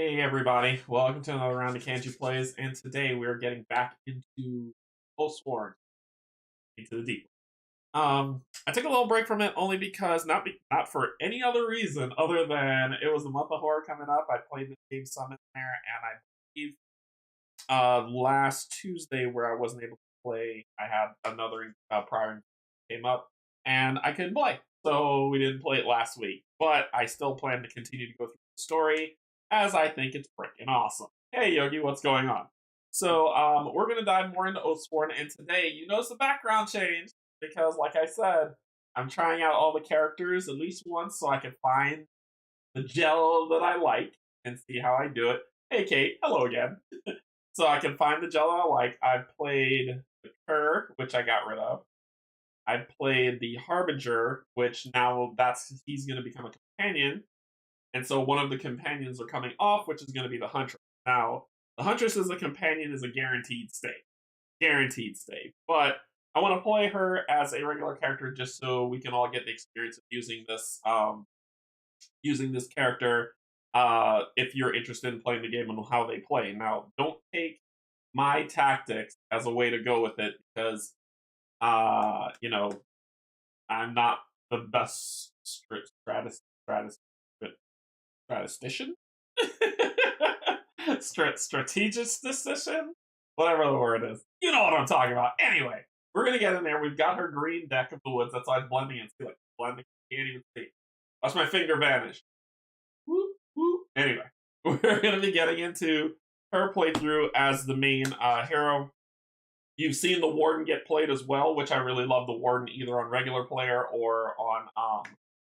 Hey everybody, welcome to another round of Canje Plays, and today we're getting back into Oathsworn, into the Deepwood. I took a little break from it only because, not for any other reason other than it was the month of horror coming up. I played the game Summit there, and I believe last Tuesday where I wasn't able to play, I had another prior came up, and I couldn't play, so we didn't play it last week. But I still plan to continue to go through the story as I think it's freaking awesome. Hey Yogi, what's going on? So we're gonna dive more into Oathsworn, and today you notice the background change because, like I said, I'm trying out all the characters at least once so I can find the gel that I like and see how I do it. Hey Kate, hello again. So I can find the gel I like. I've played the Cur, which I got rid of. I've played the Harbinger, which now he's going to become a companion, and so one of the companions are coming off, which is going to be the Huntress. Now, the Huntress as a companion is a guaranteed state. But I want to play her as a regular character just so we can all get the experience of using this character. If you're interested in playing the game and how they play. Now, don't take my tactics as a way to go with it because, you know, I'm not the best statistician, strategistician, whatever the word is. You know what I'm talking about. Anyway, we're gonna get in there. We've got her green deck of the woods. That's why I'm blending in. See, like blending. Can't even see. Watch my finger vanish. Whoop, whoop. Anyway, we're gonna be getting into her playthrough as the main hero. You've seen the Warden get played as well, which I really love the Warden either on regular player or on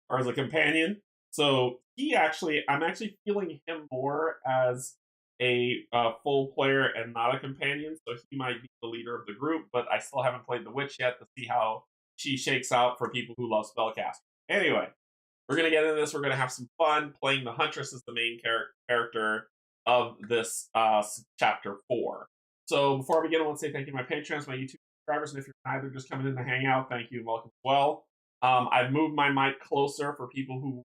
or as a companion. So I'm actually feeling him more as a full player and not a companion. So he might be the leader of the group, but I still haven't played the Witch yet to see how she shakes out for people who love spellcasting. Anyway, we're gonna get into this. We're gonna have some fun playing the Huntress as the main character of this chapter 4. So before I begin, I want to say thank you to my patrons, my YouTube subscribers, and if you're either just coming in to hang out, thank you and welcome as well. I've moved my mic closer for people who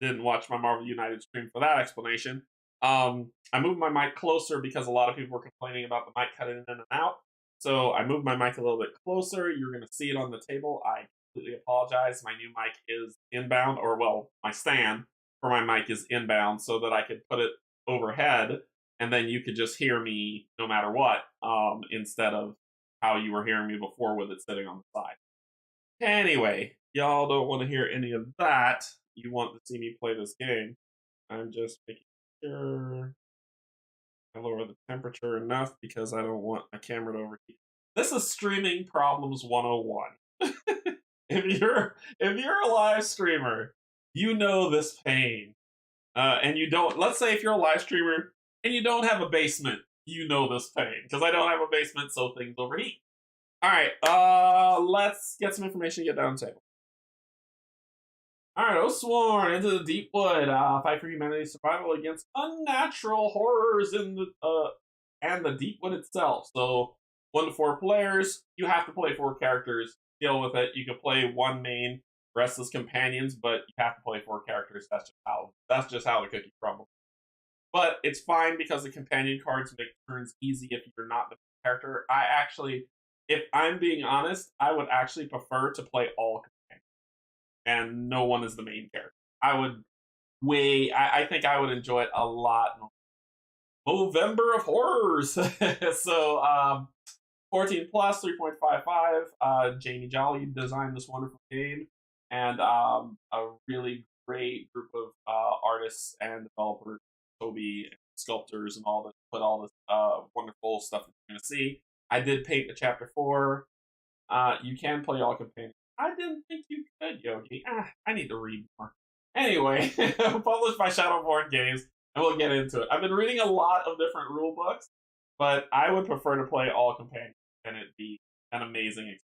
didn't watch my Marvel United stream for that explanation. I moved my mic closer because a lot of people were complaining about the mic cutting in and out. So I moved my mic a little bit closer. You're going to see it on the table. I completely apologize. My new mic is inbound, or well, my stand for my mic is inbound so that I could put it overhead and then you could just hear me no matter what, instead of how you were hearing me before with it sitting on the side. Anyway, y'all don't want to hear any of that. You want to see me play this game. I'm just making sure I lower the temperature enough because I don't want my camera to overheat. This is streaming problems 101. If you're a live streamer, you know this pain. And you don't, let's say if you're a live streamer and you don't have a basement, you know this pain. Because I don't have a basement, so things overheat. Alright, let's get some information to get down the table. Alright, Oathsworn into the Deepwood. Fight for humanity's survival against unnatural horrors in the and the Deepwood itself. So 1 to 4 players, you have to play 4 characters. Deal with it. You can play one main, rest as companions, but you have to play 4 characters. That's just how the cookie crumbles. But it's fine because the companion cards make turns easy if you're not the character. If I'm being honest, I would actually prefer to play all companions and no one is the main character. I think I would enjoy it a lot. November of Horrors. So 14 plus, 3.55. Jamie Jolly designed this wonderful game, and a really great group of artists and developers, Toby, and sculptors, and all this put all this wonderful stuff that you're going to see. I did paint the chapter 4. You can play all companions. I didn't think you could, Yogi. I need to read more. Anyway, published by Shadowborn Games, and we'll get into it. I've been reading a lot of different rule books, but I would prefer to play all companions, and it'd be an amazing experience.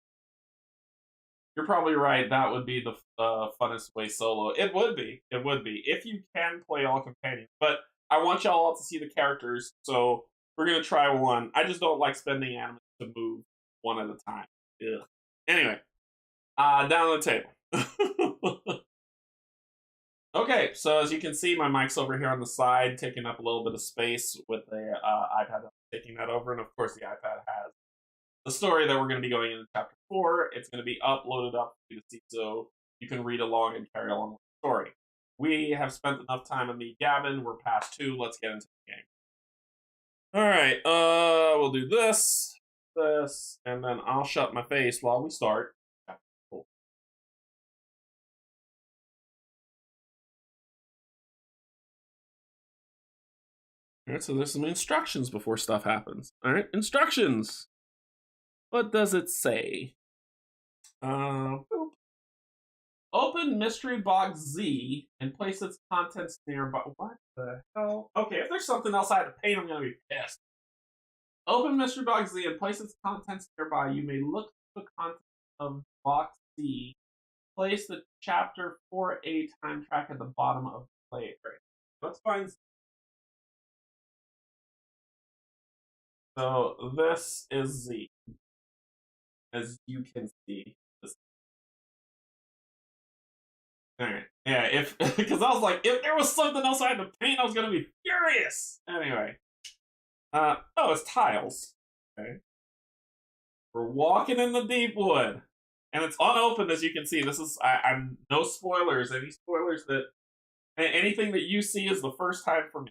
You're probably right. That would be the funnest way solo. It would be. It would be. If you can play all companions. But I want y'all all to see the characters, so we're going to try one. I just don't like spending animals to move one at a time. Ugh. Anyway, down on the table. Okay, so as you can see, my mic's over here on the side, taking up a little bit of space with the iPad taking that over, and of course the iPad has the story that we're going to be going into chapter 4. It's going to be uploaded up to the seat so you can read along and carry along with the story. We have spent enough time on the gabbing. We're past 2. Let's get into the game. All right, we'll do this, and then I'll shut my face while we start. Cool. All right, so there's some instructions before stuff happens. All right, instructions. What does it say? Open mystery box Z and place its contents nearby. What the hell? Okay, if there's something else I had to paint, I'm gonna be pissed. Open mystery box Z and place its contents nearby. You may look through the contents of box Z. Place the chapter 4A time track at the bottom of the play area. Let's find. So this is Z, as you can see. All right. Yeah, if because I was like, if there was something else I had to paint, I was gonna be furious. Anyway, oh, it's tiles. Okay, we're walking in the Deepwood, and it's unopened as you can see. This is I'm no spoilers. Any spoilers that anything that you see is the first time for me.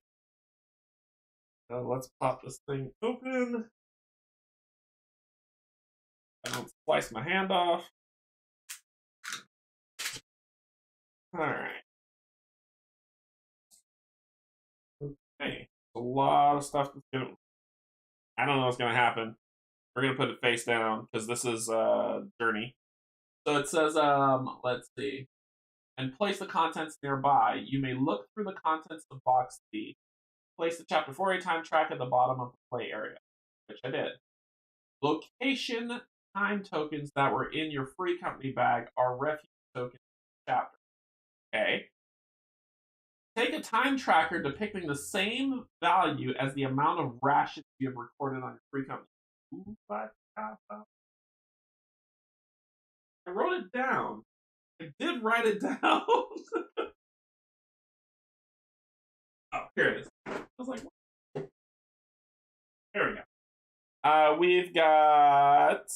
So let's pop this thing open. I don't slice my hand off. All right. Okay, a lot of stuff that's gonna. I don't know what's gonna happen. We're gonna put it face down because this is journey. So it says, let's see, and place the contents nearby. You may look through the contents of box C. Place the chapter 4A time track at the bottom of the play area, which I did. Location time tokens that were in your free company bag are refuge tokens in the chapter. Okay. Take a time tracker depicting the same value as the amount of rations you have recorded on your free company. Ooh, I wrote it down. I did write it down. Oh, here it is. I was like, what? There we go. We've got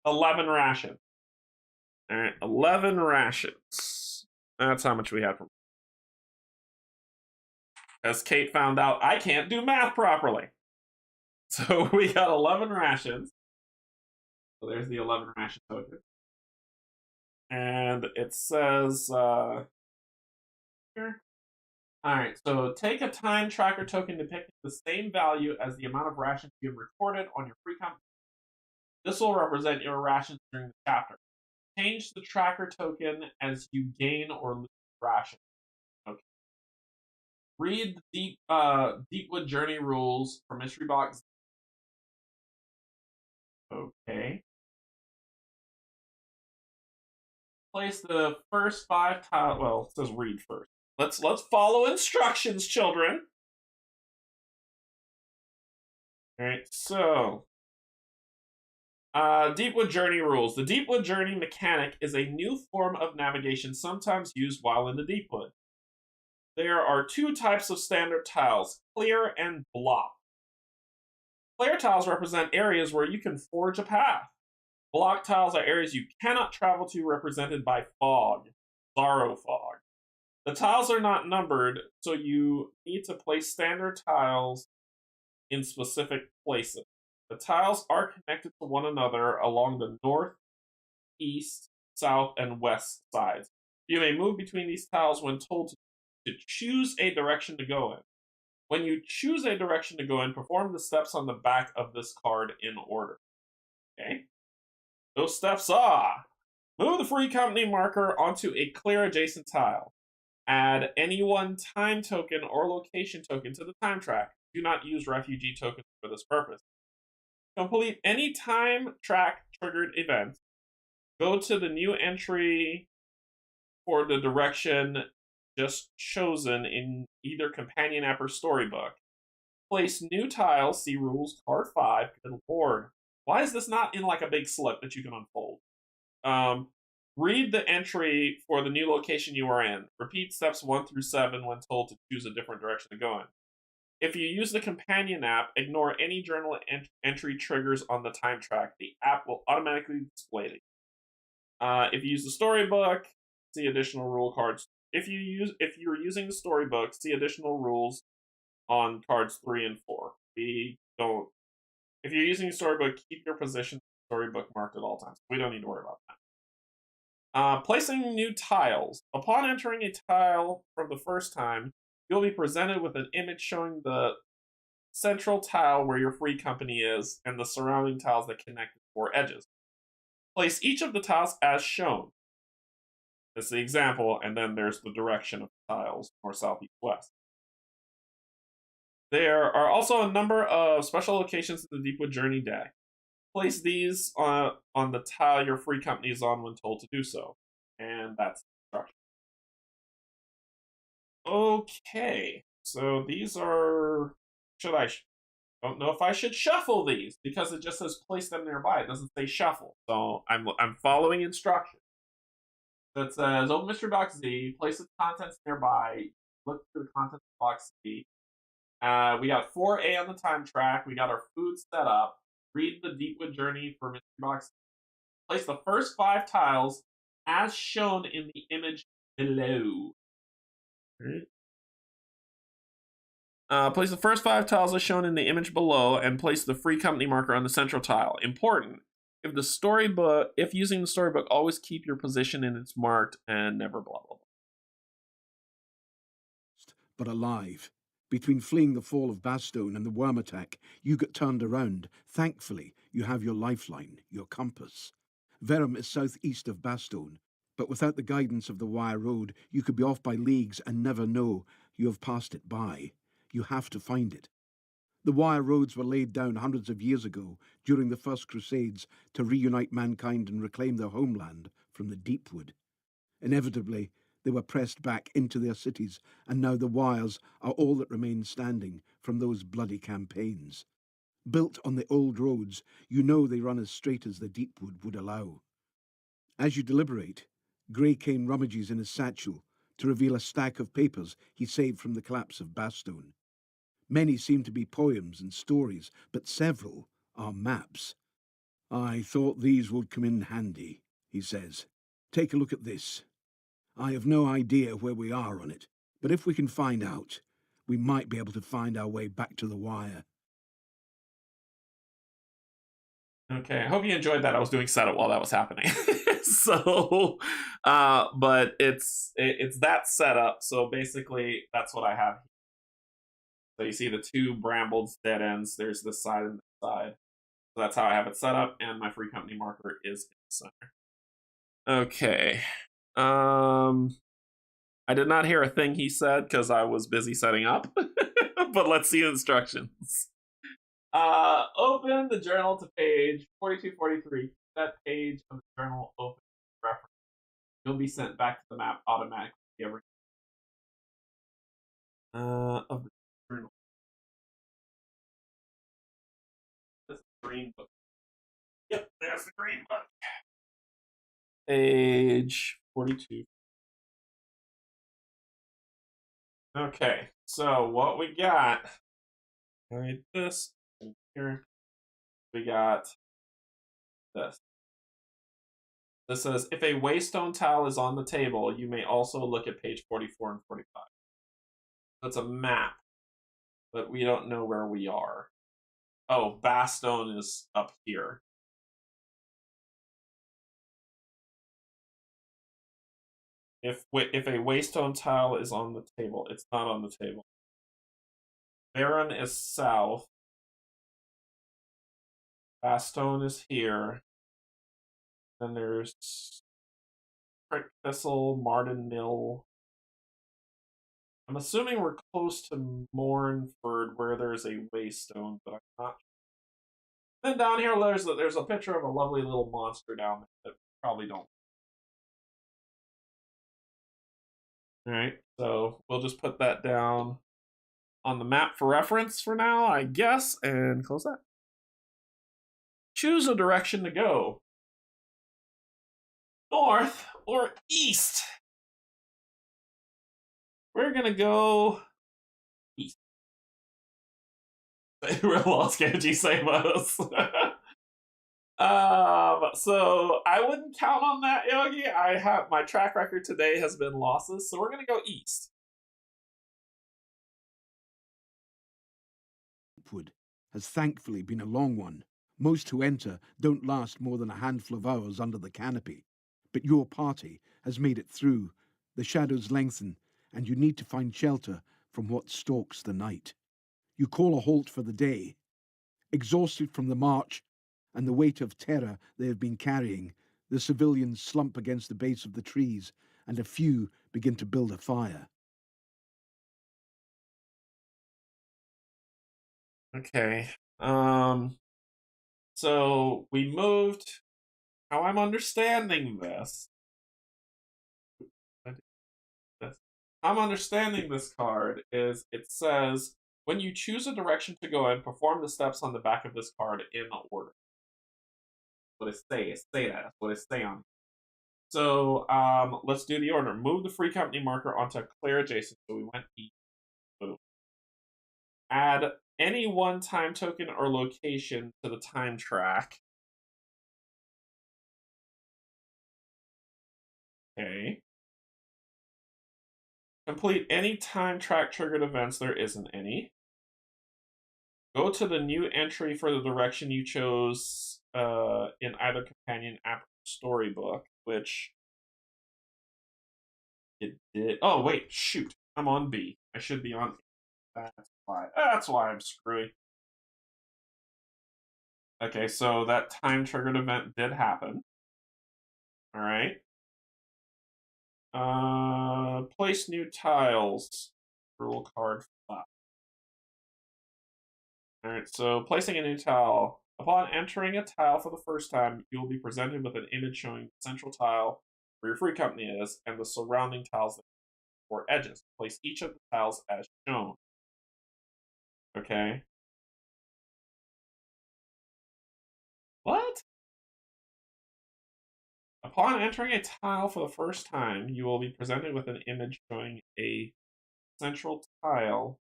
11 rations. All right, 11 rations. That's how much we had from. As Kate found out, I can't do math properly. So we got 11 rations. So there's the 11 ration token. And it says here. All right, so take a time tracker token depicting the same value as the amount of rations you have recorded on your free company. This will represent your rations during the chapter. Change the tracker token as you gain or lose rations. Okay. Read the Deepwood journey rules for mystery box. Okay. Place the first 5 tiles. Well, it says read first. Let's follow instructions, children. All right, so Deepwood journey rules. The Deepwood journey mechanic is a new form of navigation sometimes used while in the Deepwood. There are 2 types of standard tiles, clear and block. Clear tiles represent areas where you can forge a path. Block tiles are areas you cannot travel to, represented by fog, sorrow fog. The tiles are not numbered, so you need to place standard tiles in specific places. The tiles are connected to one another along the north, east, south, and west sides. You may move between these tiles when told to choose a direction to go in. When you choose a direction to go in, perform the steps on the back of this card in order. Okay? Those steps are: move the free company marker onto a clear adjacent tile. Add any one time token or location token to the time track. Do not use refugee tokens for this purpose. Complete any time track triggered event. Go to the new entry for the direction just chosen in either companion app or storybook. Place new tiles, see rules, card 5, to the board. Why is this not in like a big slip that you can unfold? Read the entry for the new location you are in. Repeat steps 1 through 7 when told to choose a different direction to go in. If you use the companion app, ignore any journal entry triggers on the time track. The app will automatically display it. If you use the storybook, see additional rule cards. If you're using the storybook, see additional rules on cards 3 and 4. We don't. If you're using a storybook, keep your position storybook marked at all times. We don't need to worry about that. Placing new tiles. Upon entering a tile for the first time, you'll be presented with an image showing the central tile where your free company is and the surrounding tiles that connect the 4 edges. Place each of the tiles as shown. That's the example, and then there's the direction of the tiles, north, south, east, west. There are also a number of special locations in the Deepwood Journey deck. Place these on the tile your free company is on when told to do so. And that's the instruction. Okay, so these are... don't know if I should shuffle these, because it just says place them nearby. It doesn't say shuffle. So I'm following instructions. That says, open Mystery Box Z, place the contents nearby, look through the contents of Box Z. We got 4A on the time track. We got our food set up. Read the Deepwood Journey for Mystery Box Z. Place the first 5 tiles as shown in the image below. Place the first 5 tiles as shown in the image below, and place the free company marker on the central tile. Important. If using the storybook, always keep your position in its marked and never blah blah blah. But alive. Between fleeing the fall of Bastone and the worm attack, you get turned around. Thankfully, you have your lifeline, your compass. Verum is southeast of Bastone, but without the guidance of the wire road, you could be off by leagues and never know you have passed it by. You have to find it. The wire roads were laid down hundreds of years ago during the First Crusades to reunite mankind and reclaim their homeland from the Deepwood. Inevitably, they were pressed back into their cities, and now the wires are all that remains standing from those bloody campaigns. Built on the old roads, you know they run as straight as the Deepwood would allow. As you deliberate, Grey Cane rummages in his satchel to reveal a stack of papers he saved from the collapse of Bastone. Many seem to be poems and stories, but several are maps. I thought these would come in handy, he says. Take a look at this. I have no idea where we are on it, but if we can find out, we might be able to find our way back to the wire. Okay, I hope you enjoyed that. I was doing setup while that was happening. So, but it's that setup. So basically, that's what I have. So you see the 2 brambles dead ends. There's this side and this side. So that's how I have it set up, and my free company marker is in the center. Okay. I did not hear a thing he said because I was busy setting up. But let's see the instructions. Open the journal to page 4243. That page of the journal open reference. You'll be sent back to the map automatically every of the journal. This green book. Yep, there's the green book. Page 42. Okay, so what we got? Right, this here. We got this. This says, if a waystone tile is on the table, you may also look at page 44 and 45. That's a map, but we don't know where we are. Oh, Bastone is up here. If a waystone tile is on the table, it's not on the table. Baron is south. Bastone is here. Then there's Prick Thistle, Martin Mill. I'm assuming we're close to Mornford, where there's a waystone, but I'm not. Then down here, there's a picture of a lovely little monster down there that we probably don't. All right, so we'll just put that down on the map for reference for now, I guess, and close that. Choose a direction to go. north or east? We're gonna go east. We're lost, Canje, save us. So I wouldn't count on that, Yogi. I have my track record today has been losses, so we're gonna go east. Deepwood has thankfully been a long one. Most who enter don't last more than a handful of hours under the canopy. But your party has made it through. The shadows lengthen, and you need to find shelter from what stalks the night. You call a halt for the day. Exhausted from the march and the weight of terror they have been carrying, the civilians slump against the base of the trees, and a few begin to build a fire. Okay. So we moved. How I'm understanding this. I'm understanding this card is it says when you choose a direction to go in, perform the steps on the back of this card in order. What it say? It say that. That's what it say on. So let's do the order. Move the free company marker onto a clear adjacent. So we went east. Boom. Add any one time token or location to the time track. Okay. Complete any time track triggered events. There isn't any. Go to the new entry for the direction you chose in either companion app or storybook, which it did. Oh, wait, shoot. I'm on B. I should be on A. That's why I'm screwy. Okay, so that time triggered event did happen. All right. Place new tiles. Rule card 5. All right, so placing a new tile. Upon entering a tile for the first time, you will be presented with an image showing the central tile where your free company is and the surrounding tiles or edges. Place each of the tiles as shown. Okay. What? Upon entering a tile for the first time, you will be presented with an image showing a central tile.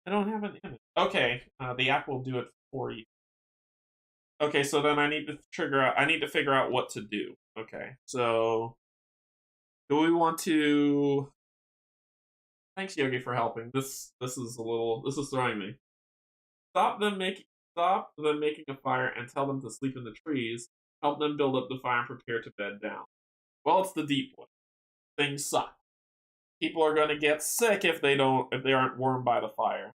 I don't have an image. Okay, the app will do it for you. Okay, so then I need to figure out what to do. Okay, so do we want to? Thanks, Yogi, for helping. This is throwing me. Stop them making a fire and tell them to sleep in the trees. Help them build up the fire and prepare to bed down. Well, it's the Deepwood. Things suck. People are going to get sick if they aren't warmed by the fire.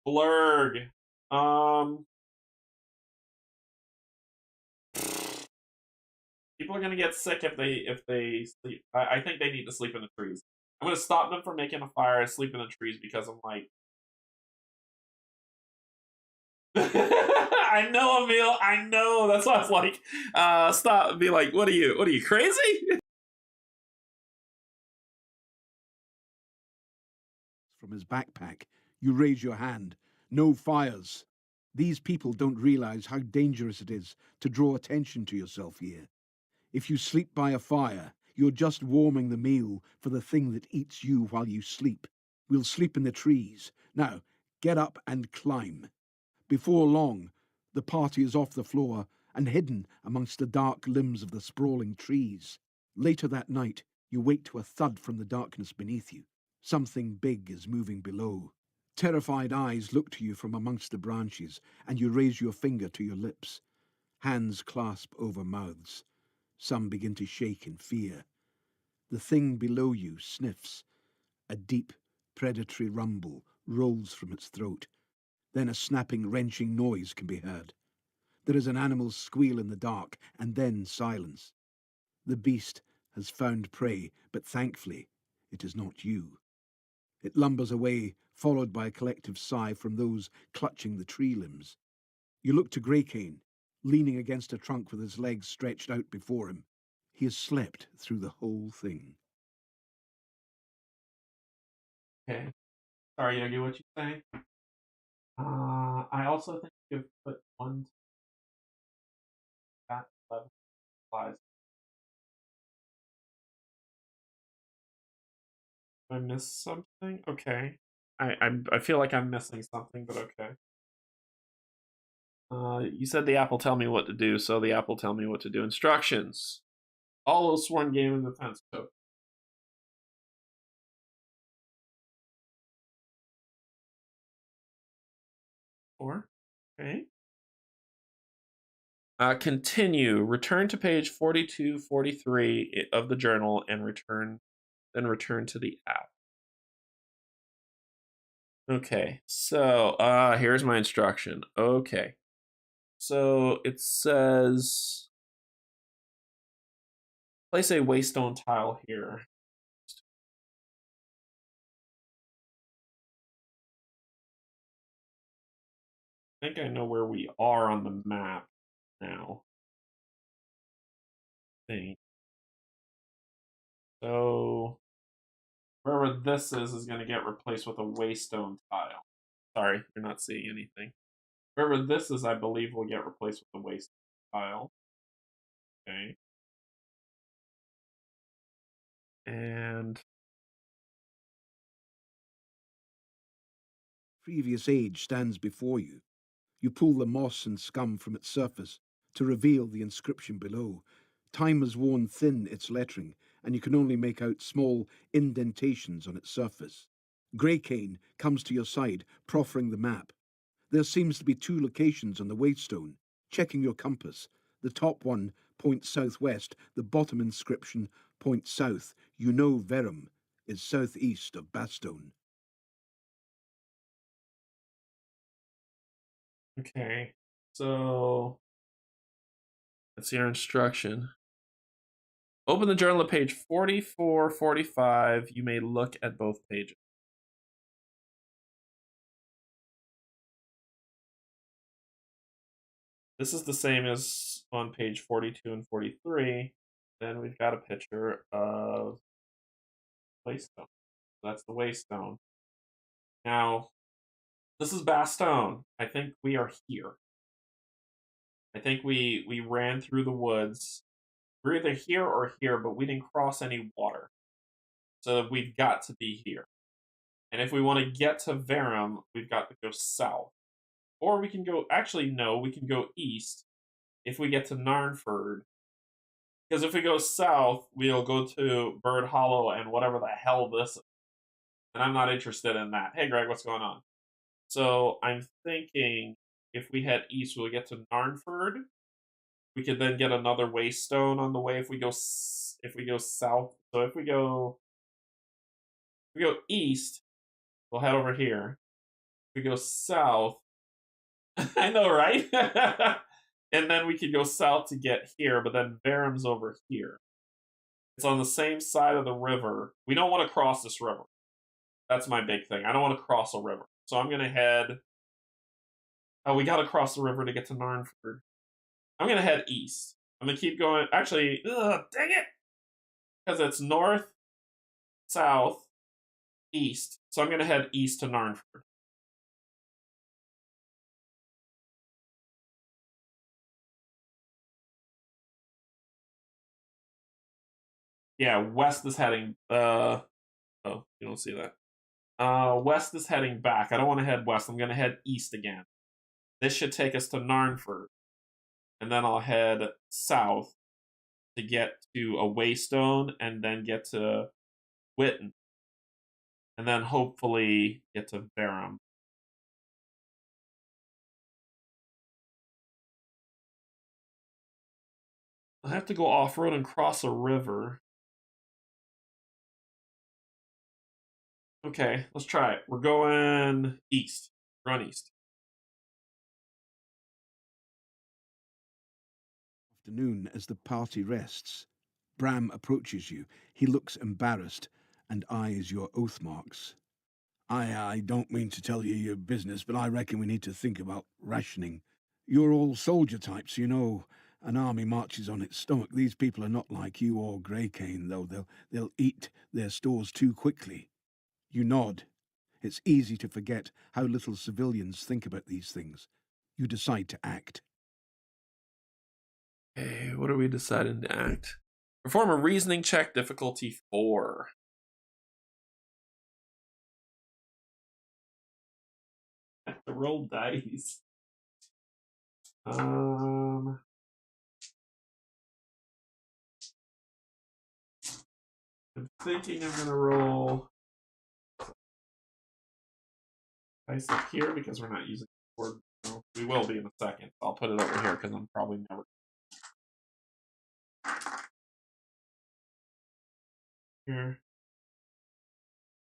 Blurg. People are going to get sick if they sleep. I think they need to sleep in the trees. I'm going to stop them from making a fire and sleep in the trees because I'm like. I know, Emil. I know. That's why I was like, stop and be like, what are you crazy? From his backpack, you raise your hand. No fires. These people don't realize how dangerous it is to draw attention to yourself here. If you sleep by a fire, you're just warming the meal for the thing that eats you while you sleep. We'll sleep in the trees. Now, get up and climb. Before long, the party is off the floor and hidden amongst the dark limbs of the sprawling trees. Later that night, you wake to a thud from the darkness beneath you. Something big is moving below. Terrified eyes look to you from amongst the branches, and you raise your finger to your lips. Hands clasp over mouths. Some begin to shake in fear. The thing below you sniffs. A deep, predatory rumble rolls from its throat. Then a snapping, wrenching noise can be heard. There is an animal's squeal in the dark, and then silence. The beast has found prey, but thankfully, it is not you. It lumbers away, followed by a collective sigh from those clutching the tree limbs. You look to Greycane, leaning against a trunk with his legs stretched out before him. He has slept through the whole thing. Okay. Sorry, Yogi, what you saying? I also think you've put one 11 supplies. Did I miss something? Okay. I feel like I'm missing something, but okay. You said the app will tell me what to do, so the app will tell me what to do. Instructions. All Oathsworn game and defense code. Four. Okay. Continue. Return to page 42, 43 of the journal and then return to the app. Okay, so here's my instruction. Okay. So it says place a waystone tile here. I think I know where we are on the map now. I think. So wherever this is going to get replaced with a waystone tile. Sorry, you're not seeing anything. Wherever this is, I believe, will get replaced with a waystone tile. Okay. And Previous age stands before you. You pull the moss and scum from its surface to reveal the inscription below. Time has worn thin its lettering, and you can only make out small indentations on its surface. Greycane comes to your side, proffering the map. There seems to be two locations on the waystone. Checking your compass. The top one points southwest, the bottom inscription points south. You know Verum is southeast of Bastone. okay. So that's your instruction. Open the journal at page 44, 45. You may look at both pages. This is the same as on page 42 and 43. Then we've got a picture of Waystone. That's the Waystone. Now, this is Bastone. I think we are here. I think we ran through the woods. We're either here or here, but we didn't cross any water. So we've got to be here. And if we want to get to Verum, we've got to go south. Or we can go, actually, no, we can go east if we get to Narnford. Because if we go south, we'll go to Bird Hollow and whatever the hell this is. And I'm not interested in that. Hey, Greg, what's going on? So I'm thinking if we head east, we'll get to Narnford. We could then get another waystone on the way if we go south. So if we go east, we'll head over here. If we go south, I know, right? And then we could go south to get here, but then Verum's over here. It's on the same side of the river. We don't want to cross this river. That's my big thing. I don't want to cross a river. So I'm going to head... Oh, we got to cross the river to get to Narnford. I'm going to head east. I'm going to keep going. Actually, dang it! Because it's north, south, east. So I'm going to head east to Narnford. Yeah, west is heading... oh, you don't see that. West is heading back. I don't want to head west. I'm going to head east again. This should take us to Narnford. And then I'll head south to get to a Waystone and then get to Witten. And then hopefully get to Verum. I have to go off-road and cross a river. Okay, let's try it. We're going east. Run east. Afternoon, as the party rests, Bram approaches you. He looks embarrassed and eyes your oath marks. I don't mean to tell you your business, but I reckon we need to think about rationing. You're all soldier types, you know. An army marches on its stomach. These people are not like you or Greycane, though. They'll eat their stores too quickly. You nod. It's easy to forget how little civilians think about these things. You decide to act. Okay, what are we deciding to act? Perform a reasoning check, difficulty 4. I have to roll dice. I'm thinking I'm gonna roll dice up here because we're not using the board. No, we will be in a second. I'll put it over here because I'm probably never. Here.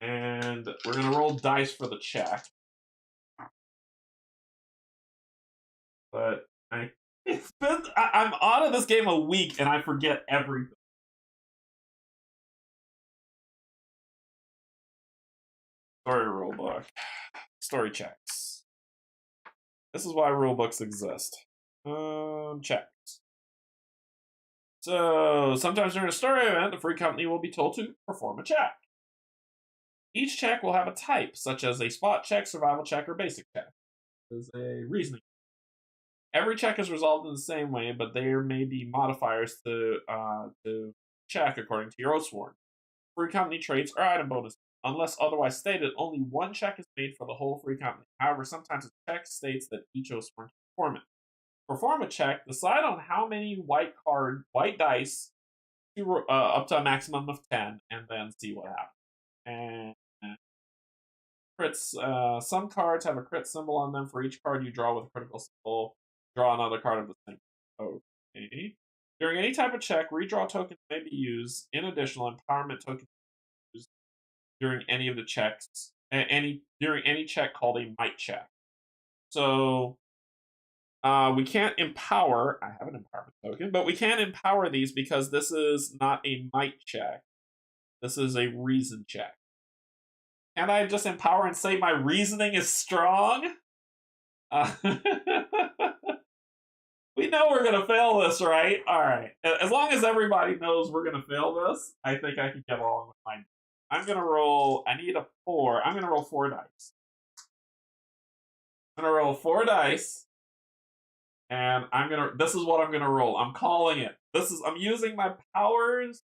And we're gonna roll dice for the check. But I'm out of this game a week and I forget everything. Story rulebook. Story checks. This is why rulebooks exist. Checks. So sometimes during a story event, the free company will be told to perform a check. Each check will have a type, such as a spot check, survival check, or basic check. There's a reasoning. Every check is resolved in the same way, but there may be modifiers to check according to your Oathsworn. Free company traits or item bonus. Unless otherwise stated, only one check is made for the whole free company. However, sometimes a check states that each Oathsworn can perform it. Perform a check, decide on how many white dice up to a maximum of 10, and then see what happens. And crits. Some cards have a crit symbol on them. For each card you draw with a critical symbol, draw another card of the same. Okay. During any type of check, redraw tokens may be used. In addition, empowerment tokens used during any of the checks. During any check called a might check. So we can't empower. I have an empowerment token, but we can't empower these because this is not a might check. This is a reason check. Can I just empower and say my reasoning is strong? We know we're going to fail this, right? All right. As long as everybody knows we're going to fail this, I think I can get along with mine. I'm going to roll. I need a 4. I'm going to roll 4 dice. I'm going to roll 4 dice. And this is what I'm going to roll. I'm calling it. I'm using my powers,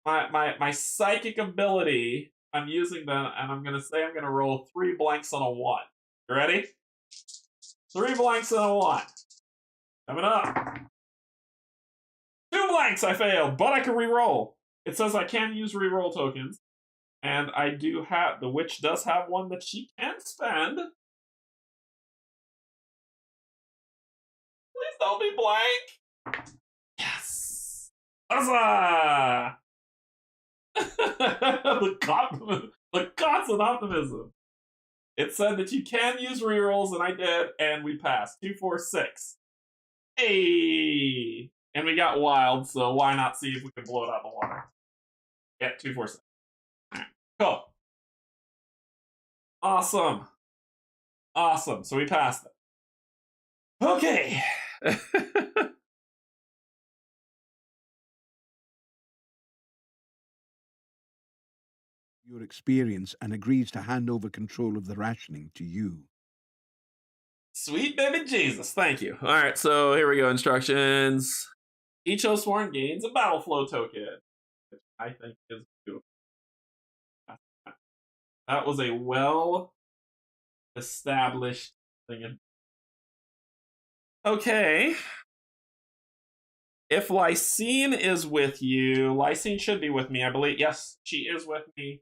my psychic ability. I'm using them, and I'm going to say I'm going to roll 3 blanks on a 1. You ready? 3 blanks on a 1. Coming up. 2 blanks, I failed, but I can re-roll. It says I can use re-roll tokens, and I do have, the witch does have one that she can spend. Please don't be blank. Yes. Huzzah! the constant optimism. It said that you can use rerolls, and I did, and we passed. 2, 4, 6. Hey! And we got wild, so why not see if we can blow it out of the water? Yeah, 2, 4, 6. Right. Cool. Awesome. Awesome. So we passed it. Okay. Your experience and agrees to hand over control of the rationing to you. Sweet baby Jesus. Thank you. All right, so here we go. Instructions. Each Oathsworn gains a battle flow token, which I think is beautiful. That was a well-established thing. Okay. If Lysine is with you, Lysine should be with me, I believe. Yes, she is with me.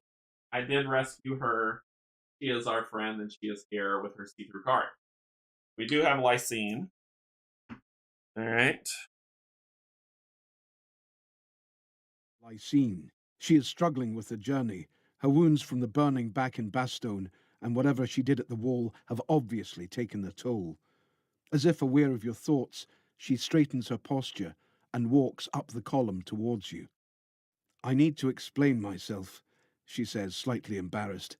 I did rescue her. She is our friend, and she is here with her see-through card. We do have Lysine. All right. Lysine. She is struggling with the journey. Her wounds from the burning back in Bastone and whatever she did at the wall have obviously taken the toll. As if aware of your thoughts, she straightens her posture and walks up the column towards you. I need to explain myself, she says, slightly embarrassed.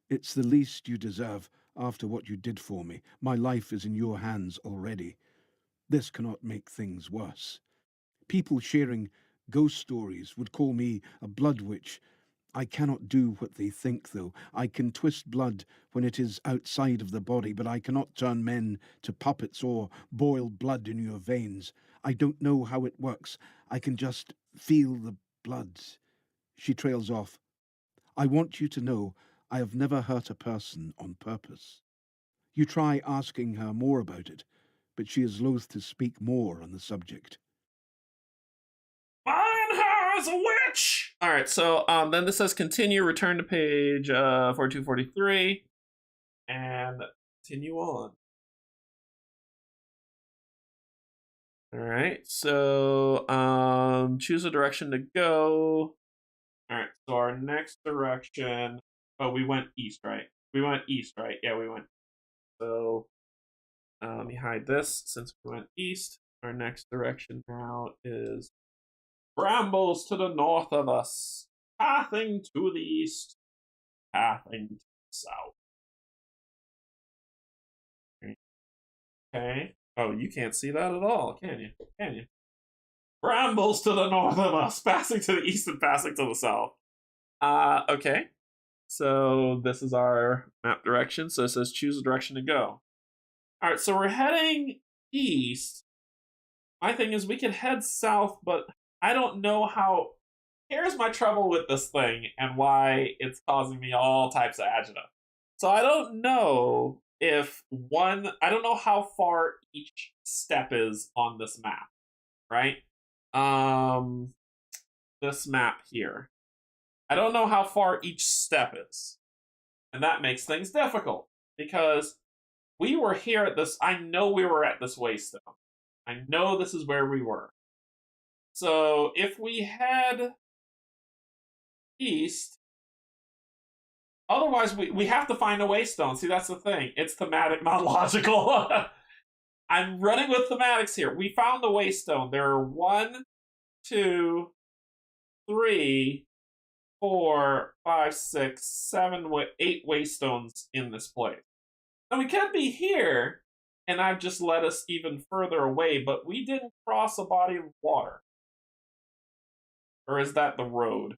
It's the least you deserve after what you did for me. My life is in your hands already. This cannot make things worse. People sharing ghost stories would call me a blood witch. I cannot do what they think, though. I can twist blood when it is outside of the body, but I cannot turn men to puppets or boil blood in your veins. I don't know how it works. I can just feel the blood. She trails off. I want you to know I have never hurt a person on purpose. You try asking her more about it, but she is loath to speak more on the subject. Mine her as a witch! Alright, so then this says continue, return to page 4243, and continue on. Alright, so choose a direction to go. Alright, so our next direction. Oh, we went east, right? We went east, right? Yeah, we went. So let me hide this since we went east. Our next direction now is brambles to the north of us, pathing to the east, pathing to the south. Okay. Oh, you can't see that at all, can you? Can you? Brambles to the north of us, passing to the east and passing to the south. Okay. So this is our map direction. So it says choose a direction to go. All right, so we're heading east. My thing is we could head south, but I don't know how. Here's my trouble with this thing and why it's causing me all types of agita. So I don't know I don't know how far each step is on this map, right? This map here. I don't know how far each step is. And that makes things difficult because we were here at this. I know we were at this waystone. I know this is where we were. So if we head east, otherwise we have to find a waystone. See, that's the thing. It's thematic, not logical. I'm running with thematics here. We found the waystone. There are 1, 2, 3, 4, 5, 6, 7, 8 waystones in this place. And we could be here, and I've just led us even further away, but we didn't cross a body of water. Or is that the road?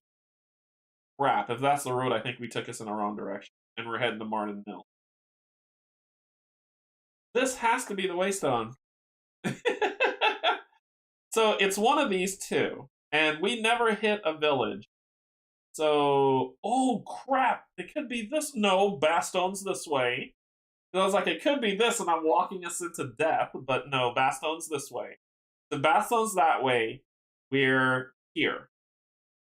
Crap, if that's the road, I think we took us in the wrong direction, and we're heading to Martin Mill. This has to be the waystone. So it's one of these two, and we never hit a village. So, oh crap, it could be this. No, Baston's this way. I was like, it could be this, and I'm walking us into death, but no, Baston's this way. The Baston's that way. We're here.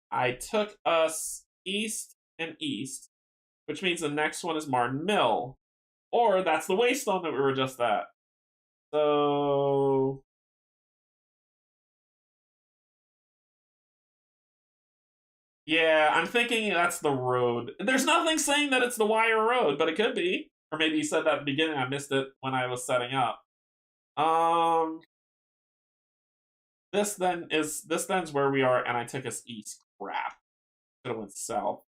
I took us east and east, which means the next one is Martin Mill. Or that's the waystone that we were just at. So yeah, I'm thinking that's the road. There's nothing saying that it's the wire road, but it could be. Or maybe you said that at the beginning, I missed it when I was setting up. This then's where we are, and I took us east. Crap. Should have went south.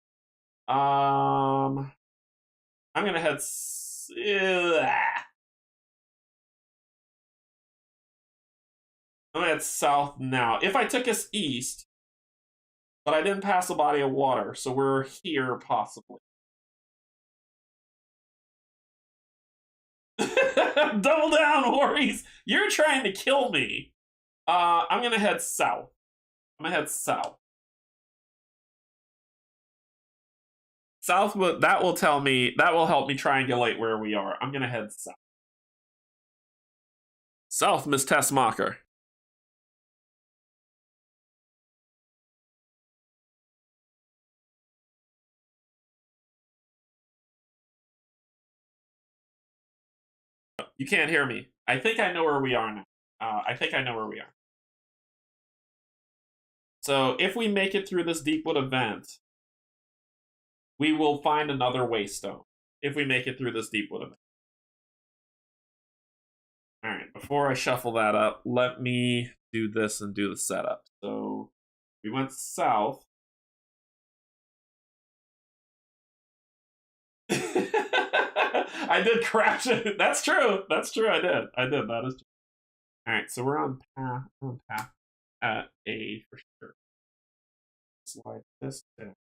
I'm gonna head I'm gonna head south now. If I took us east, but I didn't pass a body of water, so we're here possibly. Double down, Worries! You're trying to kill me. I'm gonna head south. I'm gonna head south. South, that will tell me, that will help me triangulate where we are. I'm gonna head south. South, Miss Tessmacher. You can't hear me. I think I know where we are now. I think I know where we are. So if we make it through this Deepwood event, we will find another waystone. If we make it through this Deepwood event. Alright, before I shuffle that up, let me do this and do the setup. So we went south. I did crash it. That's true. That's true. I did. That is true. Alright, so we're on path at A for sure. Slide this down.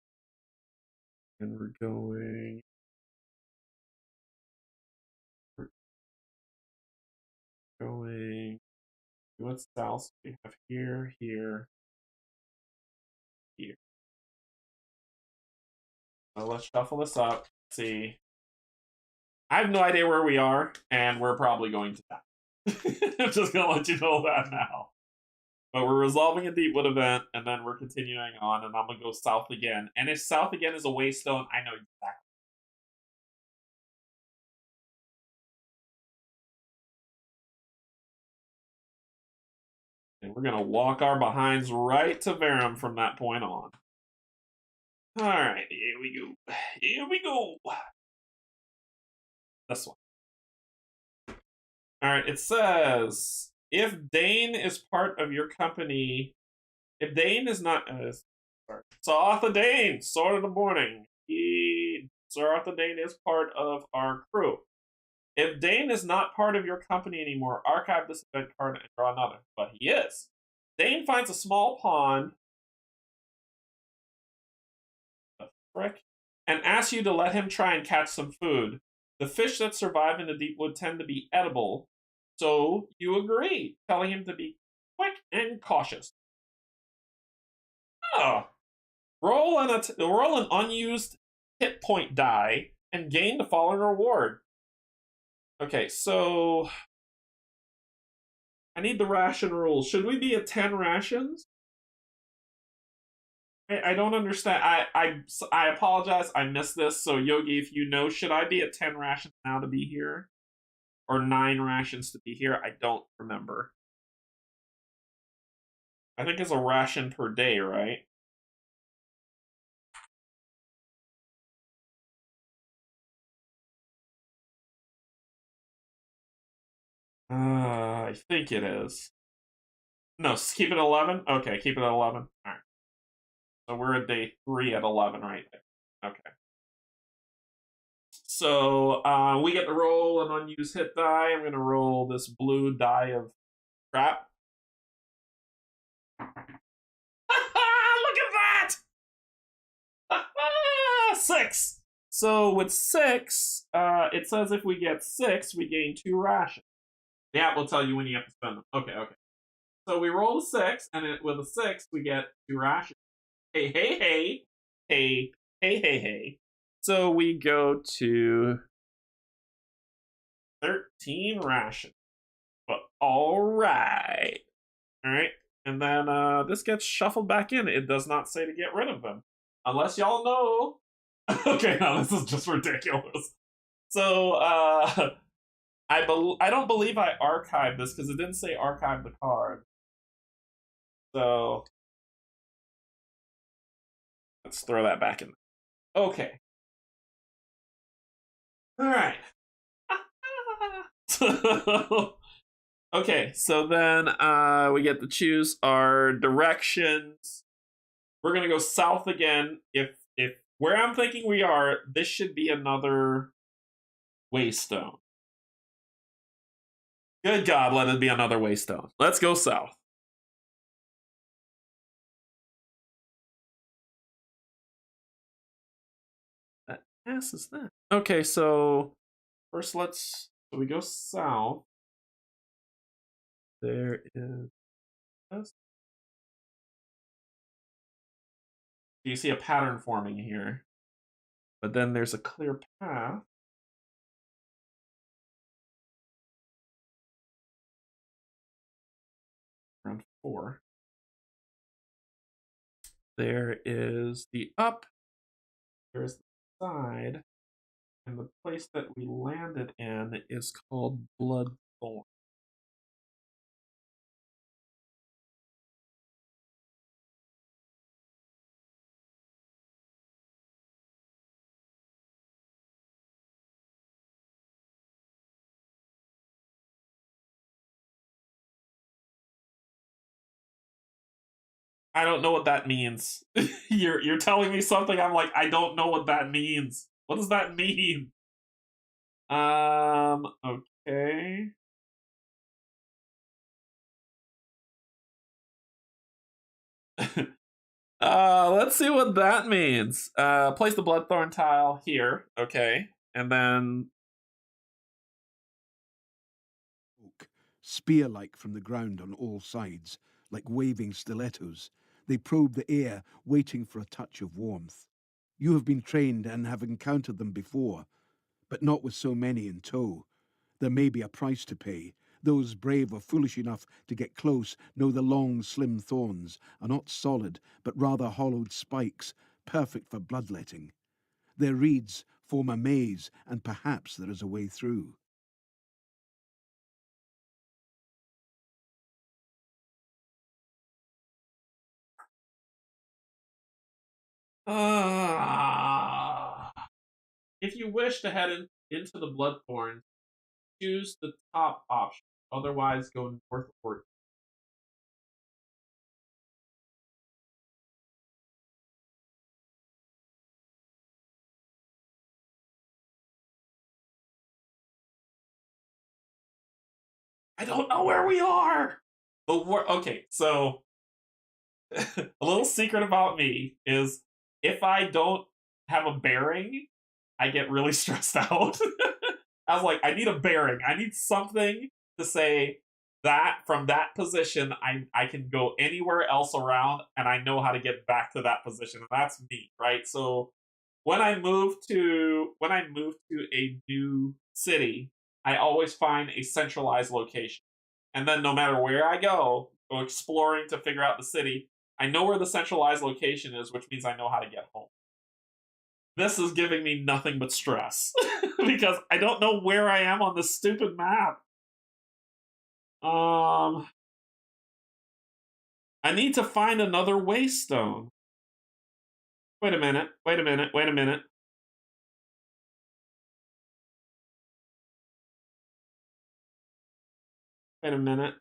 And we're going what's south? We have here, here, here. So let's shuffle this up. See. I have no idea where we are, and we're probably going to die. I'm just gonna let you know that now. But we're resolving a Deepwood event, and then we're continuing on, and I'm gonna go south again. And if south again is a waystone, I know exactly. And we're gonna walk our behinds right to Verum from that point on. Alright, here we go. Here we go. This one. Alright, it says if Dane is part of your company, if Dane is not Sir Arthur Dane, Sword of the Morning. Sir Arthur Dane is part of our crew. If Dane is not part of your company anymore, archive this event card and draw another. But he is. Dane finds a small pond. The frick? And asks you to let him try and catch some food. The fish that survive in the Deepwood tend to be edible, so you agree, telling him to be quick and cautious. Oh. Roll an unused hit point die and gain the following reward. Okay, so I need the ration rules. Should we be at 10 rations? I don't understand. I apologize. I missed this. So Yogi, if you know, should I be at 10 rations now to be here? Or 9 rations to be here? I don't remember. I think it's a ration per day, right? I think it is. No, keep it 11? Okay, keep it at 11. All right. So we're at day 3 at 11 right there. Okay. So we get to roll an unused hit die. I'm going to roll this blue die of crap. Look at that! 6! So with 6, it says if we get 6, we gain 2 rations. The app will tell you when you have to spend them. Okay. So we roll a 6, and with a 6, we get 2 rations. Hey. So we go to 13 rations. But all right. And then this gets shuffled back in. It does not say to get rid of them. Unless y'all know. Okay, no, this is just ridiculous. So I don't believe I archived this because it didn't say archive the card. So let's throw that back in. Okay. All right. Okay, so then we get to choose our directions. We're gonna go south again. If where I'm thinking we are, this should be another waystone. Good God, let it be another waystone. Let's go south. What ass is that? Okay, so first so we go south. There is this. You see a pattern forming here. But then there's a clear path. Around 4. There is the up. There's the side. And the place that we landed in is called Blood Thorn. I don't know what that means. You're telling me something. I'm like, I don't know what that means. What does that mean? Okay. Let's see what that means. Place the Blood Thorn tile here. Okay. And then Spear-like from the ground on all sides, like waving stilettos, they probe the air, waiting for a touch of warmth. You have been trained and have encountered them before, but not with so many in tow. There may be a price to pay. Those brave or foolish enough to get close know the long, slim thorns are not solid, but rather hollowed spikes, perfect for bloodletting. Their reeds form a maze, and perhaps there is a way through. If you wish to head into the Blood Thorn, choose the top option. Otherwise, go north or east. I don't know where we are. But we're okay. So a little secret about me is if I don't have a bearing, I get really stressed out. I was like, I need a bearing. I need something to say that from that position, I can go anywhere else around and I know how to get back to that position. And that's me, right? So when I move to a new city, I always find a centralized location. And then no matter where I go exploring to figure out the city, I know where the centralized location is, which means I know how to get home. This is giving me nothing but stress because I don't know where I am on this stupid map. I need to find another waystone. Wait a minute. Wait a minute. Wait a minute. Wait a minute.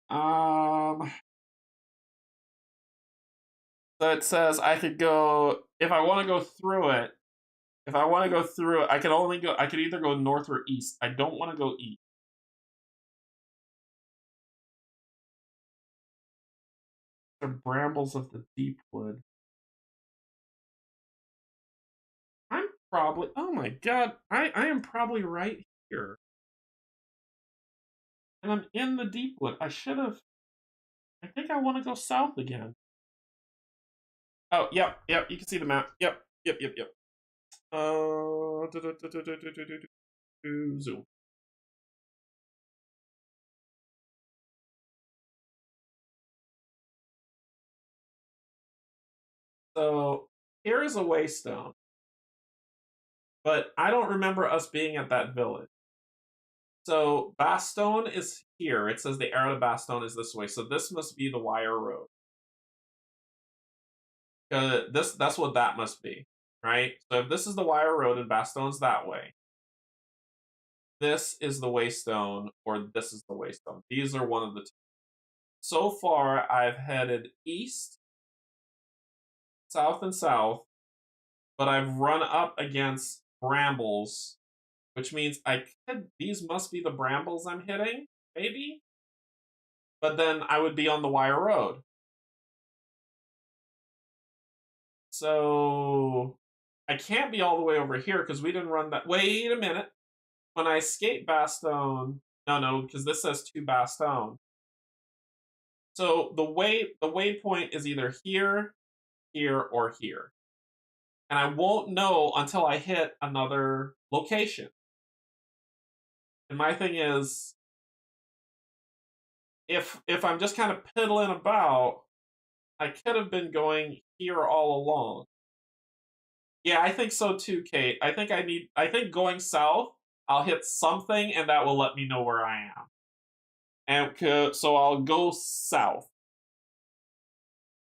um So it says I could go if I want to go through it. If I want to go through it, I could either go north or east. I don't want to go east. The brambles of the Deepwood. I'm probably oh my god. I am probably right here. And I'm in the Deepwood. I think I want to go south again. Oh, yep, yep, you can see the map. Yep, yep, yep, yep. Zoom. So here is a waystone, but I don't remember us being at that village. So Bastogne is here. It says the arrow to Bastogne is this way. So this must be the wire road. That's what that must be, right? So if this is the wire road and Bastogne's that way, this is the waystone, or this is the waystone. These are one of the two. So far, I've headed east, south, and south, but I've run up against brambles, which means these must be the brambles I'm hitting, maybe? But then I would be on the wire road. So I can't be all the way over here because we didn't run that. Wait a minute. When I escape Bastogne, no, because this says to Bastogne. So the waypoint is either here, here, or here. And I won't know until I hit another location. And my thing is, if I'm just kind of piddling about, I could have been going here all along. Yeah, I think so too, Kate. I think going south, I'll hit something and that will let me know where I am. And so I'll go south.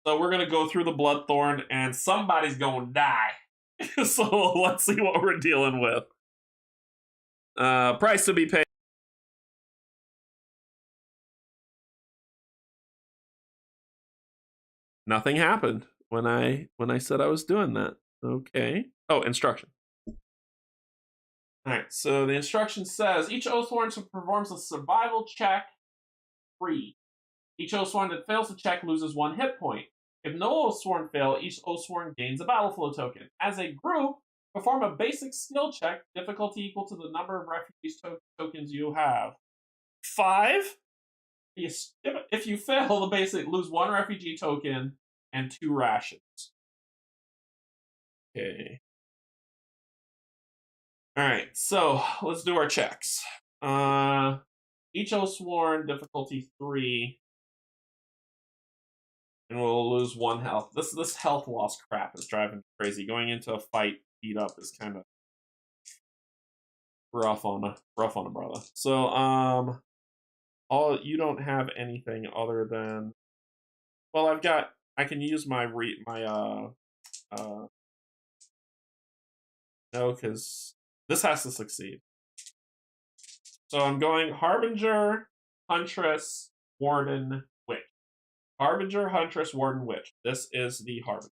So we're gonna go through the Blood Thorn and somebody's gonna die. So let's see what we're dealing with. Price to be paid. Nothing happened when I said I was doing that. Okay. Oh, instruction. Alright, so the instruction says each Oathsworn performs a survival check free. Each Oathsworn that fails the check loses 1 hit point. If no Oathsworn fail, each Oathsworn gains a battle flow token. As a group, perform a basic skill check, difficulty equal to the number of refugees tokens you have. 5. If you fail the basic, lose 1 refugee token and 2 rations. Okay. Alright, so let's do our checks. Each Oathsworn, difficulty 3. And we'll lose 1 health. This health loss crap is driving me crazy. Going into a fight beat up is kind of rough on a brother. So you don't have anything other than, well, I can use my no, because this has to succeed. So I'm going Harbinger, Huntress, Warden, Witch. Harbinger, Huntress, Warden, Witch. This is the Harbinger.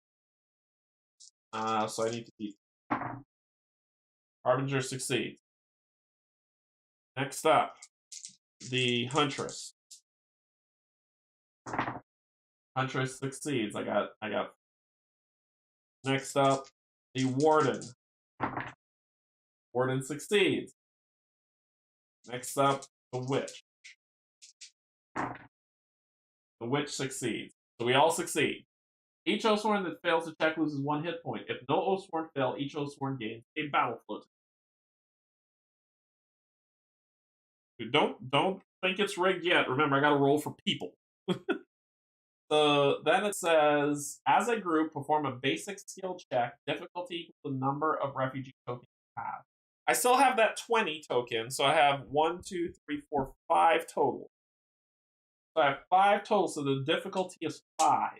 So I need to beat. Harbinger succeeds. Next up, the Huntress. Huntress succeeds. I got. Next up, the Warden. Warden succeeds. Next up, the Witch. The Witch succeeds. So we all succeed. Each Oathsworn that fails to check loses 1 hit point. If no Oathsworn fail, each Oathsworn gains a battle flow. Don't think it's rigged yet. Remember, I got to roll for people. So then it says, as a group, perform a basic skill check. Difficulty equals the number of refugee tokens you have. I still have that 20 token, so I have 1, 2, 3, 4, 5 total. So I have 5 total, so the difficulty is 5.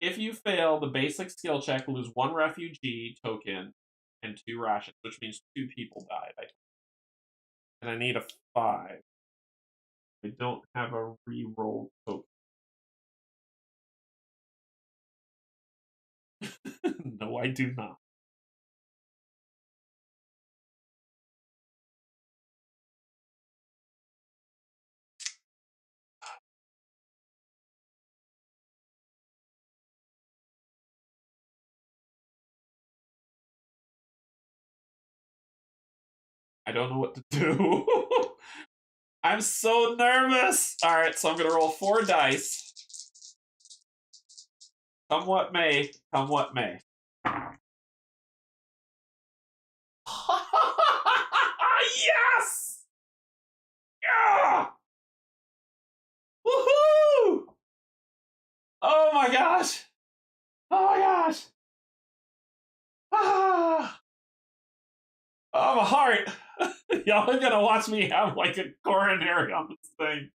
If you fail the basic skill check, lose 1 refugee token and 2 rations, which means 2 people died. And I need a 5. I don't have a reroll token. No, I do not. I don't know what to do. I'm so nervous. All right, so I'm going to roll 4 dice. Come what may, come what may. Yes! Yeah! Woohoo! Oh my gosh! Oh my gosh! Ah! Oh, my heart! Y'all are gonna watch me have like a coronary on this thing.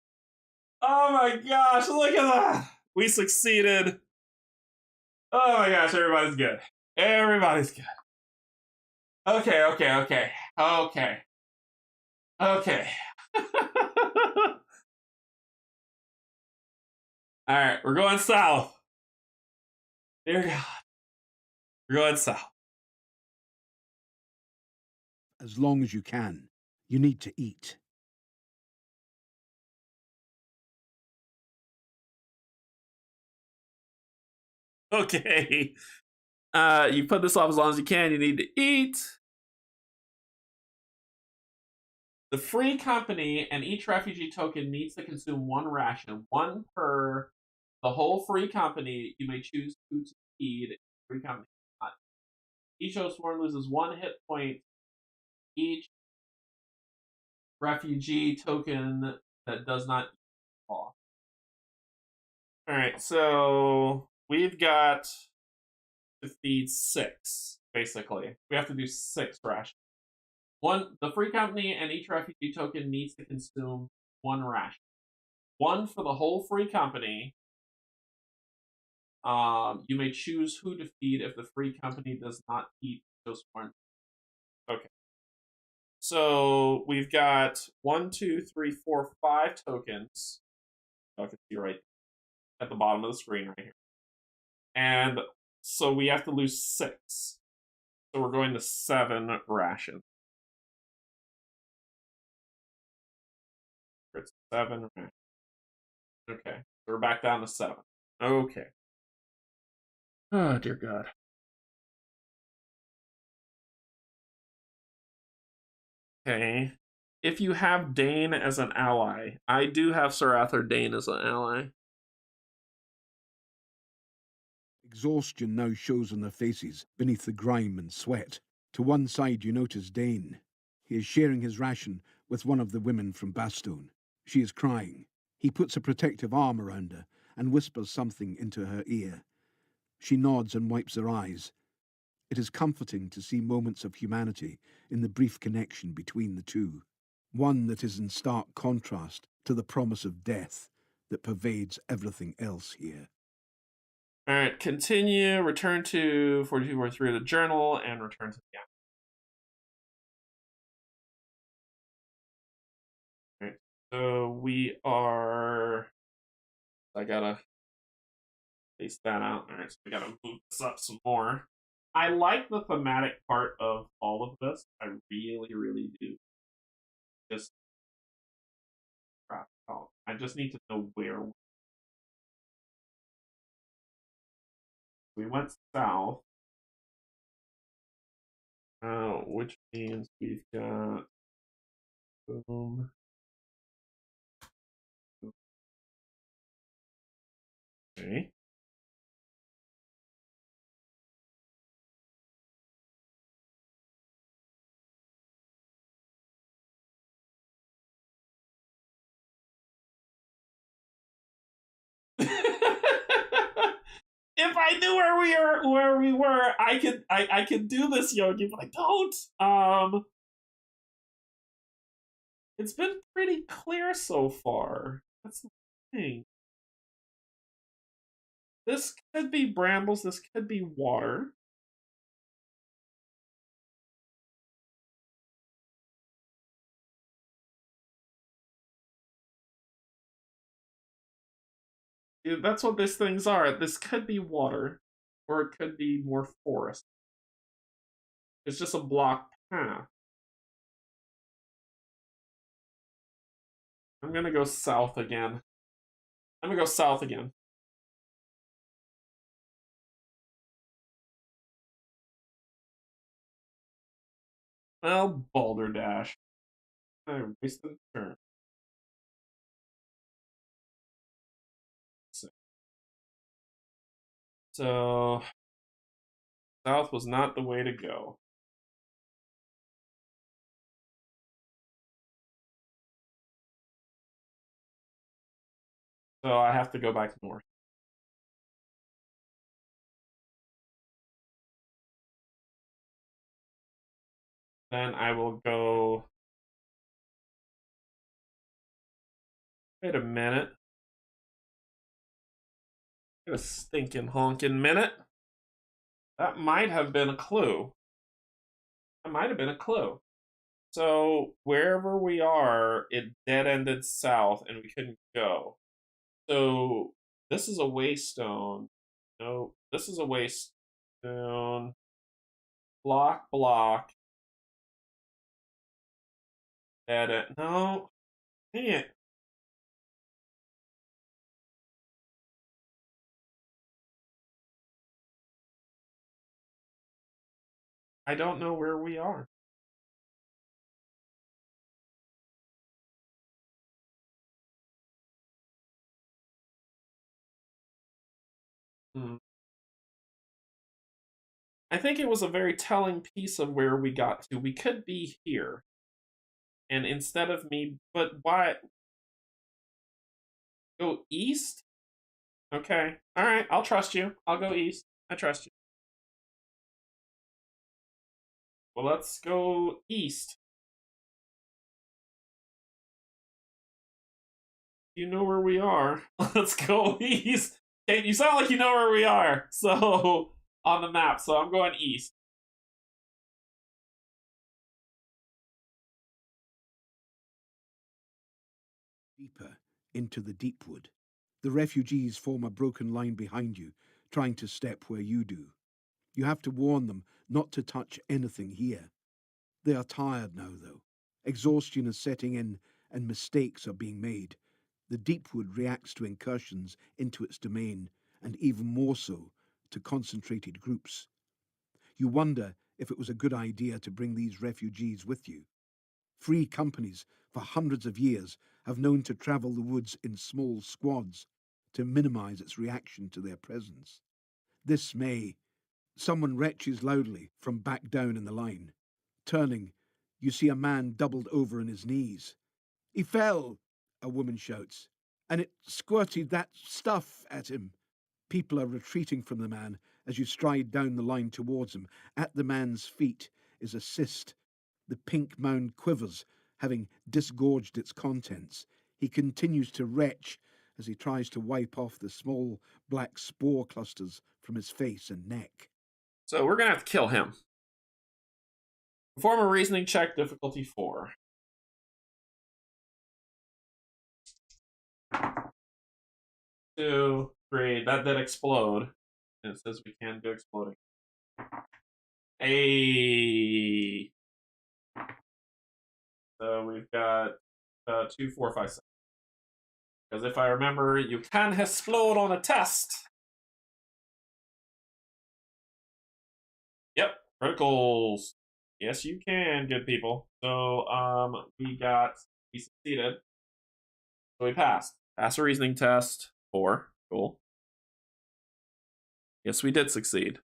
Oh my gosh, look at that! We succeeded. Oh my gosh, everybody's good. Everybody's good. Okay. Alright, we're going south. Dear God. We're going south. As long as you can. You need to eat. Okay. You put this off as long as you can. You need to eat. The free company and each refugee token needs to consume 1 ration, 1 per the whole free company. You may choose who to feed. Free company. Each Oathsworn loses 1 hit point. Each refugee token that does not eat off. Alright, so we've got to feed 6, basically. We have to do 6 rations. The free company and each refugee token needs to consume 1 ration. 1 for the whole free company. You may choose who to feed if the free company does not eat those 1. Okay. So we've got 1, 2, 3, 4, 5 tokens. I can see right at the bottom of the screen right here. And so we have to lose 6. So we're going to 7 rations. It's 7 rations. Okay, so we're back down to 7. Okay. Oh, dear God. Okay. If you have Dane as an ally, I do have Sir Arthur Dane as an ally. Exhaustion now shows on their faces beneath the grime and sweat. To one side you notice Dane. He is sharing his ration with one of the women from Bastone. She is crying. He puts a protective arm around her and whispers something into her ear. She nods and wipes her eyes. It is comforting to see moments of humanity in the brief connection between the two, one that is in stark contrast to the promise of death that pervades everything else here. All right, continue, return to 4243 of the journal, and return to the app. All right, so we are. I gotta face that out. All right, so we gotta move this up some more. I like the thematic part of all of this. I really, really do. Just crap out. I just need to know where we went south. Which means we've got boom. Okay. If I knew where we were, I could do this, Yogi, but I don't. It's been pretty clear so far. That's the thing. This could be brambles. This could be water. Dude, that's what these things are. This could be water, or it could be more forest. It's just a block path. I'm gonna go south again. I'm gonna go south again. Well, Balderdash. I wasted a turn. So, south was not the way to go. So I have to go back north. Then I will go. Wait a minute. Wait a stinking honking minute. That might have been a clue. That might have been a clue. So wherever we are, it dead ended south and we couldn't go. So this is a waystone. No, this is a waystone. Block, block. Edit. No. Dang it. I don't know where we are. Hmm. I think it was a very telling piece of where we got to. We could be here. And instead of me, but why go east? Okay. All right. I'll trust you. I'll go east. I trust you. Well, let's go east. You know where we are. Let's go east. Okay, you sound like you know where we are. So on the map. So I'm going east. Deeper into the Deepwood. The refugees form a broken line behind you, trying to step where you do. You have to warn them not to touch anything here. They are tired now, though. Exhaustion is setting in, and mistakes are being made. The Deepwood reacts to incursions into its domain and even more so to concentrated groups. You wonder if it was a good idea to bring these refugees with you. Free companies for hundreds of years have known to travel the woods in small squads to minimize its reaction to their presence. This may. Someone retches loudly from back down in the line. Turning, you see a man doubled over on his knees. "He fell," a woman shouts, "and it squirted that stuff at him." People are retreating from the man as you stride down the line towards him. At the man's feet is a cyst. The pink mound quivers, having disgorged its contents. He continues to retch as he tries to wipe off the small black spore clusters from his face and neck. So we're going to have to kill him. Perform a reasoning check, difficulty 4. Two, three. That did explode. And it says we can do exploding. Hey. So we've got 2, 4, 5, 6. Because if I remember, you can explode on a test. Yep, criticals. Yes, you can, good people. So we succeeded. So we passed. Pass a reasoning test. 4. Cool. Yes, we did succeed.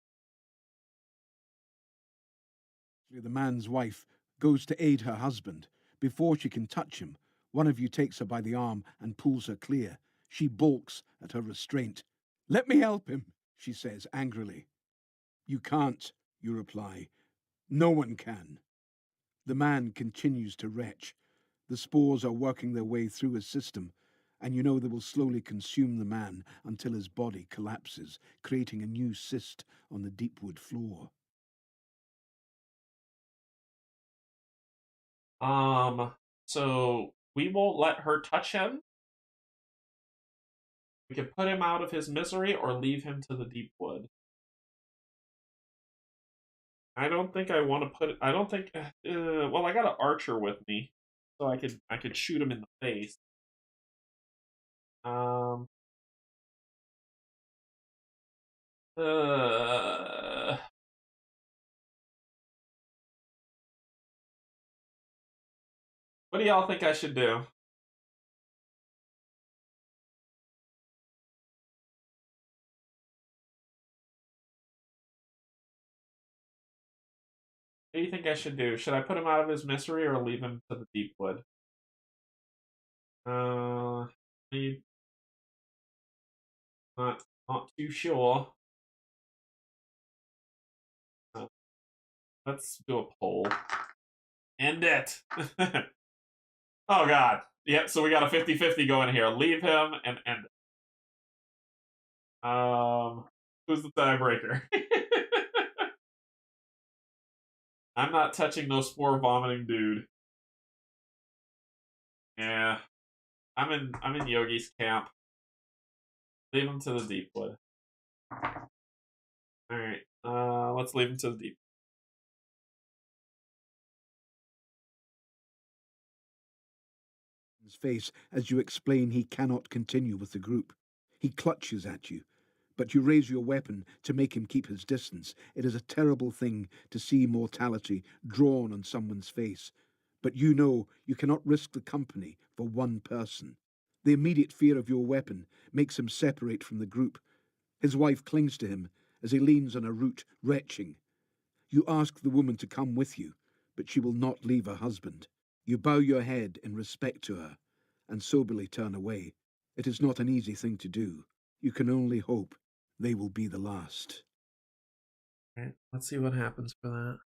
The man's wife goes to aid her husband. Before she can touch him, one of you takes her by the arm and pulls her clear. She balks at her restraint. "Let me help him," she says angrily. "You can't," you reply. "No one can." The man continues to retch. The spores are working their way through his system, and you know they will slowly consume the man until his body collapses, creating a new cyst on the Deepwood floor. So we won't let her touch him. We can put him out of his misery or leave him to the Deepwood. I don't think I want to put. I don't think. Well, I got an archer with me, so I could shoot him in the face. Um. What do y'all think I should do? What do you think I should do? Should I put him out of his misery or leave him to the Deepwood? Not too sure. Let's do a poll. End it. Oh god. Yep, so we got a 50-50 going here. Leave him and end it. Who's the tiebreaker? I'm not touching no spore vomiting dude. Yeah. I'm in Yogi's camp. Leave him to the Deepwood. Alright. Let's leave him to the Deep. His face as you explain he cannot continue with the group. He clutches at you, but you raise your weapon to make him keep his distance. It is a terrible thing to see mortality drawn on someone's face, but you know you cannot risk the company for one person. The immediate fear of your weapon makes him separate from the group. His wife clings to him as he leans on a root, retching. You ask the woman to come with you, but she will not leave her husband. You bow your head in respect to her and soberly turn away. It is not an easy thing to do. You can only hope they will be the last. Alright, let's see what happens for that.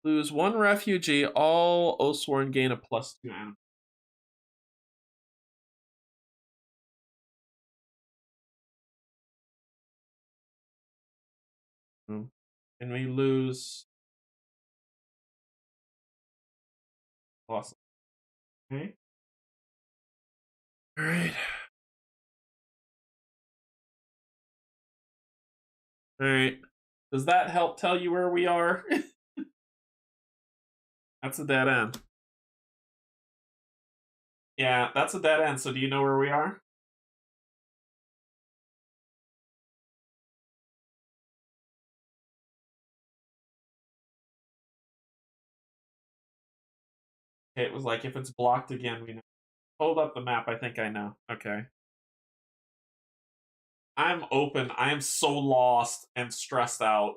Lose 1 refugee, all Oathsworn gain a +2 animal. And we lose. Awesome. Okay. Alright. Alright. Does that help tell you where we are? That's a dead end. Yeah, that's a dead end. So do you know where we are? Okay, it was like if it's blocked again, we know. Hold up the map. I think I know. Okay. I'm open. I am so lost and stressed out.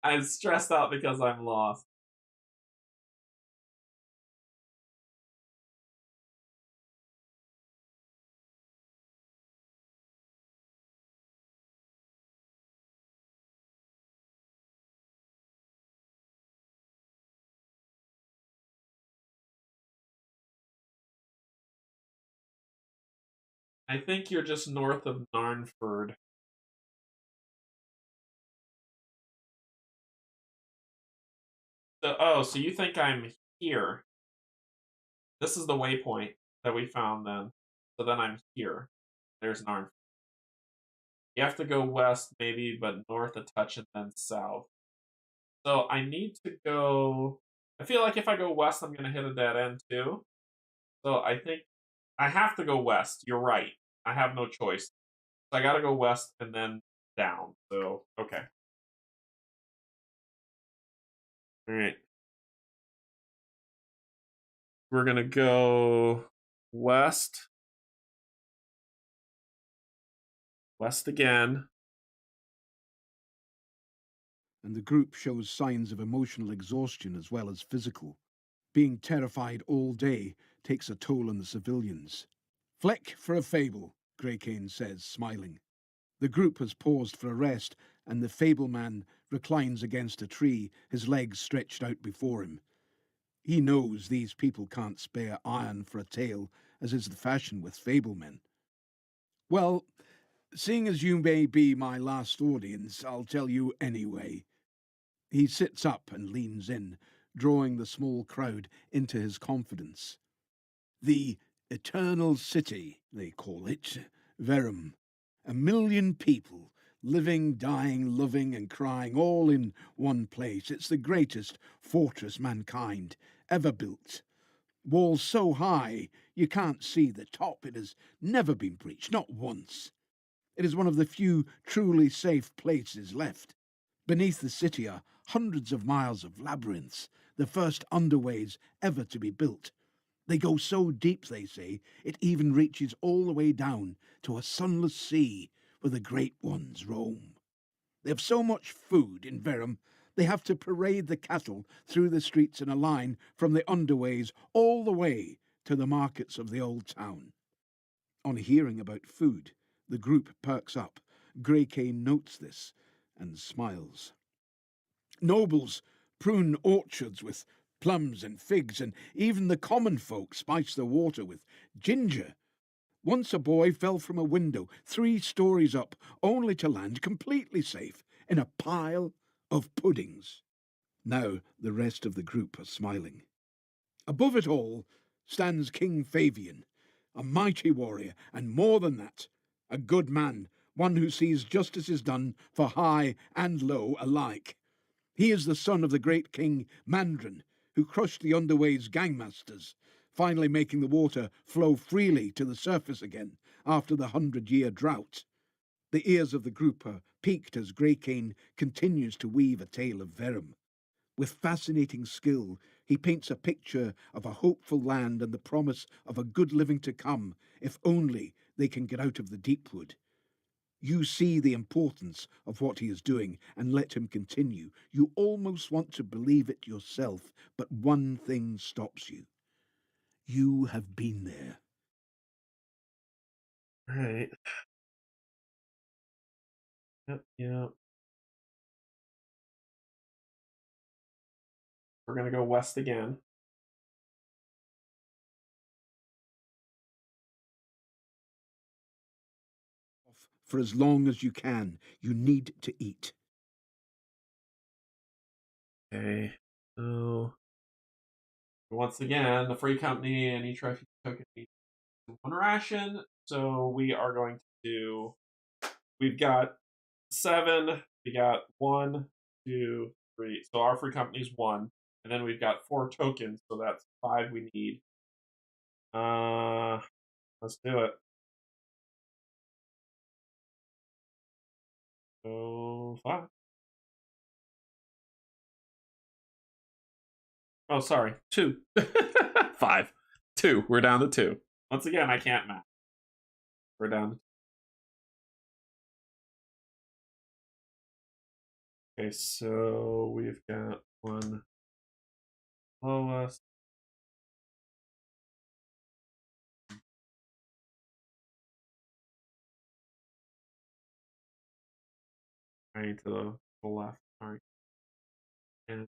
I'm stressed out because I'm lost. I think you're just north of Narnford. So you think I'm here? This is the waypoint that we found then. So then I'm here. There's Narnford. You have to go west maybe, but north a touch and then south. So I need to go. I feel like if I go west, I'm going to hit a dead end too. So I think I have to go west. You're right. I have no choice. So I got to go west and then down. So, okay. All right. We're going to go west. West again. And the group shows signs of emotional exhaustion as well as physical. Being terrified all day takes a toll on the civilians. Fleck for a fable, Greycane says, smiling. The group has paused for a rest, and the fableman reclines against a tree, his legs stretched out before him. He knows these people can't spare iron for a tale, as is the fashion with fablemen. Well, seeing as you may be my last audience, I'll tell you anyway. He sits up and leans in, drawing the small crowd into his confidence. The Eternal City, they call it, Verum. 1,000,000 people, living, dying, loving, and crying, all in one place. It's the greatest fortress mankind ever built. Walls so high you can't see the top. It has never been breached, not once. It is one of the few truly safe places left. Beneath the city are hundreds of miles of labyrinths, the first underways ever to be built. They go so deep, they say, it even reaches all the way down to a sunless sea where the great ones roam. They have so much food in Verum, they have to parade the cattle through the streets in a line from the underways all the way to the markets of the old town. On hearing about food, the group perks up. Greycane notes this and smiles. Nobles prune orchards with plums and figs, and even the common folk spice the water with ginger. Once a boy fell from a window 3 stories up, only to land completely safe in a pile of puddings. Now the rest of the group are smiling. Above it all stands King Fabian, a mighty warrior, and more than that, a good man, one who sees justice is done for high and low alike. He is the son of the great king Mandrin, who crushed the Underway's gangmasters, finally making the water flow freely to the surface again after the 100-year drought. The ears of the group are peaked as Greycane continues to weave a tale of Verum. With fascinating skill, he paints a picture of a hopeful land and the promise of a good living to come, if only they can get out of the Deepwood. You see the importance of what he is doing and let him continue. You almost want to believe it yourself, but one thing stops you. You have been there. All right. Yep, yep. We're going to go west again. For as long as you can, you need to eat. Okay. So, once again, the free company and each refugee token needs 1 ration. So we are going to do. We've got 7. We got 1, 2, 3. So our free company is 1, and then we've got 4 tokens. So that's 5 we need. Let's do it. So 5. Oh, sorry. 2. 5. 2. We're down to 2. Once again, I can't math. We're down to 2. Okay, so we've got 1 lowest. Right to the left. All right. And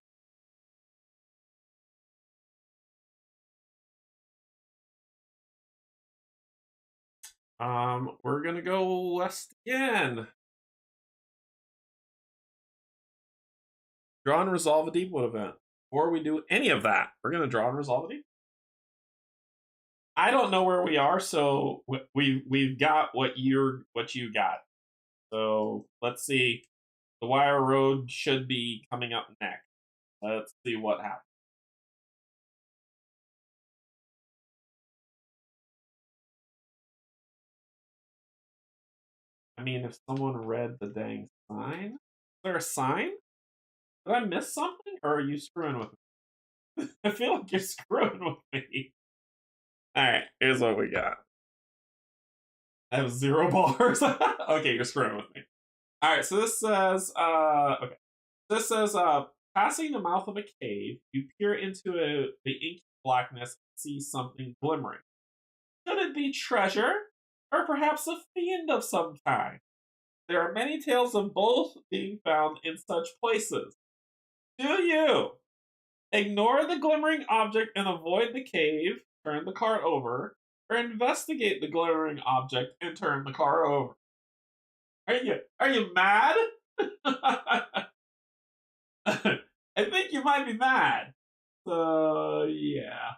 we're gonna go west again. Draw and resolve a Deepwood event. Before we do any of that, we're gonna draw and resolve a Deepwood. I don't know where we are, so we've got what you got. So let's see. The Wire Road should be coming up next. Let's see what happens. I mean, if someone read the dang sign, is there a sign? Did I miss something, or are you screwing with me? I feel like you're screwing with me. All right, here's what we got. I have 0 bars. Okay, you're screwing with me. All right, so this says, okay. This says, passing the mouth of a cave, you peer into the inky blackness and see something glimmering. Could it be treasure, or perhaps a fiend of some kind? There are many tales of both being found in such places. Do you ignore the glimmering object and avoid the cave, turn the card over, or investigate the glimmering object and turn the card over? Are you mad? I think you might be mad. So yeah.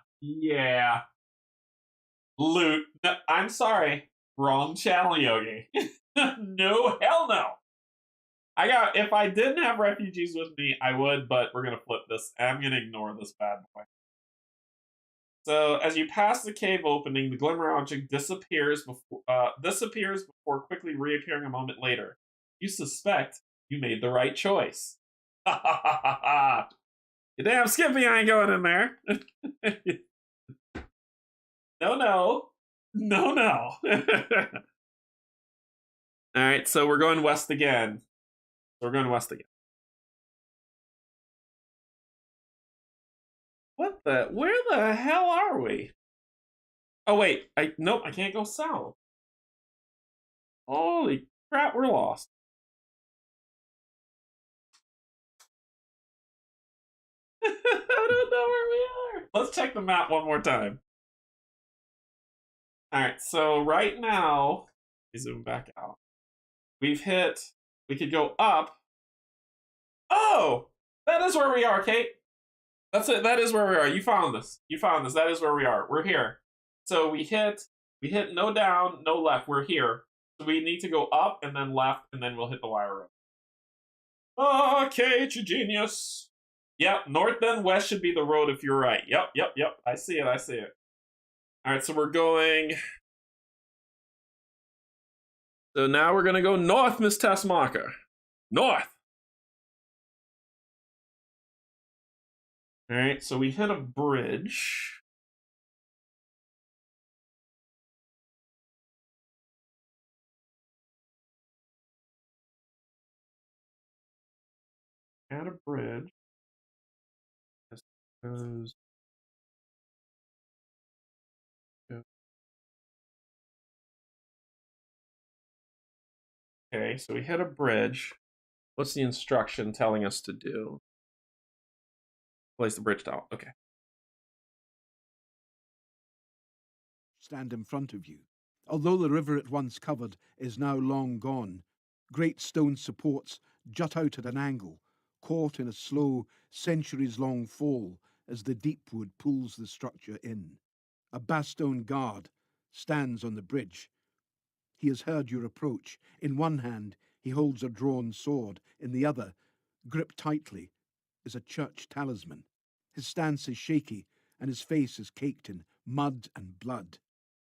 Loot. No, I'm sorry. Wrong channel, Yogi. No, hell no. If I didn't have refugees with me, I would, but we're gonna flip this. I'm gonna ignore this bad boy. So as you pass the cave opening, the glimmer object disappears before quickly reappearing a moment later. You suspect you made the right choice. You damn Skippy, I ain't going in there. No. All right, so we're going west again. Where the hell are we? Oh wait, nope, I can't go south. Holy crap, we're lost. I don't know where we are. Let's check the map one more time. All right, so right now, we zoom back out. We could go up. Oh, that is where we are, Kate. That's it. That is where we are. You found this. That is where we are. We're here. So we hit no down, no left. We're here. So we need to go up and then left, and then we'll hit the wire road. Oh, Kate, you genius. Yep, north then west should be the road if you're right. Yep. I see it. All right, so we're going. So now we're going to go north, Miss Tasmaka. North. All right, so we hit a bridge. At a bridge. This goes. Okay, so we hit a bridge. What's the instruction telling us to do? Place the bridge down. Okay. Stand in front of you. Although the river it once covered is now long gone, great stone supports jut out at an angle, caught in a slow, centuries-long fall as the Deepwood pulls the structure in. A Bastone guard stands on the bridge. He has heard your approach. In one hand, he holds a drawn sword. In the other, gripped tightly, is a church talisman. His stance is shaky, and his face is caked in mud and blood.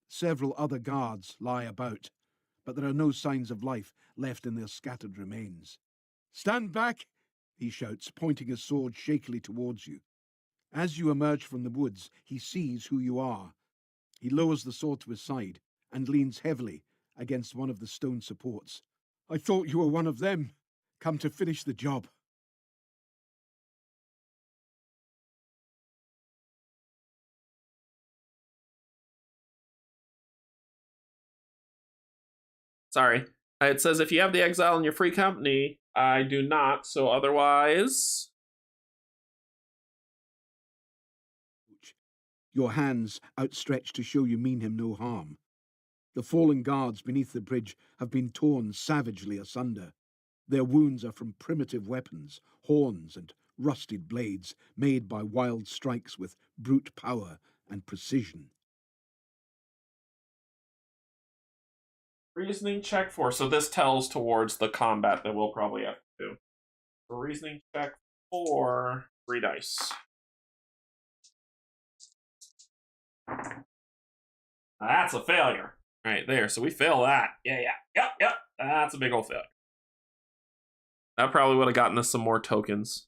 Several other guards lie about, but there are no signs of life left in their scattered remains. Stand back, he shouts, pointing his sword shakily towards you. As you emerge from the woods, he sees who you are. He lowers the sword to his side and leans heavily against one of the stone supports. I thought you were one of them, come to finish the job. Sorry. It says if you have the exile in your free company, I do not, so otherwise. Your hands outstretched to show you mean him no harm. The fallen guards beneath the bridge have been torn savagely asunder. Their wounds are from primitive weapons, horns and rusted blades made by wild strikes with brute power and precision. Reasoning check 4. So this tells towards the combat that we'll probably have to do. So reasoning check 4, 3 dice. That's a failure. Right there. So we fail that. Yep. That's a big old failure. That probably would have gotten us some more tokens.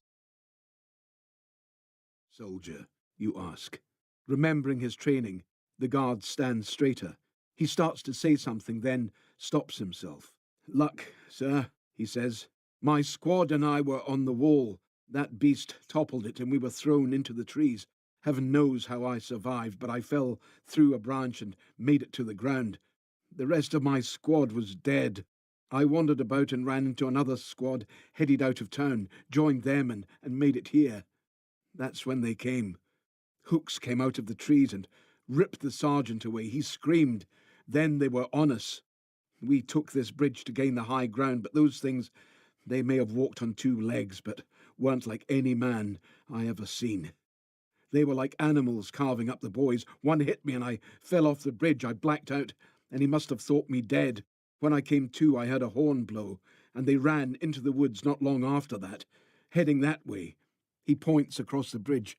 Soldier, you ask. Remembering his training, the guard stands straighter. He starts to say something, then stops himself. Luck, sir, he says. My squad and I were on the wall. That beast toppled it and we were thrown into the trees. Heaven knows how I survived, but I fell through a branch and made it to the ground. The rest of my squad was dead. I wandered about and ran into another squad, headed out of town, joined them and made it here. That's when they came. Hooks came out of the trees and ripped the sergeant away. He screamed. Then they were on us. We took this bridge to gain the high ground, but those things, they may have walked on 2 legs, but weren't like any man I ever seen. They were like animals carving up the boys. One hit me and I fell off the bridge. I blacked out, and he must have thought me dead. When I came to, I heard a horn blow, and they ran into the woods not long after that, heading that way. He points across the bridge.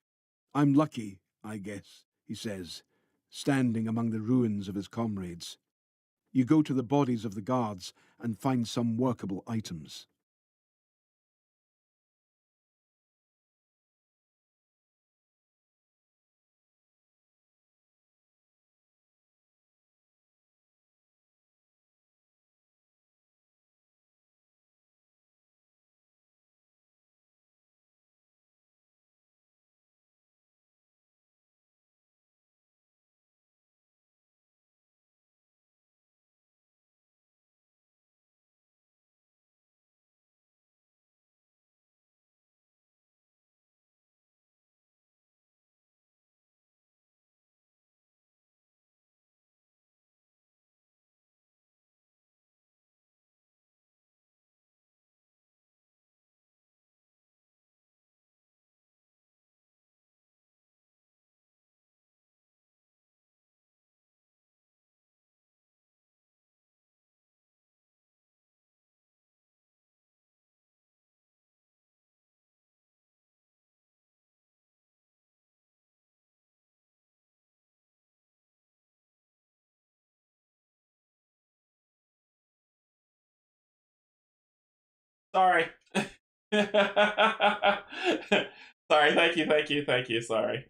I'm lucky, I guess, he says, standing among the ruins of his comrades. You go to the bodies of the guards and find some workable items. Sorry. Sorry, thank you, sorry.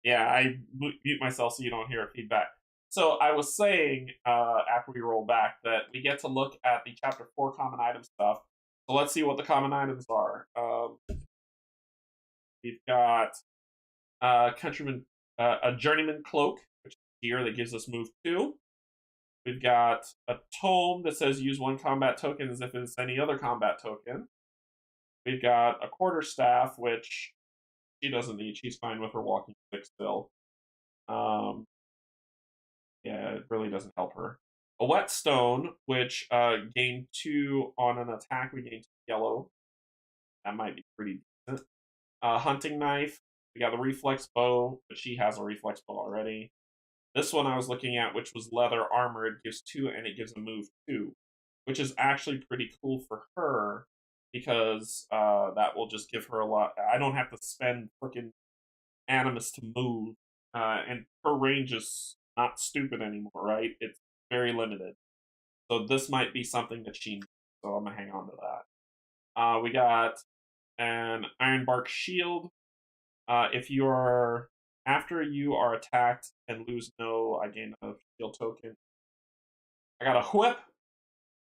Yeah, I mute myself so you don't hear feedback. So I was saying, after we roll back, that we get to look at the chapter 4 common item stuff. So let's see what the common items are. We've got countryman, a journeyman cloak, which is here that gives us move 2. We've got a tome that says use 1 combat token as if it's any other combat token. We've got a quarterstaff, which she doesn't need. She's fine with her walking stick still. Yeah, it really doesn't help her. A whetstone, which gain 2 on an attack. We gain 2 yellow. That might be pretty decent. Hunting knife. We got the reflex bow, but she has a reflex bow already. This one I was looking at, which was leather armor, it gives 2 and it gives a move 2, which is actually pretty cool for her because that will just give her a lot. I don't have to spend freaking animus to move, and her range is not stupid anymore, right? It's very limited. So this might be something that she needs, so I'm going to hang on to that. We got an ironbark shield. If you are after you are attacked and lose no, I gain a shield token. I got a whip,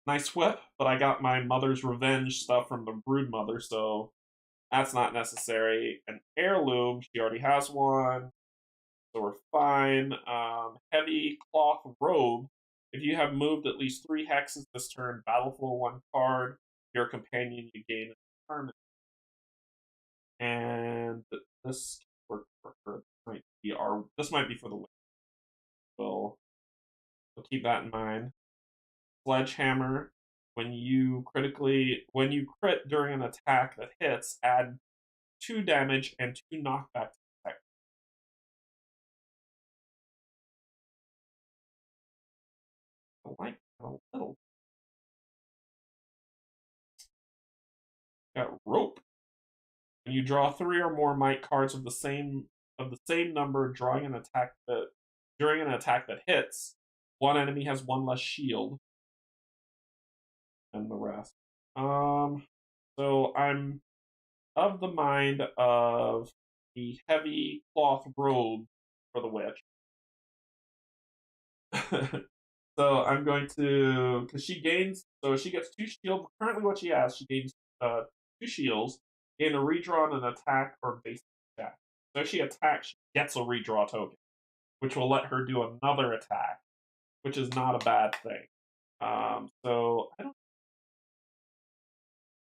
nice whip, but I got my mother's revenge stuff from the brood mother, so that's not necessary. An heirloom, she already has one, so we're fine. Heavy cloth robe. If you have moved at least 3 hexes this turn, battle for 1 card. Your companion, you gain a turn. And this work for her might be our. This might be for the win. We'll keep that in mind. Sledgehammer. When you crit during an attack that hits, add 2 damage and 2 knockback to attack. I like that a little. Got rope. When you draw 3 or more might cards of the same number, during an attack that hits, one enemy has 1 less shield than the rest. So I'm of the mind of the heavy cloth robe for the witch. So I'm going to, because she gains, so she gets 2 shields. Currently, what she has, she gains 2 shields, gain a redraw and an attack or basic attack. So if she attacks, she gets a redraw token, which will let her do another attack, which is not a bad thing. So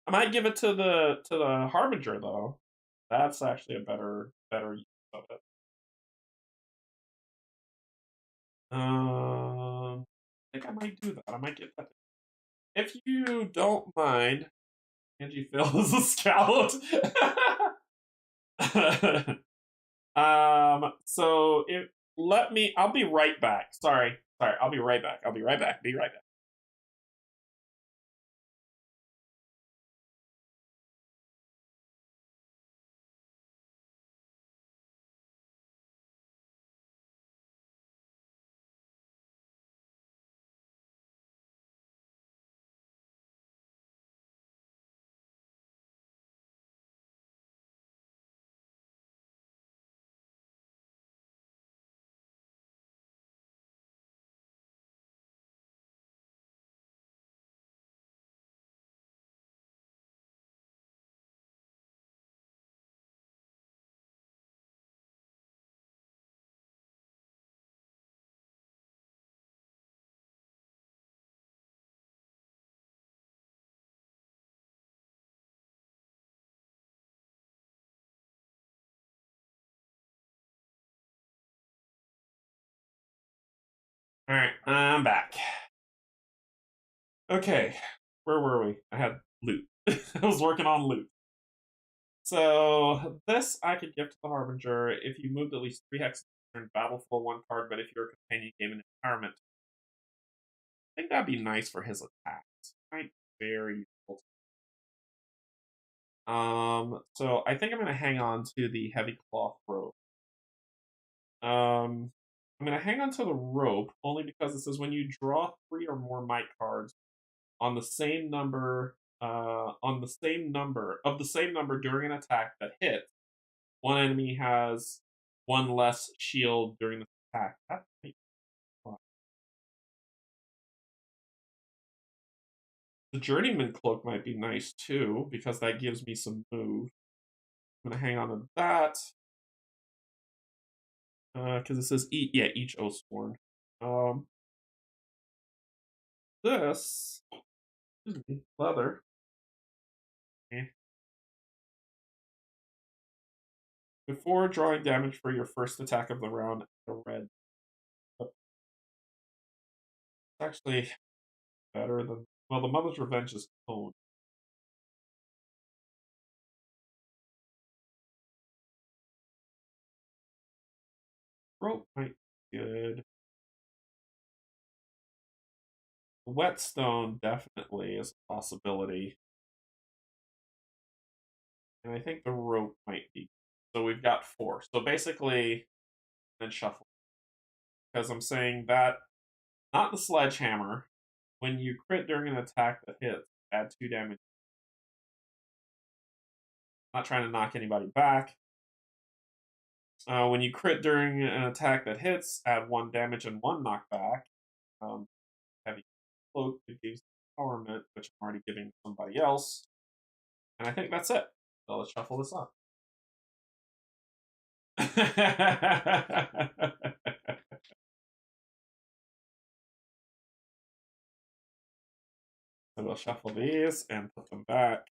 I might give it to the Harbinger though. That's actually a better use of it. I think I might do that. I might get that. If you don't mind, Angie fills a scout. So I'll be right back. Sorry. I'll be right back. Be right back. All right, I'm back. Okay, where were we? I had loot. I was working on loot. So this I could give to the Harbinger if you moved at least 3 hexes turn battle for 1 card, but if your companion gave an empowerment, I think that'd be nice for his attacks. Might very useful. So I think I'm gonna hang on to the heavy cloth rope. I'm gonna hang on to the rope only because it says when you draw 3 or more might cards on the same number during an attack that hits, one enemy has 1 less shield during the attack. That might be fun. The Journeyman Cloak might be nice too, because that gives me some move. I'm gonna hang on to that. Because it says each Oathsworn. This leather. Eh. Before drawing damage for your first attack of the round, a red. It's actually better than the Mother's Revenge is cone. Rope might be good. The Whetstone definitely is a possibility. And I think the rope might be. So we've got 4. So basically, then shuffle. Because I'm saying that, not the sledgehammer. When you crit during an attack that hits, add 2 damage. I'm not trying to knock anybody back. When you crit during an attack that hits, add 1 damage and 1 knockback. Heavy cloak that gives empowerment, which I'm already giving somebody else. And I think that's it. So let's shuffle this up. So we'll shuffle these and put them back.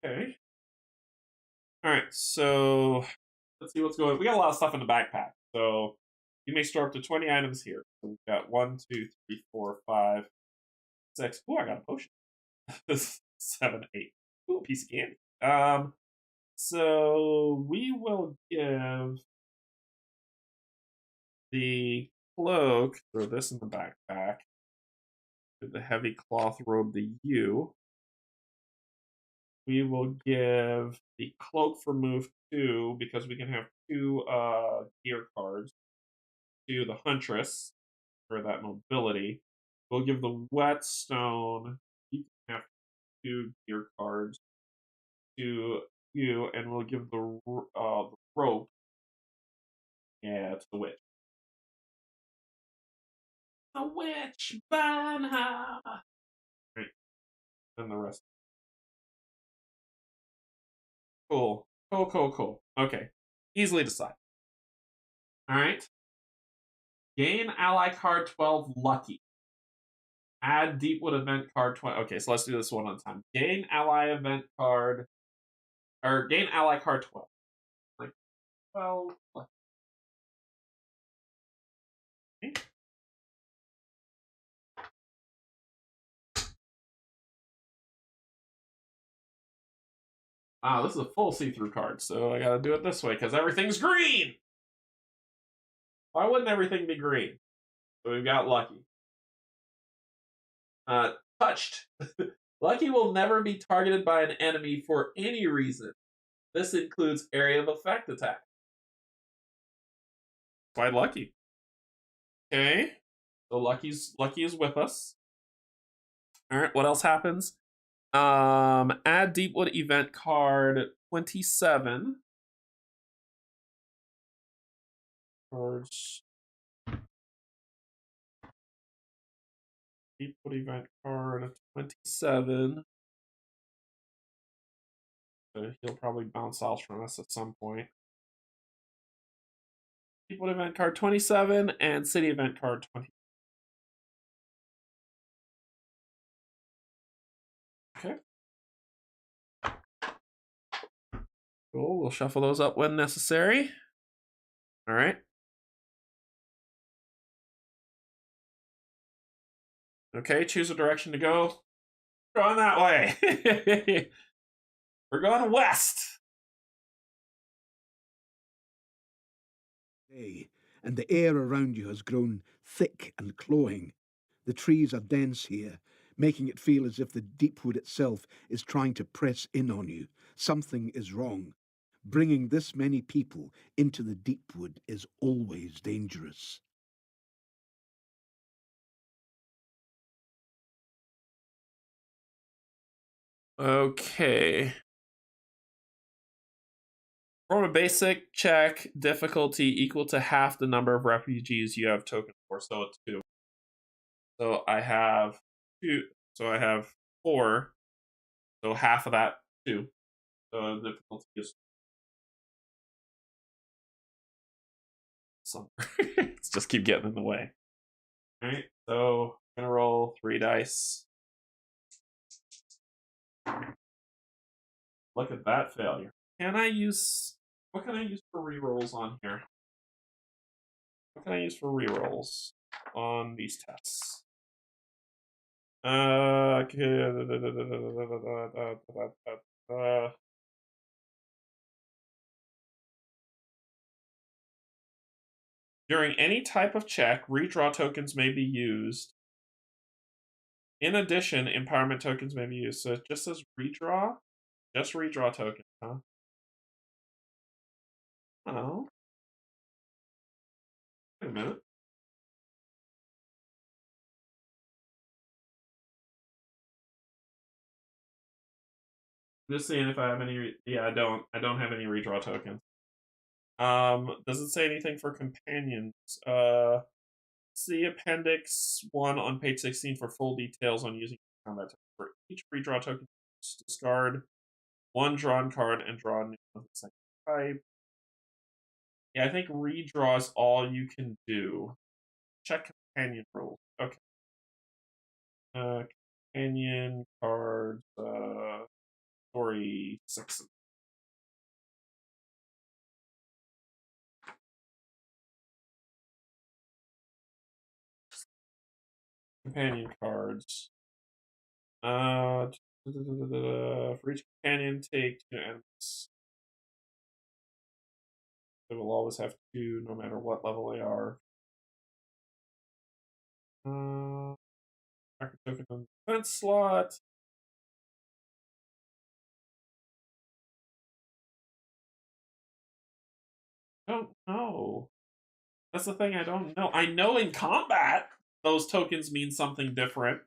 Okay. All right, so let's see what's going on. We got a lot of stuff in the backpack. So you may store up to 20 items here. So we've got 1, 2, 3, 4, 5, 6. Oh, I got a potion. 7, 8. Ooh, a piece of candy. So we will give the cloak, throw this in the backpack, give the heavy cloth robe to you. We will give the cloak for move 2, because we can have 2 gear cards, to the huntress for that mobility. We'll give the whetstone, you can have 2 gear cards, to you, and we'll give the rope, yeah, to the witch. The witch, burn her! Right, and the rest. Cool. Cool. Okay. Easily decide. Alright. Gain ally card 12 lucky. Add Deepwood event card 20. Okay, so let's do this one at a time. Gain ally event card. Or gain ally card 12. Like 12 lucky. Okay. This is a full see-through card, so I gotta do it this way because everything's green! Why wouldn't everything be green? So we've got lucky. Touched. Lucky will never be targeted by an enemy for any reason. This includes area of effect attack. Quite lucky. Okay. So Lucky is with us. Alright, what else happens? Add Deepwood event card 27. Cards. Deepwood event card 27. So he'll probably bounce out from us at some point. Deepwood event card 27 and City event card 20. Okay. Cool. We'll shuffle those up when necessary. All right. Okay, choose a direction to go. We're going that way. We're going west. And the air around you has grown thick and cloying. The trees are dense here, making it feel as if the Deepwood itself is trying to press in on you. Something is wrong. Bringing this many people into the Deepwood is always dangerous. Okay. From a basic check, difficulty equal to half the number of refugees you have tokens for, so it's 2. So I have 2. So I have 4. So half of that 2. So the difficulty is somewhere. Let's just keep getting in the way. All right. So I'm gonna roll 3 dice. Look at that failure. Can I use? What can I use for rerolls on here? What can I use for rerolls on these tests? During any type of check, redraw tokens may be used. In addition, empowerment tokens may be used. So it just says redraw? Just redraw tokens, huh? Oh. Wait a minute. Just seeing if I have any. Yeah, I don't. I don't have any redraw tokens. Does it say anything for companions? See Appendix 1 on page 16 for full details on using combat tokens. For each redraw token, discard one drawn card and draw a new one of the same type. Yeah, I think redraw is all you can do. Check companion rules. Okay. Companion cards, story 6. Companion cards. For each companion, take 2 enemies. They will always have 2, no matter what level they are. Tracker token on the defense slot. I don't know. That's the thing, I don't know. I know in combat, those tokens mean something different.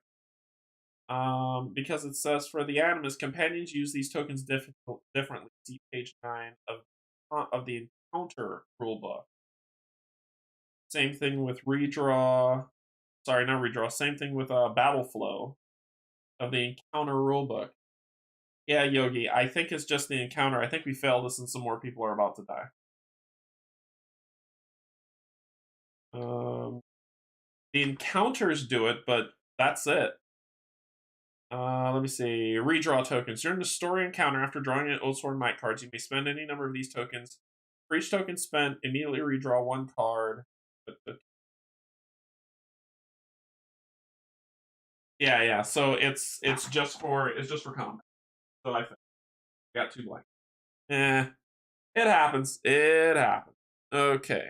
Because it says for the Animus, companions use these tokens differently. See page 9 of the encounter rulebook. Same thing with redraw. Sorry, not redraw. Same thing with battle flow of the encounter rulebook. Yeah, Yogi, I think it's just the encounter. I think we failed this and some more people are about to die. The encounters do it, but that's it. Let me see. Redraw tokens. During the story encounter, after drawing an Oathsworn Might cards, you may spend any number of these tokens. For each token spent, immediately redraw one card. Yeah. So it's just for combat. So I think got 2 blank. It happens. It happens. Okay.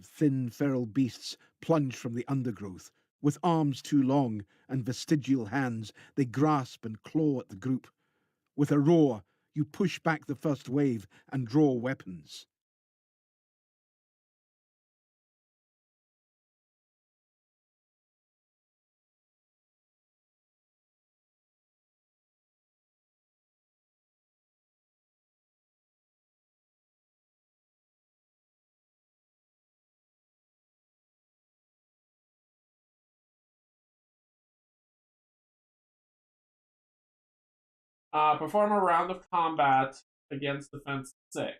Thin, feral beasts plunge from the undergrowth. With arms too long and vestigial hands, they grasp and claw at the group. With a roar, you push back the first wave and draw weapons. Perform a round of combat against defense 6.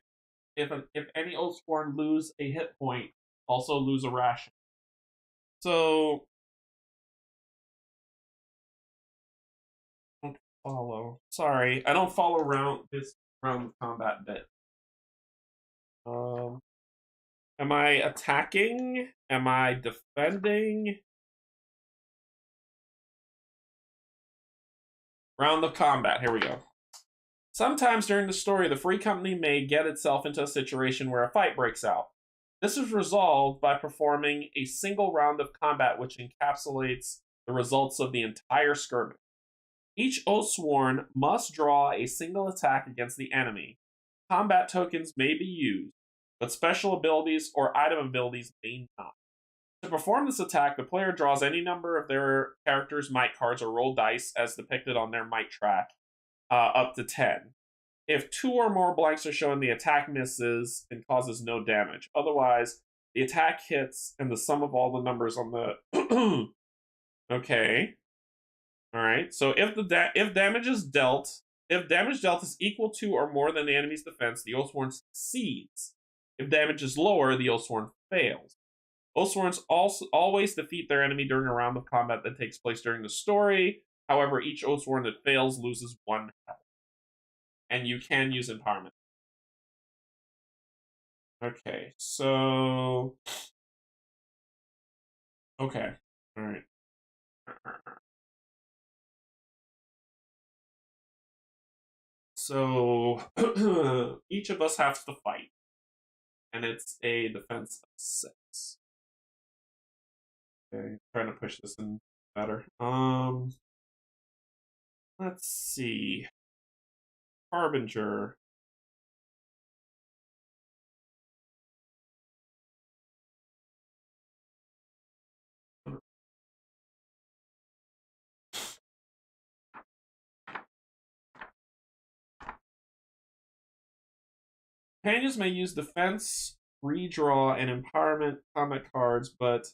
If any Oathsworn lose a hit point, also lose a ration. So I don't follow. Sorry, I don't follow this round of combat bit. Am I attacking? Am I defending? Round of combat. Here we go. Sometimes during the story, the Free Company may get itself into a situation where a fight breaks out. This is resolved by performing a single round of combat which encapsulates the results of the entire skirmish. Each Oathsworn must draw a single attack against the enemy. Combat tokens may be used, but special abilities or item abilities may not. To perform this attack, the player draws any number of their character's might cards or roll dice as depicted on their might track, up to 10. If 2 or more blanks are shown, the attack misses and causes no damage. Otherwise, the attack hits and the sum of all the numbers on the... Okay. Alright, so if damage dealt is equal to or more than the enemy's defense, the Oathsworn succeeds. If damage is lower, the Oathsworn fails. Oathsworns also always defeat their enemy during a round of combat that takes place during the story. However, each Oathsworn that fails loses 1 health. And you can use empowerment. Okay, so... Okay, alright. So, each of us has to fight. And it's a defense of 6. Okay, trying to push this in better. Let's see. Harbinger. Companions may use defense, redraw, and empowerment combat cards, but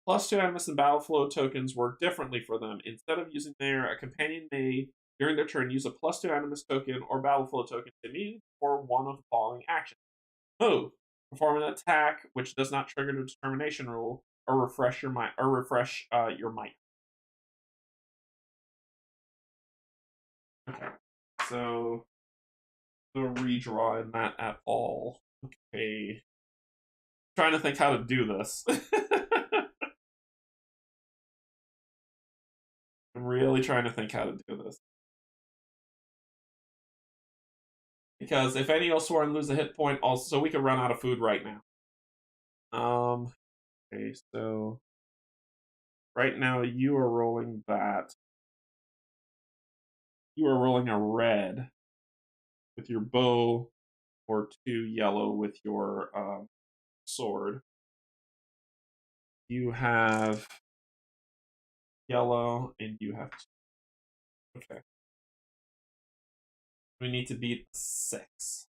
+2 animus and battle flow tokens work differently for them. Instead of using there, a companion may, during their turn, use a +2 animus token or battle flow token immediately before one of the following actions. Move. Perform an attack which does not trigger the determination rule, or refresh your might. Okay, so no redraw in that at all. Okay, trying to think how to do this. I'm really trying to think how to do this. Because if any Oathsworn lose a hit point, also, so we could run out of food right now. Okay, so right now you are rolling that. You are rolling a red with your bow, or 2 yellow with your sword. You have yellow, and you have 2. Okay. We need to beat 6.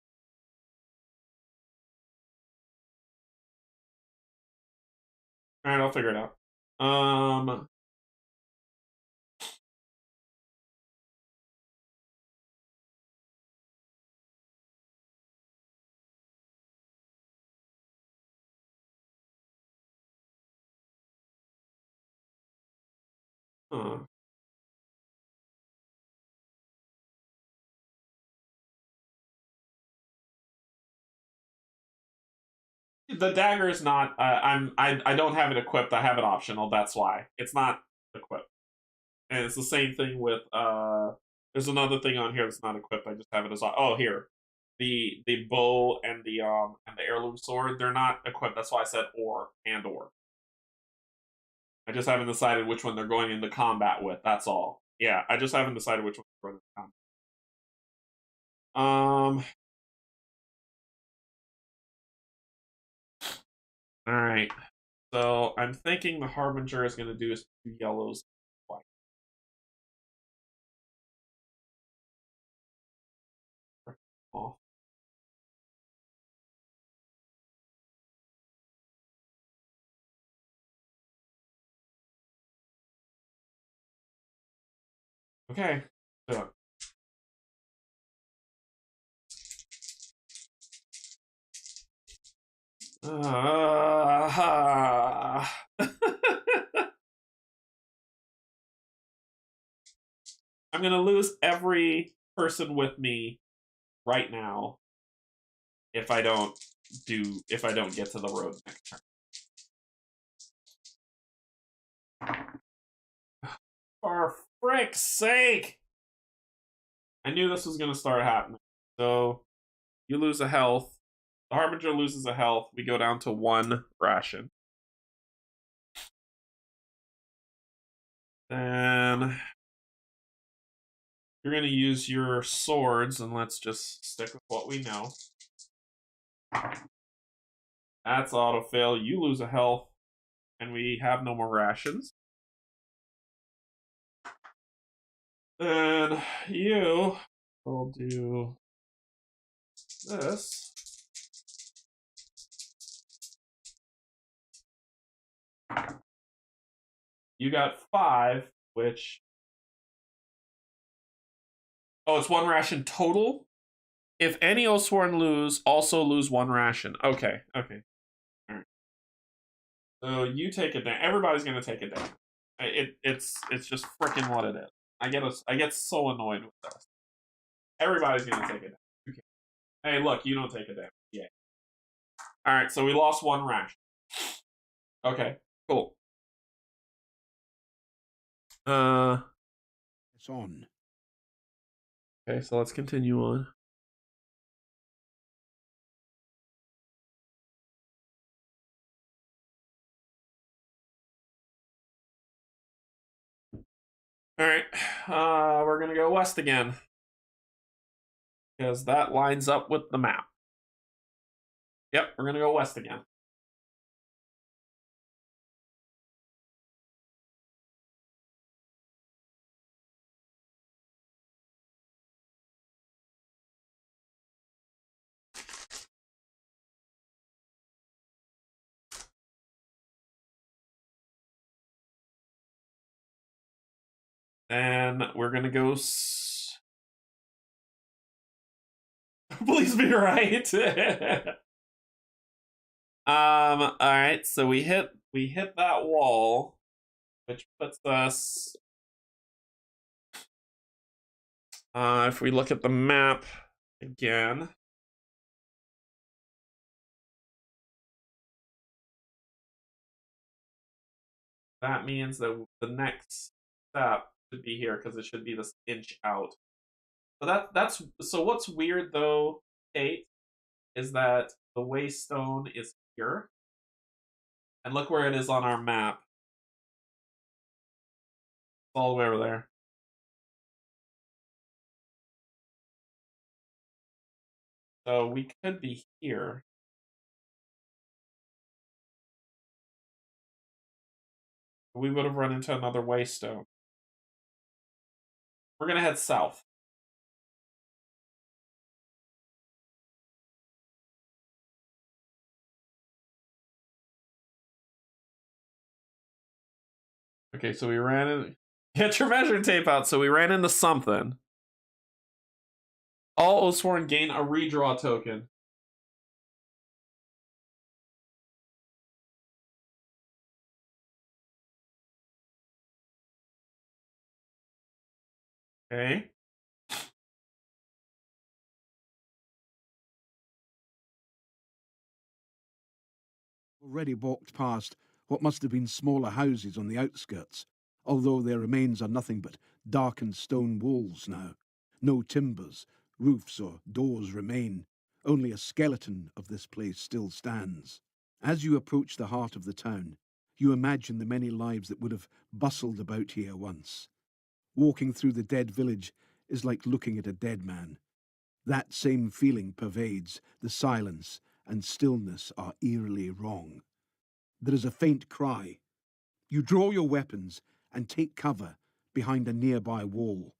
All right, I'll figure it out. Huh. The dagger is not. I don't have it equipped. I have it optional. That's why it's not equipped. And it's the same thing with. There's another thing on here that's not equipped. I just have it as. Oh, here, the bow and the heirloom sword. They're not equipped. That's why I said or and or. I just haven't decided which one they're going into combat with. That's all. Yeah, I just haven't decided which one they're going into combat. All right. So I'm thinking the Harbinger is going to do is 2 yellows. White. Off. Okay. So. I'm going to lose every person with me right now if I don't get to the road next turn. For frick's sake! I knew this was going to start happening. So you lose a health. The Harbinger loses a health. We go down to 1 ration. Then you're going to use your swords, and let's just stick with what we know. That's auto-fail. You lose a health, and we have no more rations. Then you will do this. You got 5, which... Oh, it's 1 ration total? If any Oathsworn lose, also lose 1 ration. Okay, okay. All right. So you take it down. Everybody's going to take it down. It's just freaking what it is. I get so annoyed with this. Everybody's going to take it down. Okay. Hey, look, you don't take it down. Yeah. All right, so we lost 1 ration. Okay, cool. It's on. Okay, so let's continue on. All right, we're gonna go west again because that lines up with the map. Yep, we're gonna go west again. And we're gonna go. Please be right. All right. So we hit that wall, which puts us. If we look at the map again. That means that the next step should be here because it should be this inch out. So that's so what's weird though, Kate, is that the waystone is here. And look where it is on our map. It's all the way over there. So we could be here. We would have run into another waystone. We're gonna head south. Okay, so we ran in. Get your measuring tape out. So we ran into something. All Oathsworn gain a redraw token. Okay. Already walked past what must have been smaller houses on the outskirts, although their remains are nothing but darkened stone walls now. No timbers, roofs or doors remain. Only a skeleton of this place still stands. As you approach the heart of the town, you imagine the many lives that would have bustled about here once. Walking through the dead village is like looking at a dead man. That same feeling pervades. The silence and stillness are eerily wrong. There is a faint cry. You draw your weapons and take cover behind a nearby wall.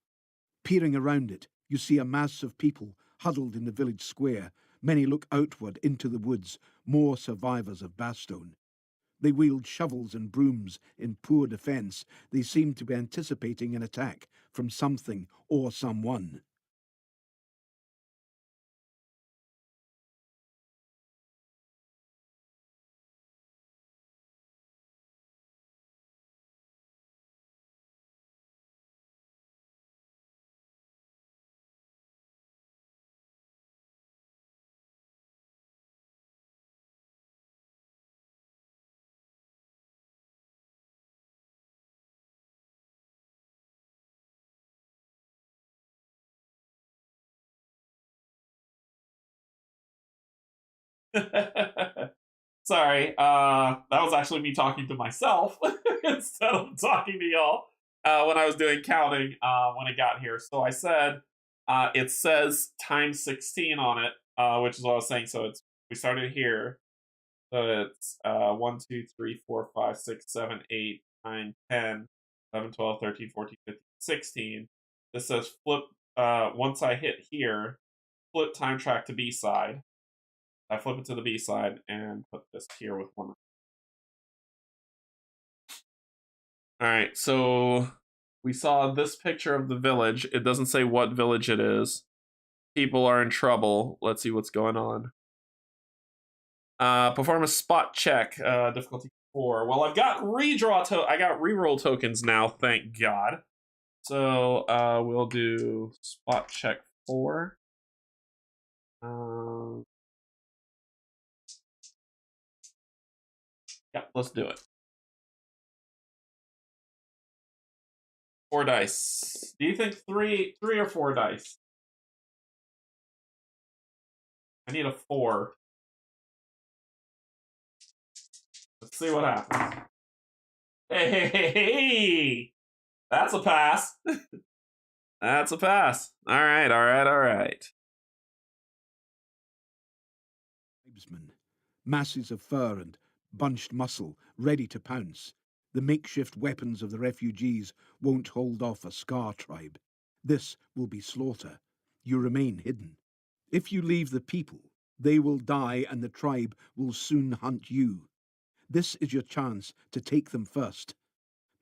Peering around it, you see a mass of people huddled in the village square. Many look outward into the woods, more survivors of Bastone. They wield shovels and brooms in poor defence. They seem to be anticipating an attack from something or someone. Sorry, that was actually me talking to myself instead of talking to y'all when I was doing counting when it got here. So I said it says times 16 on it, which is what I was saying. So we started here. So it's 1, 2, 3, 4, 5, 6, 7, 8, 9, 10, 11, 12, 13, 14, 15, 16. This says flip, once I hit here, flip time track to B side. I flip it to the B side and put this here with one. All right, so we saw this picture of the village. It doesn't say what village it is. People are in trouble. Let's see what's going on. Perform a spot check. Difficulty 4. Well, I've got I got reroll tokens now. Thank God. So we'll do spot check 4. Yeah, let's do it. 4 dice. Do you think three or 4 dice? I need a 4. Let's see what happens. Hey, that's a pass. That's a pass. All right. Tribesmen, masses of fur and bunched muscle, ready to pounce. The makeshift weapons of the refugees won't hold off a Scar tribe. This will be slaughter. You remain hidden. If you leave the people, they will die and the tribe will soon hunt you. This is your chance to take them first.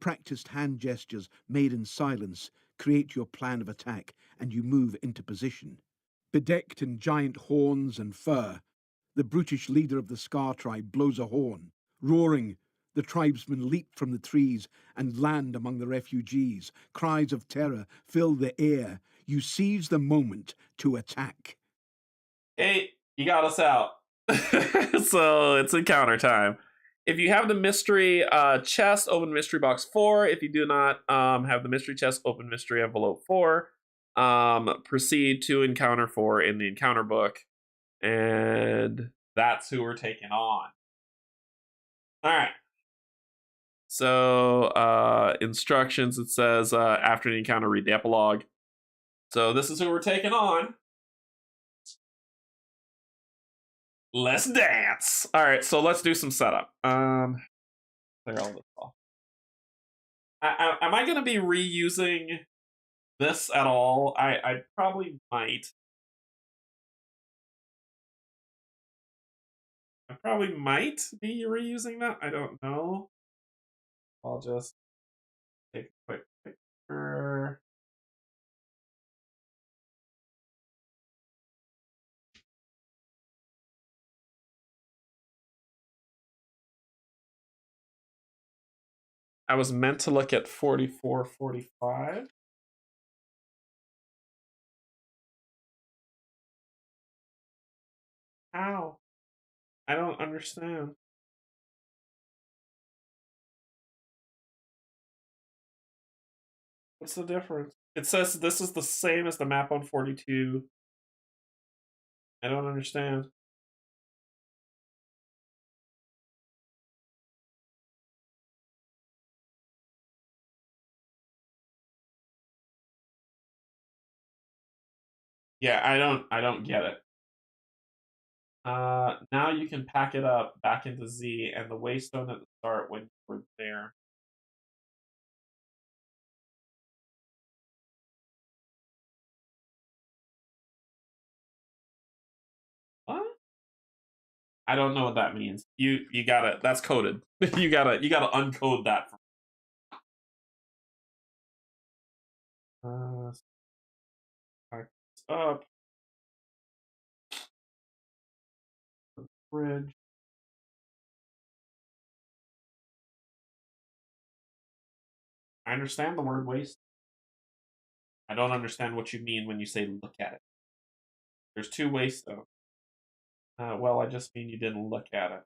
Practiced hand gestures made in silence create your plan of attack, and you move into position. Bedecked in giant horns and fur, the brutish leader of the Scar tribe blows a horn. Roaring, the tribesmen leap from the trees and land among the refugees. Cries of terror fill the air. You seize the moment to attack. Hey, you got us out. So it's encounter time. If you have the mystery chest, open mystery box 4. If you do not have the mystery chest, open mystery envelope 4. Proceed to encounter 4 in the encounter book. And that's who we're taking on. All right. So instructions, it says after the encounter, read the epilogue. So this is who we're taking on. Let's dance. All right, so let's do some setup. Clear all this off. Am I going to be reusing this at all? I probably might. I probably might be reusing that. I don't know. I'll just take a quick picture. I was meant to look at 44, 45. How? I don't understand. What's the difference? It says this is the same as the map on 42. I don't understand. Yeah, I don't get it. Now you can pack it up back into Z and the waystone at the start when you were there. What? I don't know what that means. You gotta, that's coded. you gotta uncode that. Pack this up. Bridge. I understand the word waste. I don't understand what you mean when you say look at it. There's 2 waystones. Well, I just mean you didn't look at it.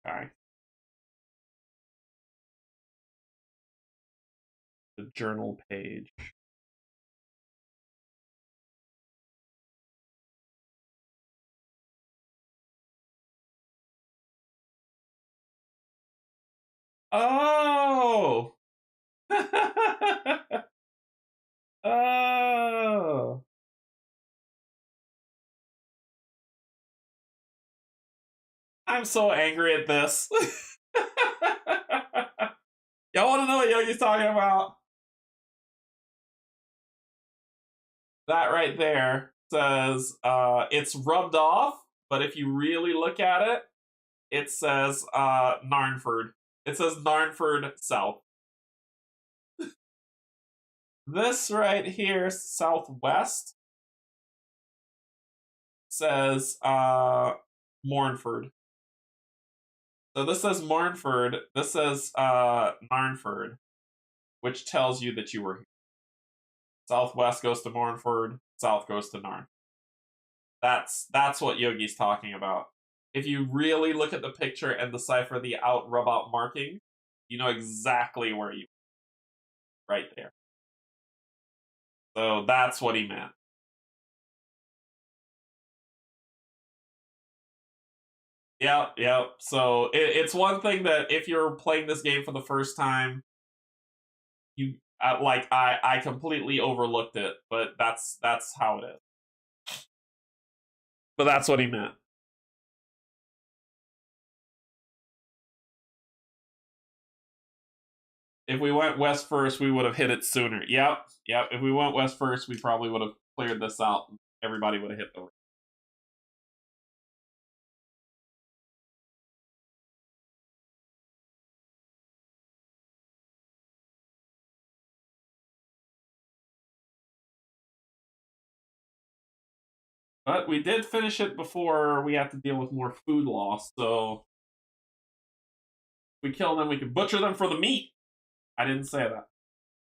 Alright. The journal page. Oh! Oh! I'm so angry at this. Y'all want to know what Yogi's talking about? That right there says it's rubbed off, but if you really look at it, it says Narnford. It says Narnford South. This right here, southwest, says Mournford. So this says Mournford. This says Narnford, which tells you that you were here. Southwest goes to Mournford. South goes to Narn. That's what Yogi's talking about. If you really look at the picture and decipher the rub out marking, you know exactly where you are. Right there. So that's what he meant. Yeah. So it's one thing that if you're playing this game for the first time, you I completely overlooked it, but that's how it is. But that's what he meant. If we went west first, we would have hit it sooner. Yep. If we went west first, we probably would have cleared this out. Everybody would have hit the But we did finish it before we had to deal with more food loss, so if we kill them, we can butcher them for the meat. I didn't say that.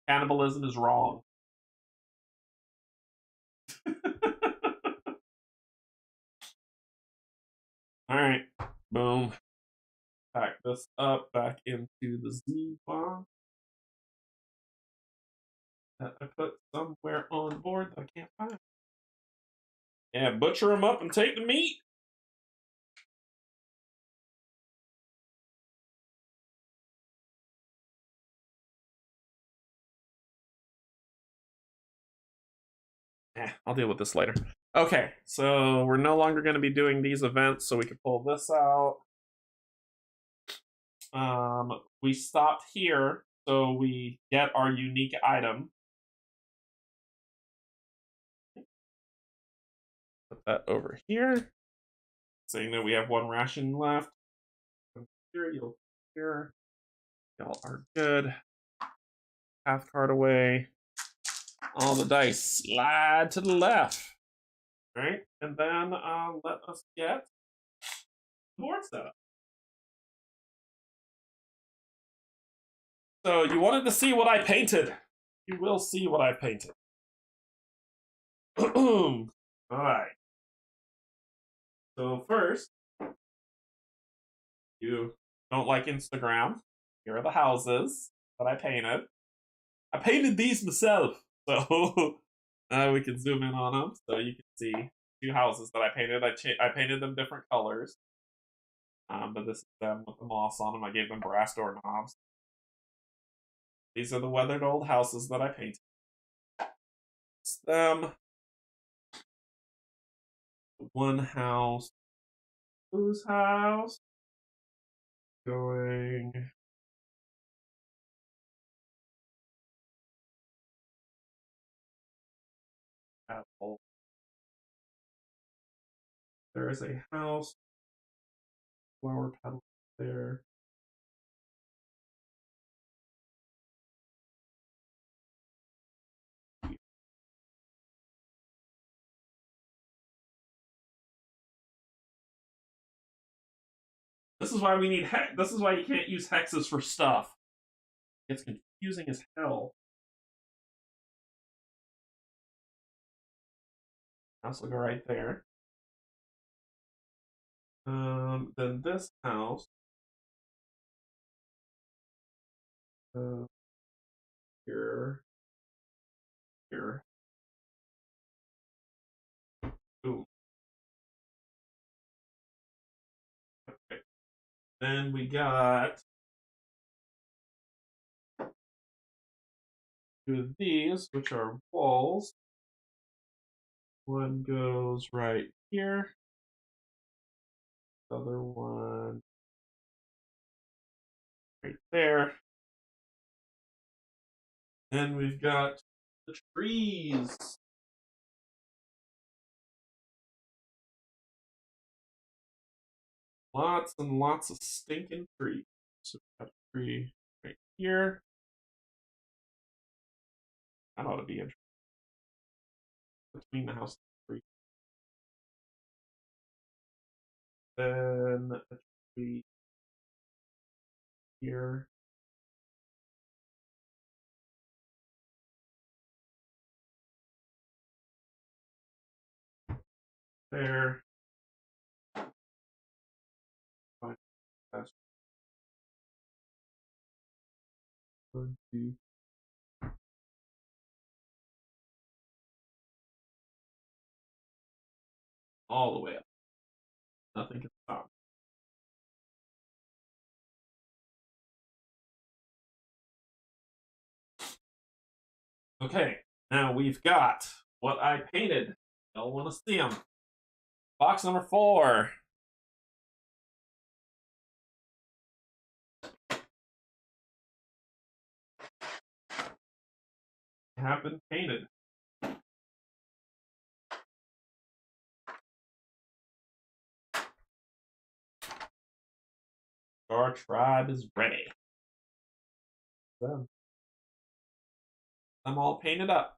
Cannibalism is wrong. Alright. Boom. Pack this up back into the Z bomb that I put somewhere on board that I can't find. Yeah, butcher them up and take the meat. I'll deal with this later. Okay, so we're no longer going to be doing these events, so we can pull this out. We stopped here, so we get our unique item. Put that over here, saying that we have one ration left. Here, you'll here. Y'all are good. Half card away. All the dice slide to the left. Right? And then let us get the board set up. So you wanted to see what I painted. You will see what I painted. All right. So first, you don't like Instagram. Here are the houses that I painted. I painted these myself, so we can zoom in on them so you can see two houses that I painted. I painted them different colors, but this is them with the moss on them. I gave them brass doorknobs. These are the weathered old houses that I painted. It's them. One house. Whose house? Going. Apple. There is a house. Flower petal there. This is why we need this is why you can't use hexes for stuff. It's confusing as hell. House will go right there. Then this house. Here. Here. Ooh. Okay. Then we got two of these, which are walls. One goes right here. The other one right there. Then we've got the trees. Lots and lots of stinking trees. So we've got a tree right here. That ought to be interesting. Between the house and the tree. Then a tree here. There. That's 1, 2. All the way up. Nothing can stop. Okay, now we've got what I painted. Y'all want to see them. Box number 4. Have been painted. Our tribe is ready. I'm all painted up.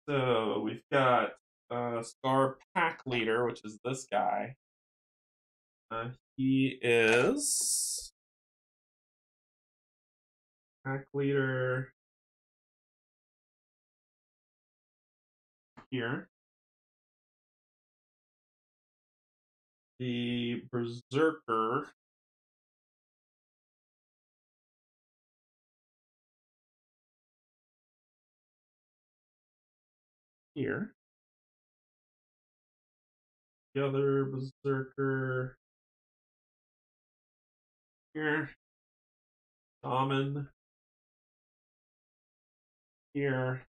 So we've got Star Pack Leader, which is this guy. He is Pack Leader here. The Berserker here. The other Berserker here. Shaman here.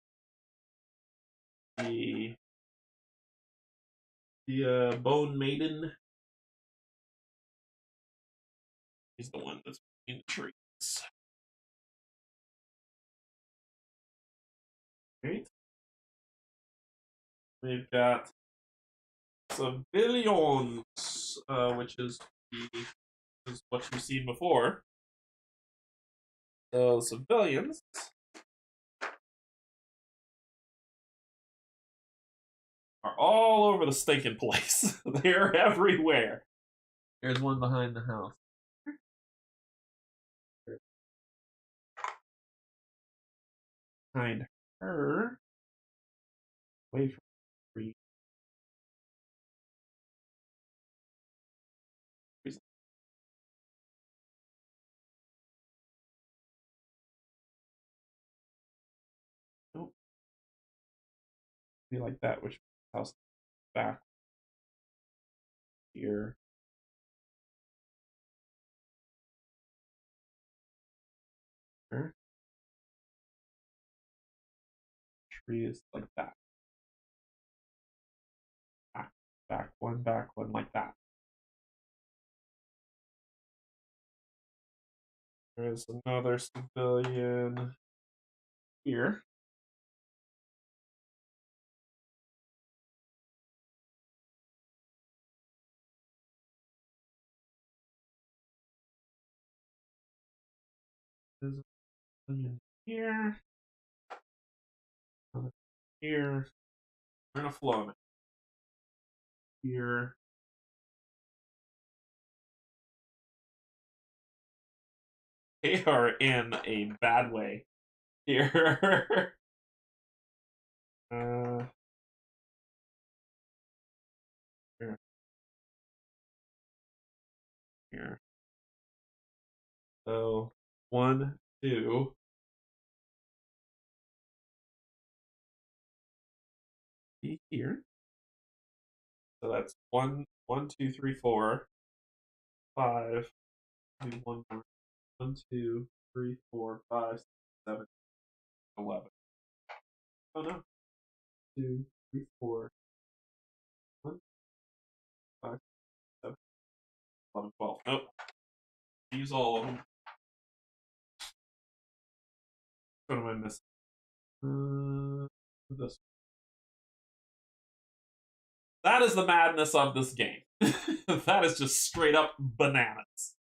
The Bone Maiden. He's the one that's in the trees. Right. We've got Civilians, which is what you've seen before. So civilians are all over the stinking place. They're everywhere. There's one behind the house. Behind her, away from the tree. Nope. Be like that, which house back here. Here. Tree is like that. Back one, like that. There's another civilian here. There's a civilian here. Another here. We're gonna flow here. They are in a bad way here. Here. Here. So 1, 2. Here. So that's 1, 1, 2, 3, 4, 5. 1 more. 1, 2, 3, 4, 5, 6, 7, 11. Oh no. 2, 3, 4, 1, 5, 7, 11, 12. Nope. Use all of them. What am I missing? This. That is the madness of this game. That is just straight up bananas.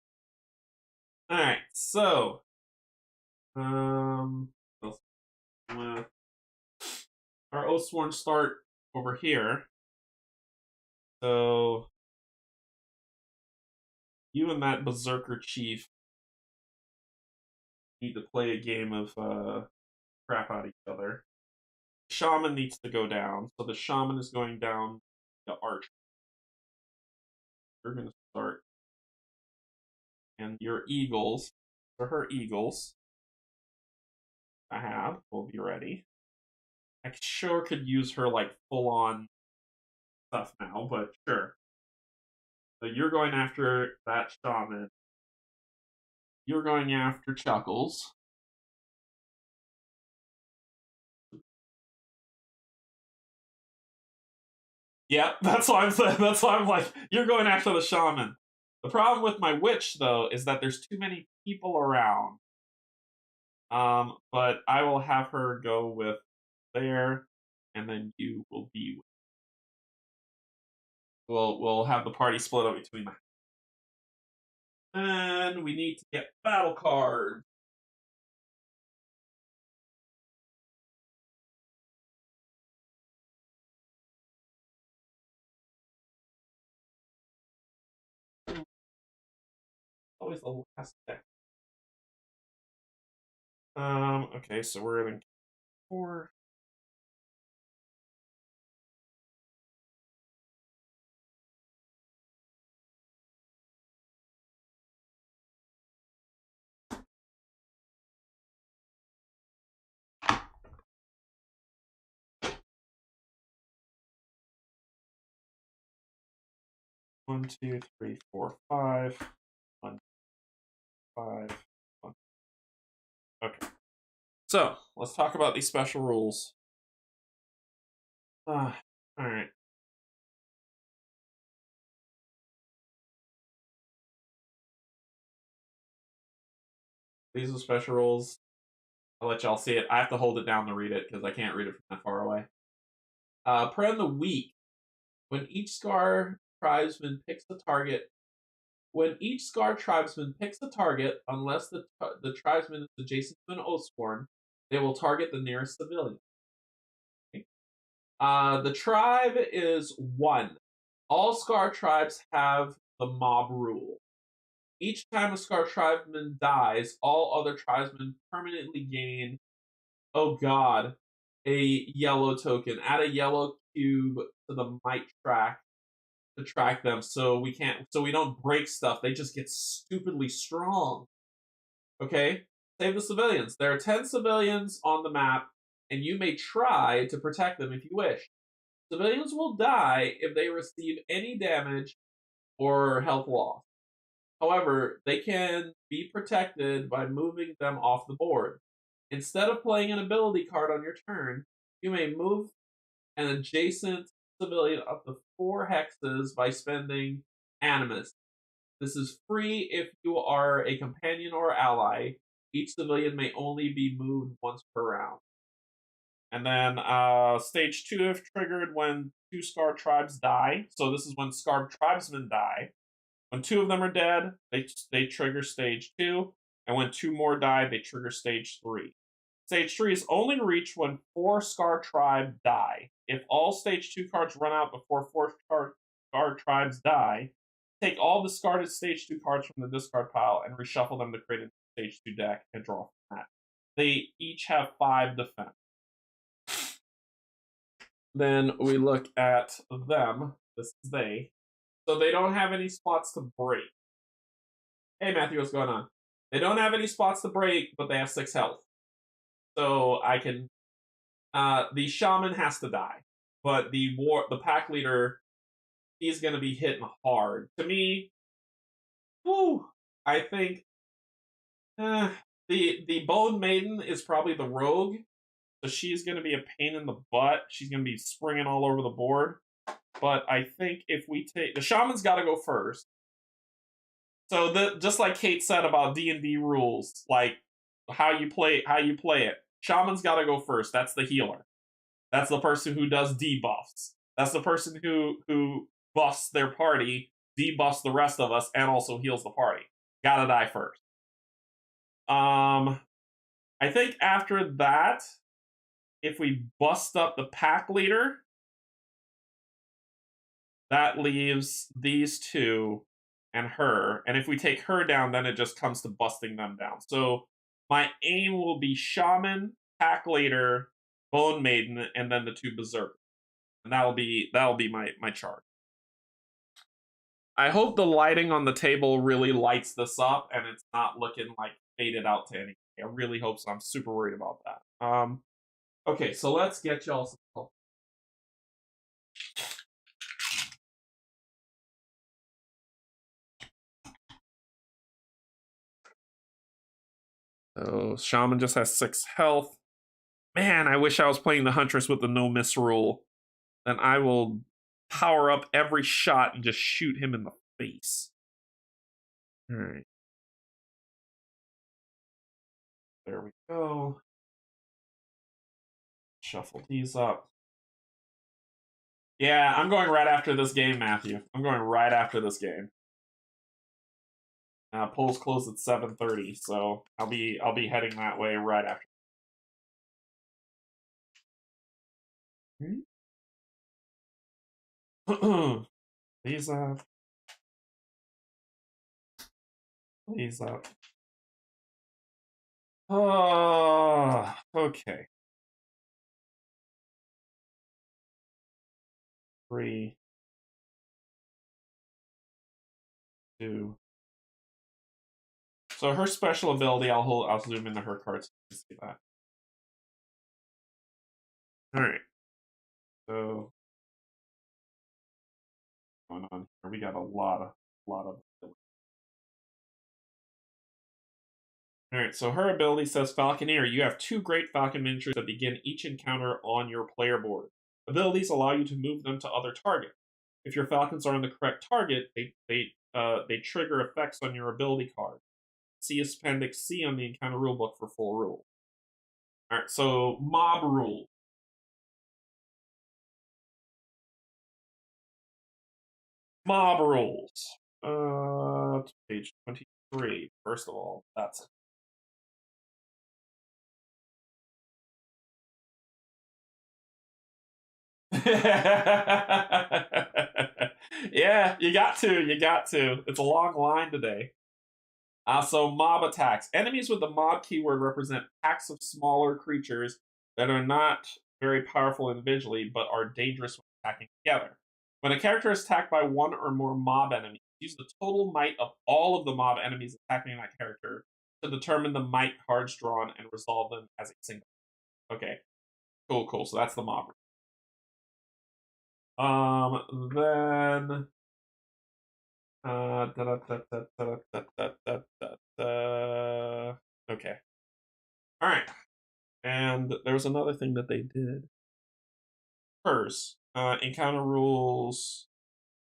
Alright, so with our Oathsworn start over here. So you and that Berserker Chief need to play a game of crap out of each other. Shaman needs to go down, so the Shaman is going down the archer. You're going to start. And your eagles, or her eagles, I have, will be ready. I sure could use her like full on stuff now, but sure. So you're going after that Shaman. You're going after Chuckles. Yep, that's why I'm saying. That's why I'm like, you're going after the Shaman. The problem with my witch, though, is that there's too many people around. But I will have her go with there, and then you will be. We'll have the party split up between them. And we need to get battle cards. Always the last deck. Okay, so we're in 4. One, two, three, four, 5. 1, 5, 1. Okay. So let's talk about these special rules. All right. These are special rules. I'll let y'all see it. I have to hold it down to read it because I can't read it from that far away. Prey on the weak. When each Scar tribesman picks a target, unless the tribesman is adjacent to an Oathsworn, they will target the nearest civilian. Okay. The tribe is 1. All Scar tribes have the mob rule. Each time a Scar tribesman dies, all other tribesmen permanently gain, oh god, a yellow token. Add a yellow cube to the might track to track them so we don't break stuff. They just get stupidly strong. Okay? Save the civilians. There are 10 civilians on the map, and you may try to protect them if you wish. Civilians will die if they receive any damage or health loss. However, they can be protected by moving them off the board. Instead of playing an ability card on your turn, you may move an adjacent civilian up to 4 hexes by spending Animus. This is free if you are a companion or ally. Each civilian may only be moved once per round. And then stage 2 if triggered when 2 Scar tribes die. So this is when Scar tribesmen die. When 2 of them are dead, they trigger stage 2. And when 2 more die, they trigger stage 3. Stage 3 is only reached when 4 Scar tribe die. If all stage 2 cards run out before 4 Scar tribes die, take all discarded stage 2 cards from the discard pile and reshuffle them to create a stage 2 deck and draw from that. They each have 5 defense. Then we look at them. This is they. So they don't have any spots to break. Hey Matthew, what's going on? They don't have any spots to break, but they have 6 health. So I can the shaman has to die. But the pack leader, he's gonna be hitting hard. To me, whew, I think the Bone Maiden is probably the rogue. So she's gonna be a pain in the butt. She's gonna be springing all over the board. But I think if we take the shaman's gotta go first. So just like Kate said about D&D rules, like how you play it. Shaman's gotta go first. That's the healer. That's the person who does debuffs. That's the person who buffs their party, debuffs the rest of us, and also heals the party. Gotta die first. I think after that, if we bust up the pack leader, that leaves these 2 and her. And if we take her down, then it just comes to busting them down. So my aim will be Shaman, Pack Leader, Bone Maiden, and then the 2 Berserkers. And that'll be my chart. I hope the lighting on the table really lights this up and it's not looking like faded out to anything. I really hope so. I'm super worried about that. Okay, so let's get y'all some help. So Shaman just has 6 health. Man, I wish I was playing the Huntress with the no miss rule. Then I will power up every shot and just shoot him in the face. Alright. There we go. Shuffle these up. Yeah, I'm going right after this game, Matthew. I'm going right after this game. Polls close at 7:30, so I'll be heading that way right after. These He's up. Oh, okay. 3, 2. So her special ability, I'll zoom into her cards to see that. All right. So going on here, we got a lot of. All right. So her ability says Falconeer. You have 2 great Falcon miniatures that begin each encounter on your player board. Abilities allow you to move them to other targets. If your Falcons are on the correct target, they trigger effects on your ability card. See Appendix C on the Encounter Rulebook for full rule. All right, so mob rule. Mob rules. Page 23. First of all, that's it. Yeah, you got to. You got to. It's a long line today. So mob attacks. Enemies with the mob keyword represent packs of smaller creatures that are not very powerful individually, but are dangerous when attacking together. When a character is attacked by one or more mob enemies, use the total might of all of the mob enemies attacking that character to determine the might cards drawn and resolve them as a single. Okay, cool. So that's the mob. Then okay. All right. And there was another thing that they did. First, encounter rules,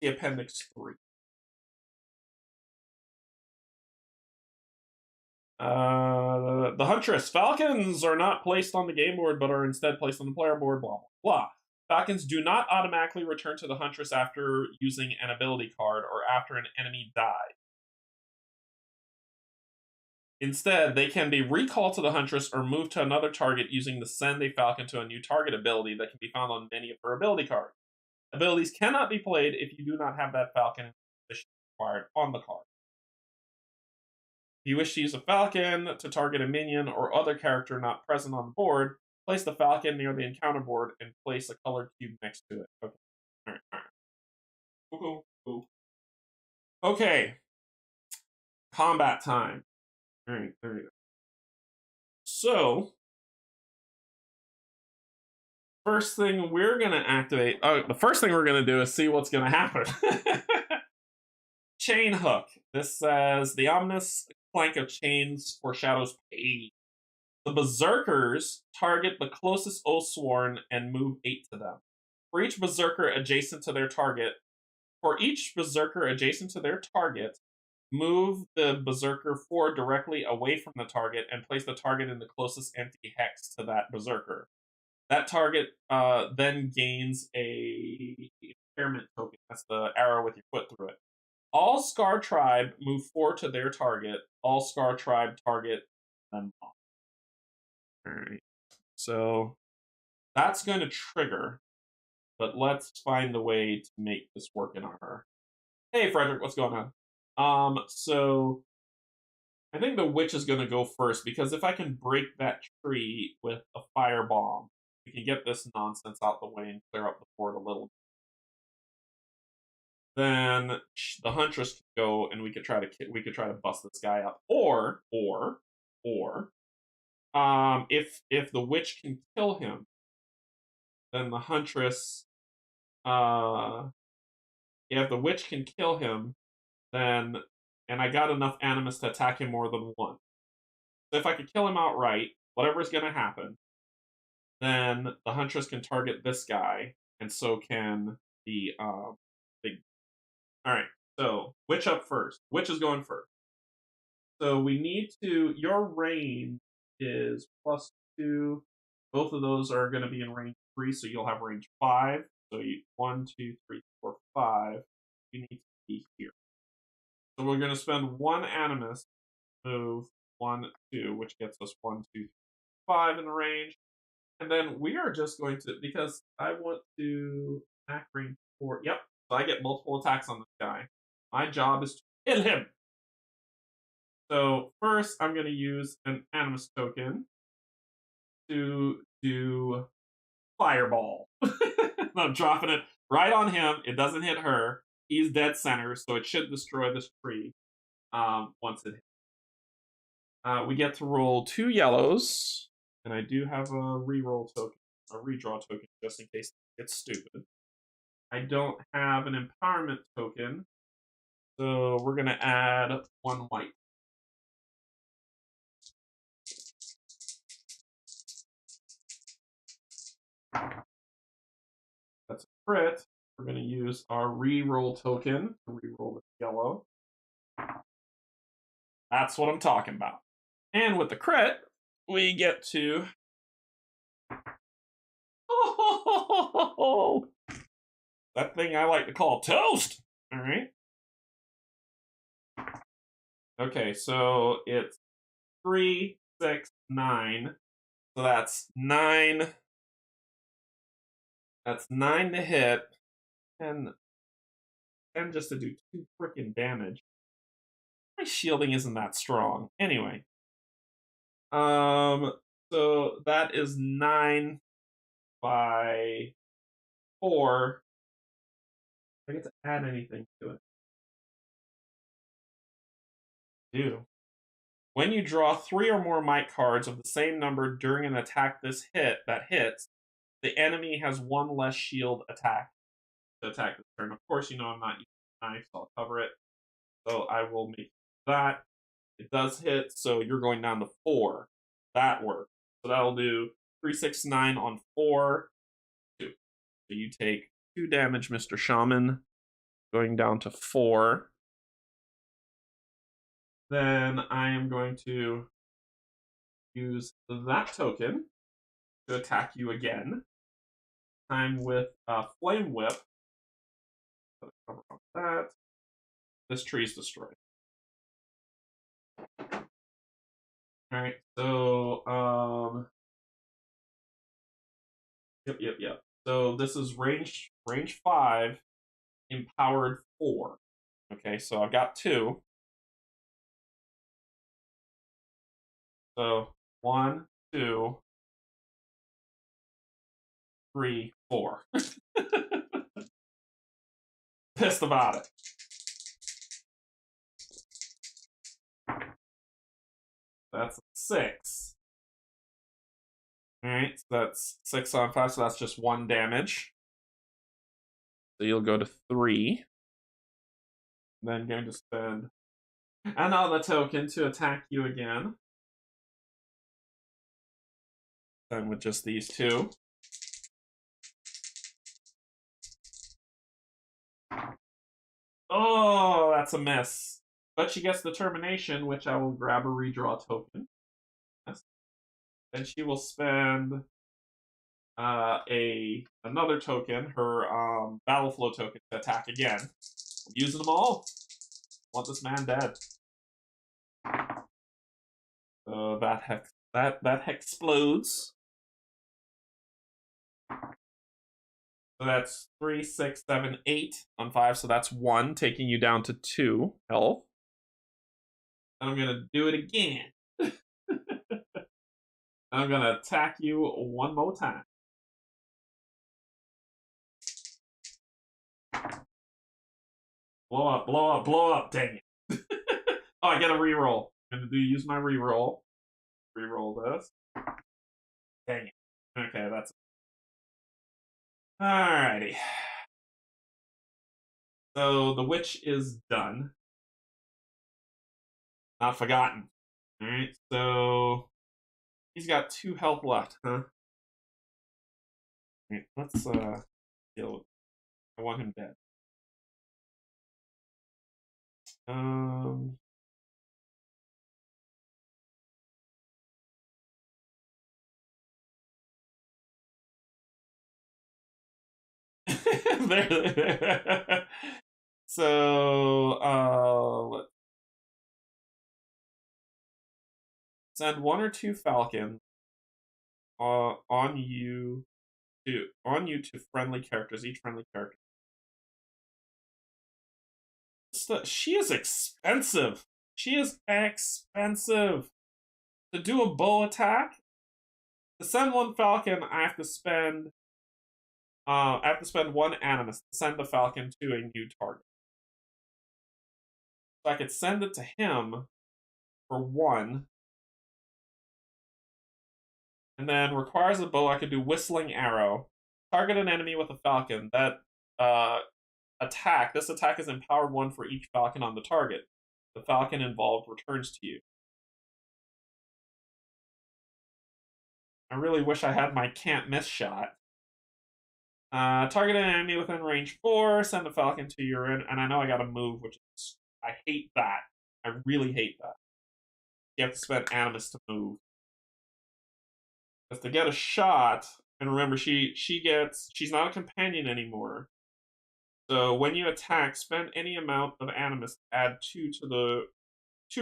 the Appendix 3. The Huntress. Falcons are not placed on the game board, but are instead placed on the player board, blah, blah, blah. Falcons do not automatically return to the Huntress after using an ability card or after an enemy dies. Instead, they can be recalled to the Huntress or moved to another target using the Send a Falcon to a New Target ability that can be found on many of her ability cards. Abilities cannot be played if you do not have that Falcon position required on the card. If you wish to use a Falcon to target a minion or other character not present on the board, place the Falcon near the encounter board and place a colored cube next to it. Okay. All right. Cool. Okay. Combat time. All right, there you go. So, first thing we're going to activate. Oh, the first thing we're going to do is see what's going to happen. Chain hook. This says the ominous plank of chains foreshadows pain. The berserkers target the closest Oathsworn and move 8 to them. For each berserker adjacent to their target, move the berserker 4 directly away from the target and place the target in the closest empty hex to that berserker. That target then gains a impairment token. That's the arrow with your foot through it. All Scar Tribe move 4 to their target. All Scar Tribe target them off. Alright. So that's going to trigger, but let's find a way to make this work in our. Hey, Frederick, what's going on? So I think the witch is going to go first because if I can break that tree with a fire bomb, we can get this nonsense out the way and clear up the board a little. Then the huntress could go and we could try to bust this guy up, or if the witch can kill him, then the huntress if the witch can kill him, then and I got enough animus to attack him more than once. So if I could kill him outright, whatever's going to happen, then the huntress can target this guy, and so can the big. All right, so witch up first. Witch is going first. So we need to. Your range is +2. Both of those are going to be in range 3, so you'll have range 5. So 1, 2, 3, 4, 5. You need to be here. So we're going to spend 1 animus, move 1, 2, which gets us 1, 2, 3, 5 in the range. And then we are just going to, because I want to attack range 4. Yep, so I get multiple attacks on this guy. My job is to kill him. So first, I'm going to use an animus token to do fireball. I'm dropping it right on him. It doesn't hit her. He's dead center, so it should destroy this tree once it hits. We get to roll 2 yellows, and I do have a reroll token, a redraw token, just in case it gets stupid. I don't have an empowerment token, so we're going to add 1 white. That's a crit. We're going to use our reroll token to reroll the yellow. That's what I'm talking about. And with the crit, we get to... Oh, that thing I like to call toast. All right. Okay, so it's 3, 6, 9. So that's 9. That's 9 to hit, and just to do 2 freaking damage. My shielding isn't that strong. Anyway. So that is 9 by 4. I get to add anything to it. Do. When you draw 3 or more might cards of the same number during an attack that hits, the enemy has 1 less shield attack to attack this turn. Of course, you know I'm not using a knife, so I'll cover it. So I will make that. It does hit, so you're going down to 4. That works. So that'll do 3, 6, 9 on 4. 2. So you take 2 damage, Mr. Shaman, going down to 4. Then I am going to use that token to attack you again. Time with Flame Whip. Cover up that. This tree is destroyed. Alright, so Yep. So this is range 5, empowered 4. Okay, so I've got 2. So 1, 2, 3, 4. Pissed about it. That's 6. Alright, so that's 6 on 5, so that's just 1 damage. So you'll go to 3. Then going to spend another token to attack you again. Then with just these 2. Oh, that's a miss. But she gets Determination, which I will grab a redraw token. Yes. Then she will spend another token, her battle flow token, to attack again. I'm using them all. I want this man dead. So that explodes. So that's 3, 6, 7, 8 on 5. So that's 1, taking you down to 2 health. And I'm gonna do it again. I'm gonna attack you 1 more time. Blow up, blow up, blow up, dang it. Oh, I get a reroll. I'm gonna use my reroll. Reroll this. Dang it. Okay, that's alrighty. So the witch is done. Not forgotten. Alright, so he's got 2 health left, huh? Alright, let's deal with it. I want him dead. So let's send 1 or 2 falcons on you to friendly characters, each friendly character. She is expensive. She is expensive. To do a bow attack, to send one falcon, I have to spend one animus to send the falcon to a new target. So I could send it to him for 1. And then requires a bow, I could do whistling arrow. Target an enemy with a falcon. That this attack is empowered 1 for each falcon on the target. The falcon involved returns to you. I really wish I had my can't miss shot. Target an enemy within range 4, send the falcon to your end, and I know I gotta move, which is, I hate that. I really hate that. You have to spend animus to move. Because to get a shot, and remember, she's not a companion anymore. So when you attack, spend any amount of animus to add 2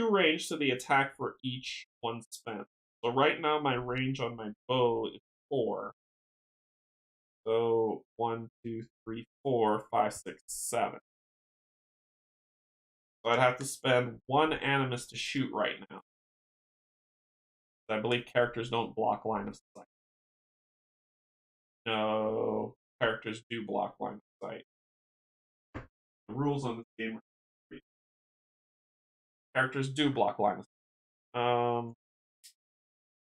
range to the attack for each one spent. So right now my range on my bow is 4. So 1, 2, 3, 4, 5, 6, 7. So I'd have to spend 1 animus to shoot right now. I believe characters don't block line of sight. No, characters do block line of sight. The rules on this game are free. Characters do block line of sight.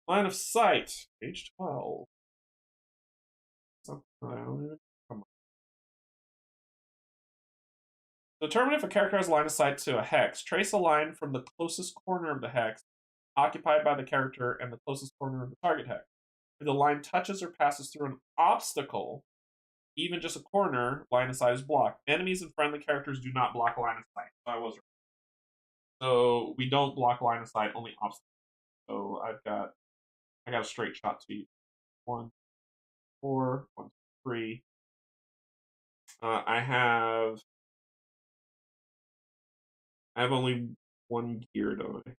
Line of sight, page 12. Something I don't even come on. Determine if a character has line of sight to a hex. Trace a line from the closest corner of the hex occupied by the character and the closest corner of the target hex. If the line touches or passes through an obstacle, even just a corner, line of sight is blocked. Enemies and friendly characters do not block line of sight. So I was right. So we don't block line of sight, only obstacles. So I got a straight shot to you. 1, 4, 1, 3. I have only 1 gear, don't I?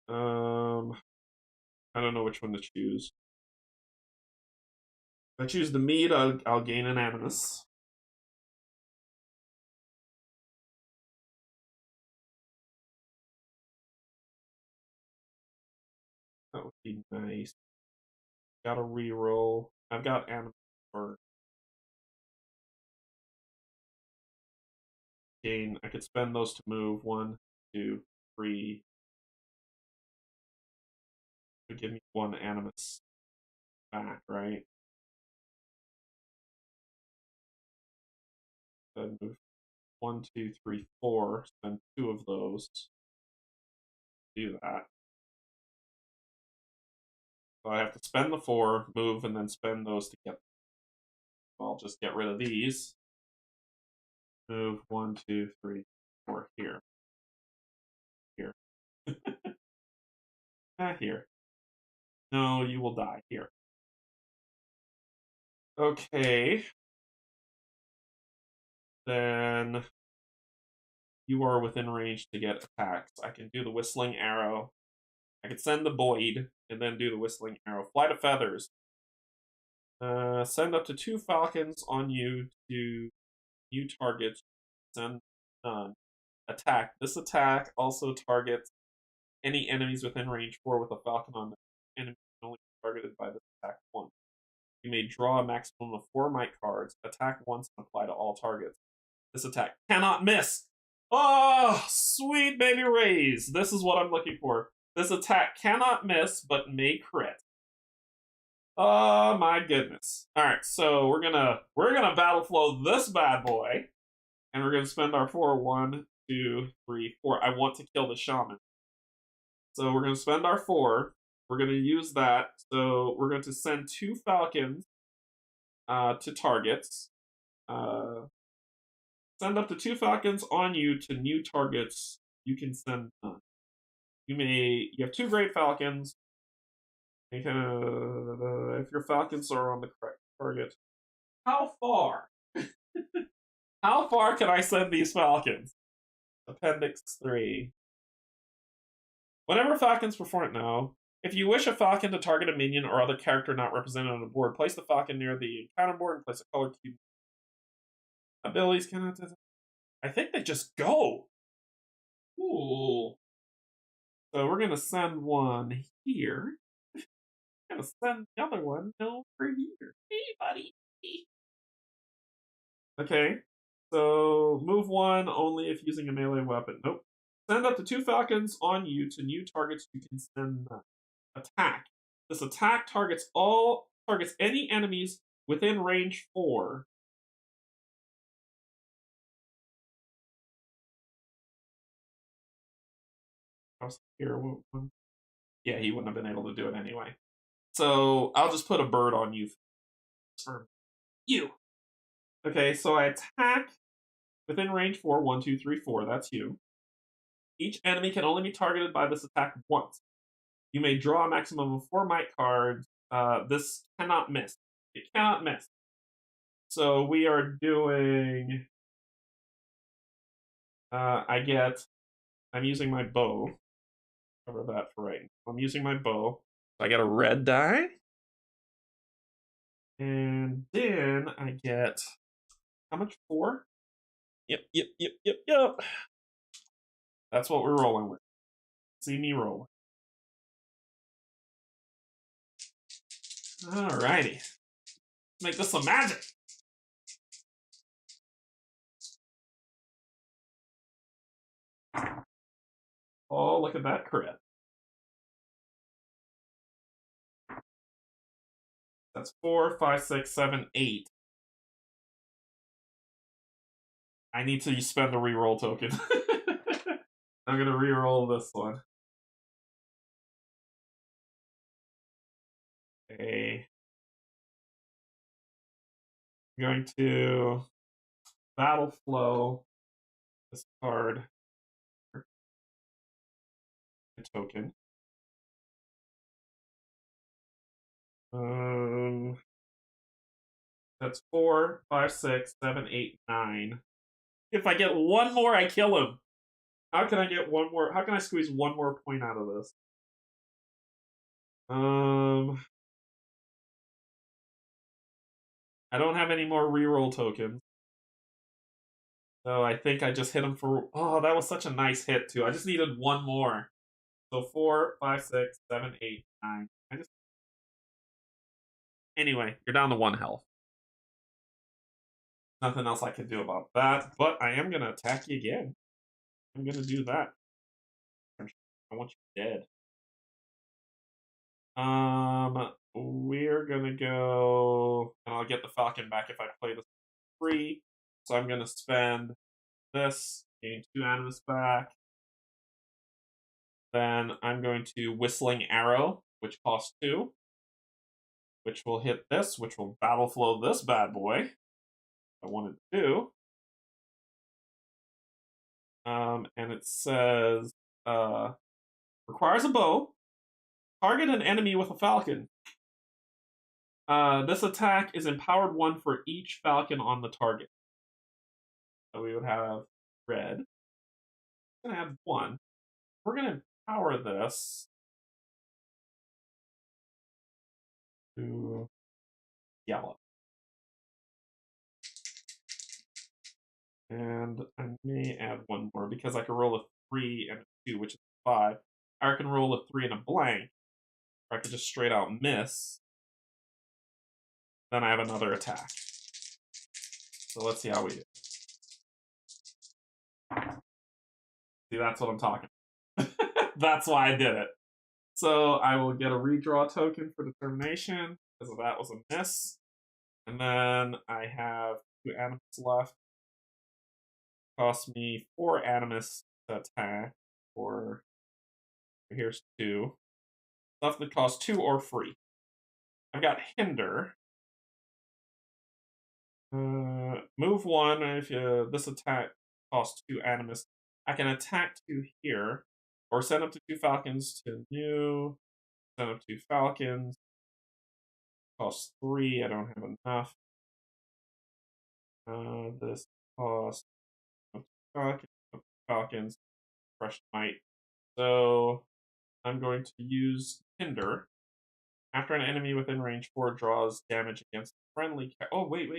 I don't know which one to choose. If I choose the mead, I'll gain an animus. That would be nice. Got a reroll. I've got animus for gain. I could spend those to move. 1, 2, 3. To give me 1 animus back, right? Then move 1, 2, 3, 4. Spend 2 of those. Do that. So I have to spend the 4, move, and then spend those to get. I'll just get rid of these. Move 1, 2, 3, 4 here. Here. Here. No, you will die. Here. Okay. Then you are within range to get attacks. I can do the whistling arrow. I could send the Boyd and then do the whistling arrow. Flight of feathers. Send up to 2 falcons on you to new targets. Send none. Attack. This attack also targets any enemies within range 4 with a falcon on them. Enemies only targeted by this attack once. You may draw a maximum of 4 might cards, attack once, and apply to all targets. This attack cannot miss. Oh, sweet baby rays. This is what I'm looking for. This attack cannot miss, but may crit. Oh my goodness. Alright, so we're gonna battle flow this bad boy. And we're gonna spend our 4. 1, 2, 3, 4. I want to kill the shaman. So we're gonna spend our 4. We're gonna use that. So we're going to send 2 falcons to targets. Send up to 2 falcons on you to new targets. You can send none. You have 2 great falcons. If your falcons are on the correct target. How far? How far can I send these falcons? Appendix 3. Whenever falcons perform now, if you wish a falcon to target a minion or other character not represented on the board, place the falcon near the encounter board and place a color cube. Abilities cannot. I think they just go. Ooh. So we're gonna send one here. Gonna send the other one over here. Hey, buddy. Okay. So move one only if using a melee weapon. Nope. Send up to 2 falcons on you to new targets you can send. Attack. This attack targets any enemies within range 4. Here, yeah, he wouldn't have been able to do it anyway. So I'll just put a bird on you. For you. Okay, so I attack within range 4. 1, 2, 3, 4. That's you. Each enemy can only be targeted by this attack once. You may draw a maximum of 4 might cards. This cannot miss. It cannot miss. So we are doing. I'm using my bow. Cover that for right now. I'm using my bow. So I get a red die. And then I get. How much? 4? Yep. That's what we're rolling with. See me rolling. Alrighty. Let's make this some magic. Oh, look at that crit. That's 4, 5, 6, 7, 8. I need to spend a reroll token. I'm going to reroll this one. Okay. I'm going to battle flow this card. A token. That's 4, 5, 6, 7, 8, 9. If I get one more, I kill him. How can I get one more? How can I squeeze one more point out of this? I don't have any more reroll tokens. So I think I just hit him for. Oh, that was such a nice hit, too. I just needed one more. So 4, 5, 6, 7, 8, 9. Anyway, you're down to 1 health. Nothing else I can do about that, but I am going to attack you again. I'm going to do that. I want you dead. We're going to go. And I'll get the Falcon back if I play this free. So I'm going to spend this, gain 2 animus back. Then I'm going to Whistling Arrow, which costs 2. Which will hit this, which will battle flow this bad boy. I wanted to do. And it says requires a bow. Target an enemy with a falcon. This attack is empowered 1 for each falcon on the target. So we would have red. We're gonna have 1. We're gonna empower this to yellow. And I may add 1 more because I can roll a 3 and a 2, which is 5. Or I can roll a 3 and a blank. Or I could just straight out miss. Then I have another attack. So let's see how we do. See, that's what I'm talking about. That's why I did it. So I will get a redraw token for determination, because that was a miss. And then I have 2 animus left. Cost me 4 animus to attack. Or here's 2. Stuff that costs 2 or free. I've got hinder. Move 1 if this attack costs 2 animus. I can attack 2 here, or send up to 2 falcons to new. Send up 2 falcons. Costs 3. I don't have enough. This costs falcons. Fresh might. So I'm going to use hinder. After an enemy within range 4 draws damage against friendly. Oh wait!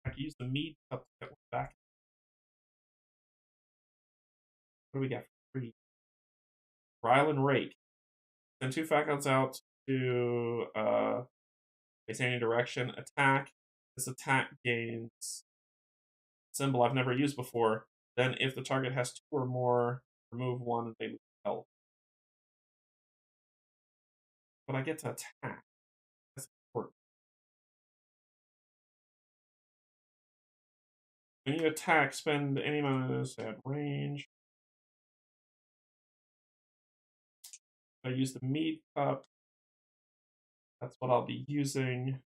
I can use the mead cup to get one back. What do we got for free? Ryle and Rake. Send 2 factions out to face any direction. Attack. This attack gains symbol I've never used before. Then, if the target has 2 or more, remove 1 and they lose health. But I get to attack. That's important. When you attack, spend any amount of this at range. I use the mead cup. That's what I'll be using.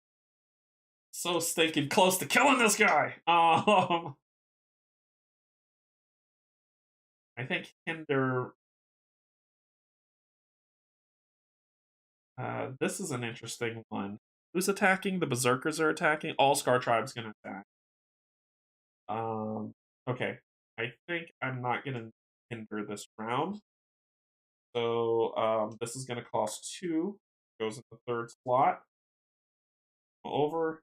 So stinking close to killing this guy. I think hinder. This is an interesting one. Who's attacking? The Berserkers are attacking. All Scar Tribe's gonna attack. Okay. I think I'm not gonna hinder this round. So this is gonna cost 2. Goes in the 3rd slot. Over.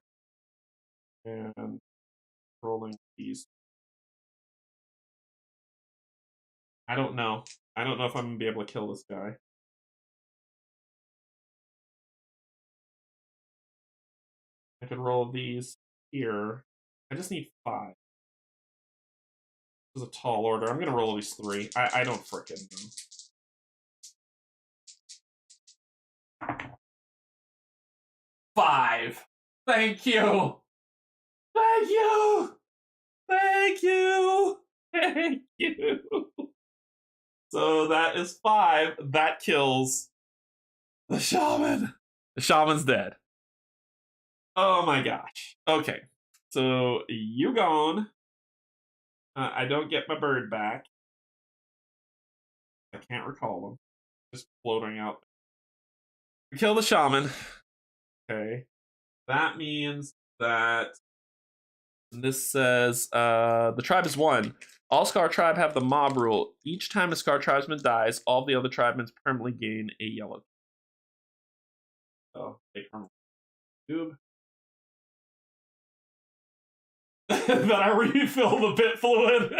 And rolling these. I don't know. I don't know if I'm gonna be able to kill this guy. I could roll these here. I just need 5. This is a tall order. I'm gonna roll these 3. I don't frickin' know. 5. Thank you. Thank you. Thank you. Thank you. So that is 5. That kills the shaman. The shaman's dead. Oh my gosh. Okay. So you gone. I don't get my bird back. I can't recall them. Just floating out. Kill the shaman. Okay. That means that this says the tribe is 1. All Scar Tribe have the mob rule. Each time a Scar Tribesman dies, all the other tribesmen permanently gain a yellow. So they permanently tube. Then I refill the bit fluid.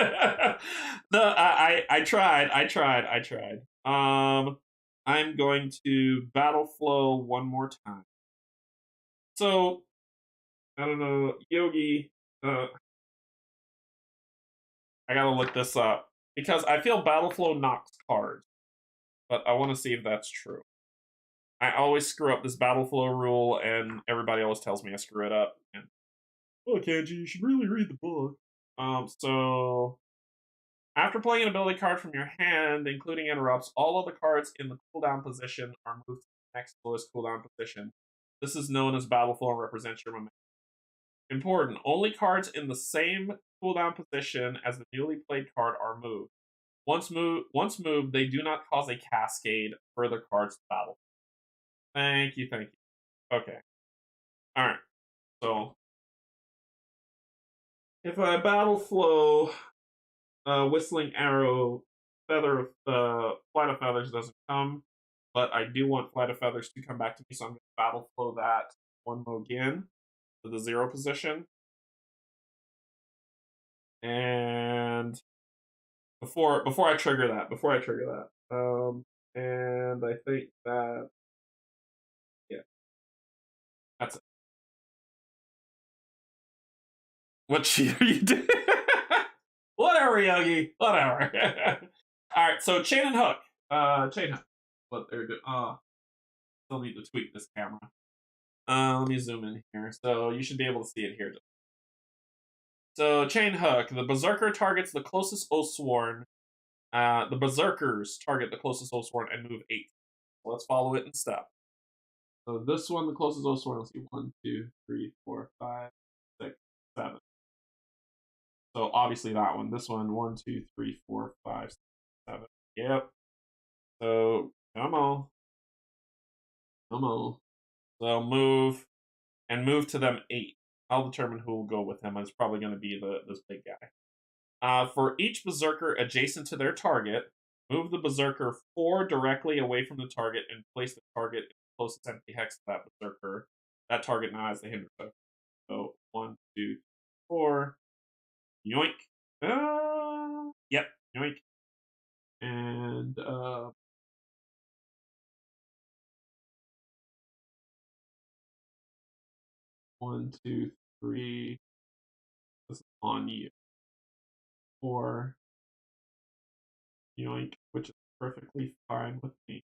No, I tried. I'm going to battle flow one more time. So I don't know, Yogi. I gotta look this up because I feel battle flow knocks cards, but I want to see if that's true. I always screw up this battle flow rule, and everybody always tells me I screw it up. And oh, Canje, you should really read the book. So after playing an ability card from your hand, including interrupts, all of the cards in the cooldown position are moved to the next lowest cooldown position. This is known as battle flow and represents your momentum. Important, only cards in the same cooldown position as the newly played card are moved. Once moved, they do not cause a cascade further cards to battle. Thank you. Okay. Alright. So if I battle flow Whistling Arrow, Flight of Feathers doesn't come, but I do want Flight of Feathers to come back to me, so I'm going to battle flow that one more again to the 0 position. And before I trigger that, and I think that, yeah, that's it. What cheat are you doing? Whatever, Yogi. Whatever. All right, so chain and hook. Chain hook. What they're doing. Still need to tweak this camera. Let me zoom in here. So you should be able to see it here. So chain hook. The Berserker targets the closest Oathsworn. The Berserkers target the closest Oathsworn and move 8. So let's follow it in step. So this one, the closest Oathsworn, let's see, 1, 2, 3, 4, 5, 6, 7. So obviously that one. This one, 1, 2, 3, 4, 5, 6, 7. Yep. So come on. So move to them 8. I'll determine who will go with him. It's probably going to be this big guy. For each Berserker adjacent to their target, move the Berserker 4 directly away from the target and place the target in the closest empty hex to that Berserker. That target now has the hinder token. So 1, 2, 4. Yoink. Yep. Yoink. And 1, 2, 3. This is on you. 4. Yoink, which is perfectly fine with me.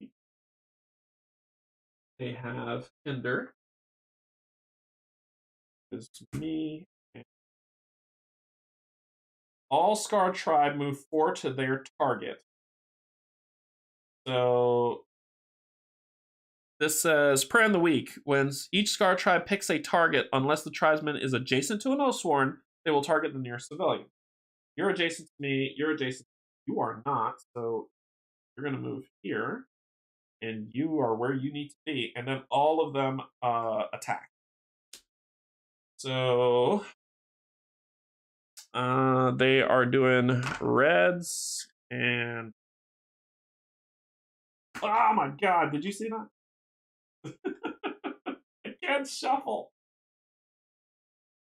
They have Hinder. Is me. All Scar Tribe move 4 to their target. So this says, prayer in the week. When each Scar Tribe picks a target, unless the tribesman is adjacent to an Oathsworn, they will target the nearest civilian. You're adjacent to me. You're adjacent. You are not. So you're going to move here. And you are where you need to be. And then all of them attack. So they are doing reds and... Oh my god, did you see that? I can't shuffle.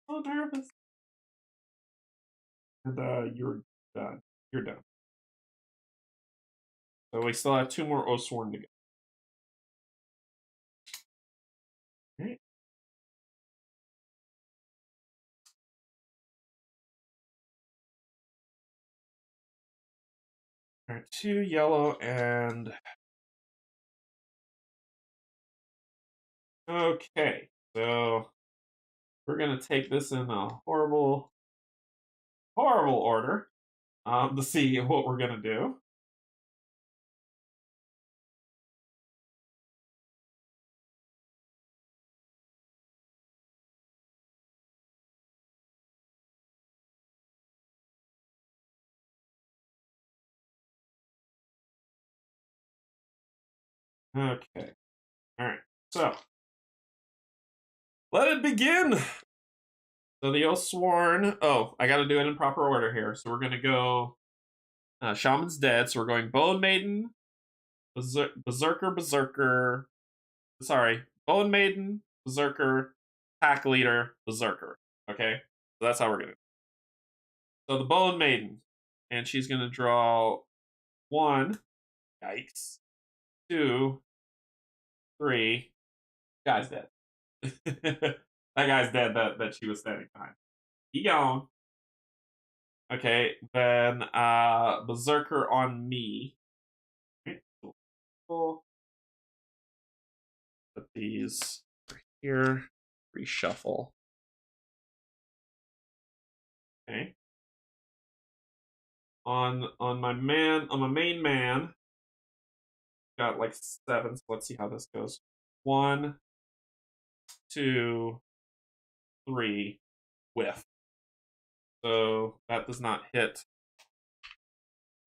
So nervous. And you're done. You're done. So we still have 2 more Oathsworn to go. Okay. All right, 2 yellow and... Okay, so we're going to take this in a horrible, horrible order to see what we're going to do. Okay. All right. So let it begin. So the Oathsworn. Oh, I got to do it in proper order here. So we're going to go Shaman's Dead. So we're going Bone Maiden, Berserker. Sorry. Bone Maiden, Berserker, Pack Leader, Berserker. Okay? So that's how we're going to. So the Bone Maiden. And she's going to draw 1. Yikes. 2. 3. Guy's dead. That guy's dead that she was standing behind. He gone. Okay, then Berserker on me. Okay, cool. Put these here. Reshuffle. Okay. On my main man. Got like 7, so let's see how this goes. 1, 2, 3, whiff. So that does not hit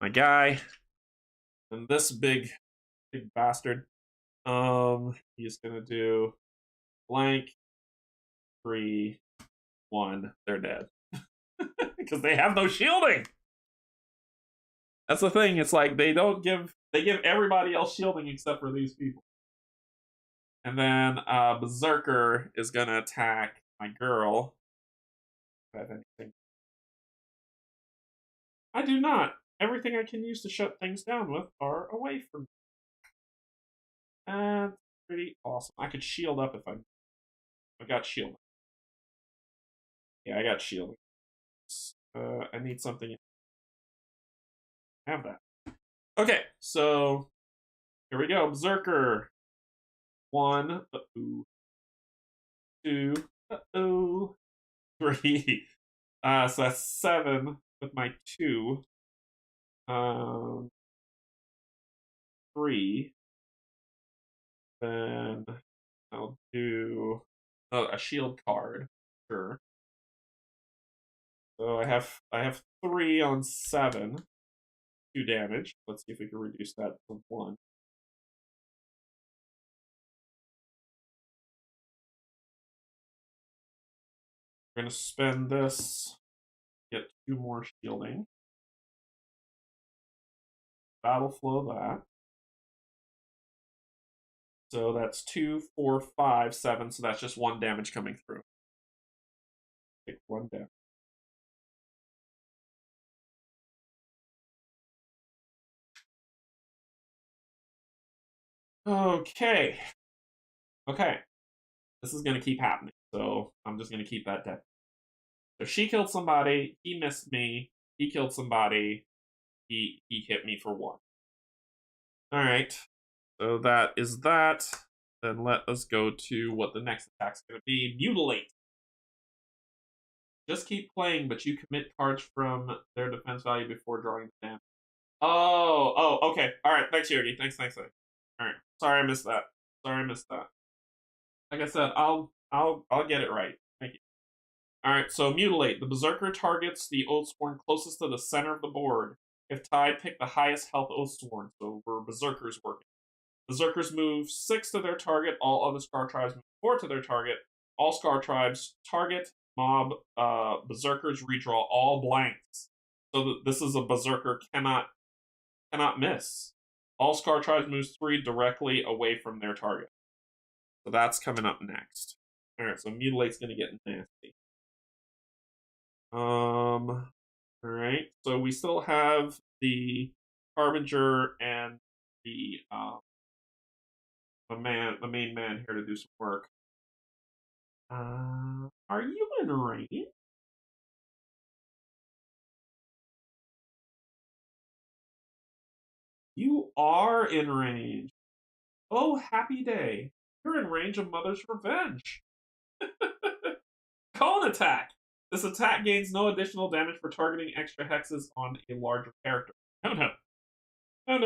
my guy. And this big bastard, he's gonna do blank 3, 1. They're dead because they have no shielding. That's the thing. It's like they give everybody else shielding except for these people. And then Berserker is gonna attack my girl. If I have anything. I do not. Everything I can use to shut things down with are away from me. That's pretty awesome. I could shield up if I got shielding. Yeah, I got shielding. I need something. Have that. Okay, so here we go. Berserker. 1. Uh-oh. 2. Uh-oh. 3. So that's 7 with my 2. 3. Then I'll do a shield card. Sure. So I have 3 on 7. 2 damage. Let's see if we can reduce that to 1. We're gonna spend this. Get 2 more shielding. Battle flow that. So that's 2, 4, 5, 7. So that's just 1 damage coming through. Take 1 damage. Okay. Okay. This is going to keep happening. So I'm just going to keep that deck. So she killed somebody. He missed me. He killed somebody. He hit me for 1. All right. So that is that. Then let us go to what the next attack's going to be. Mutilate. Just keep playing, but you commit cards from their defense value before drawing the damage. Okay. All right. Thanks, Yogi. Thanks. All right. Sorry, I missed that. Like I said, I'll get it right. Thank you. All right. So mutilate. The berserker targets the Oathsworn closest to the center of the board. If tied, pick the highest health Oathsworn. So we're berserkers working. Berserkers move 6 to their target. All other Scar tribes move 4 to their target. All Scar tribes target mob berserkers redraw all blanks. So this is a berserker cannot miss. All Scar tribes moves 3 directly away from their target. So that's coming up next. All right, so mutilate's gonna get nasty. All right, so we still have the Harbinger and the main man here to do some work. Are you in range? You are in range. Oh, happy day. You're in range of Mother's Revenge. Cone attack. This attack gains no additional damage for targeting extra hexes on a larger character. No. We're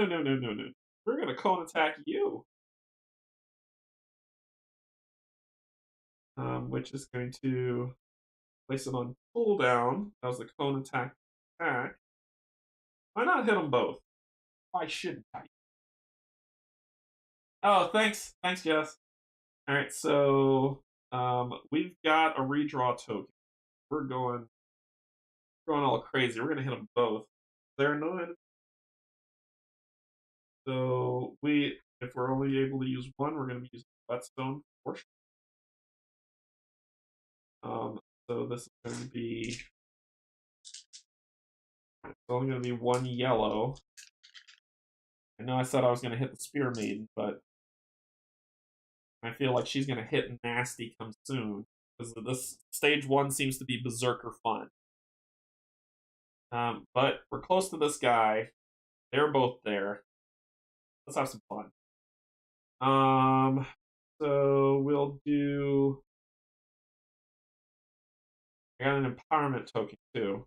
going to cone attack you. Which is going to place it on cooldown. That was the cone attack. Why not hit them both? Why shouldn't I? Oh, thanks, Jess. All right, so we've got a redraw token. We're going all crazy. We're gonna hit them both. They're annoying. So if we're only able to use one, we're gonna be using whetstone portion. So this is going to be only going to be 1 yellow. I know I said I was going to hit the Spear Maiden, but I feel like she's going to hit nasty come soon because this stage 1 seems to be berserker fun. But we're close to this guy. They're both there. Let's have some fun. So we'll do. I got an empowerment token too.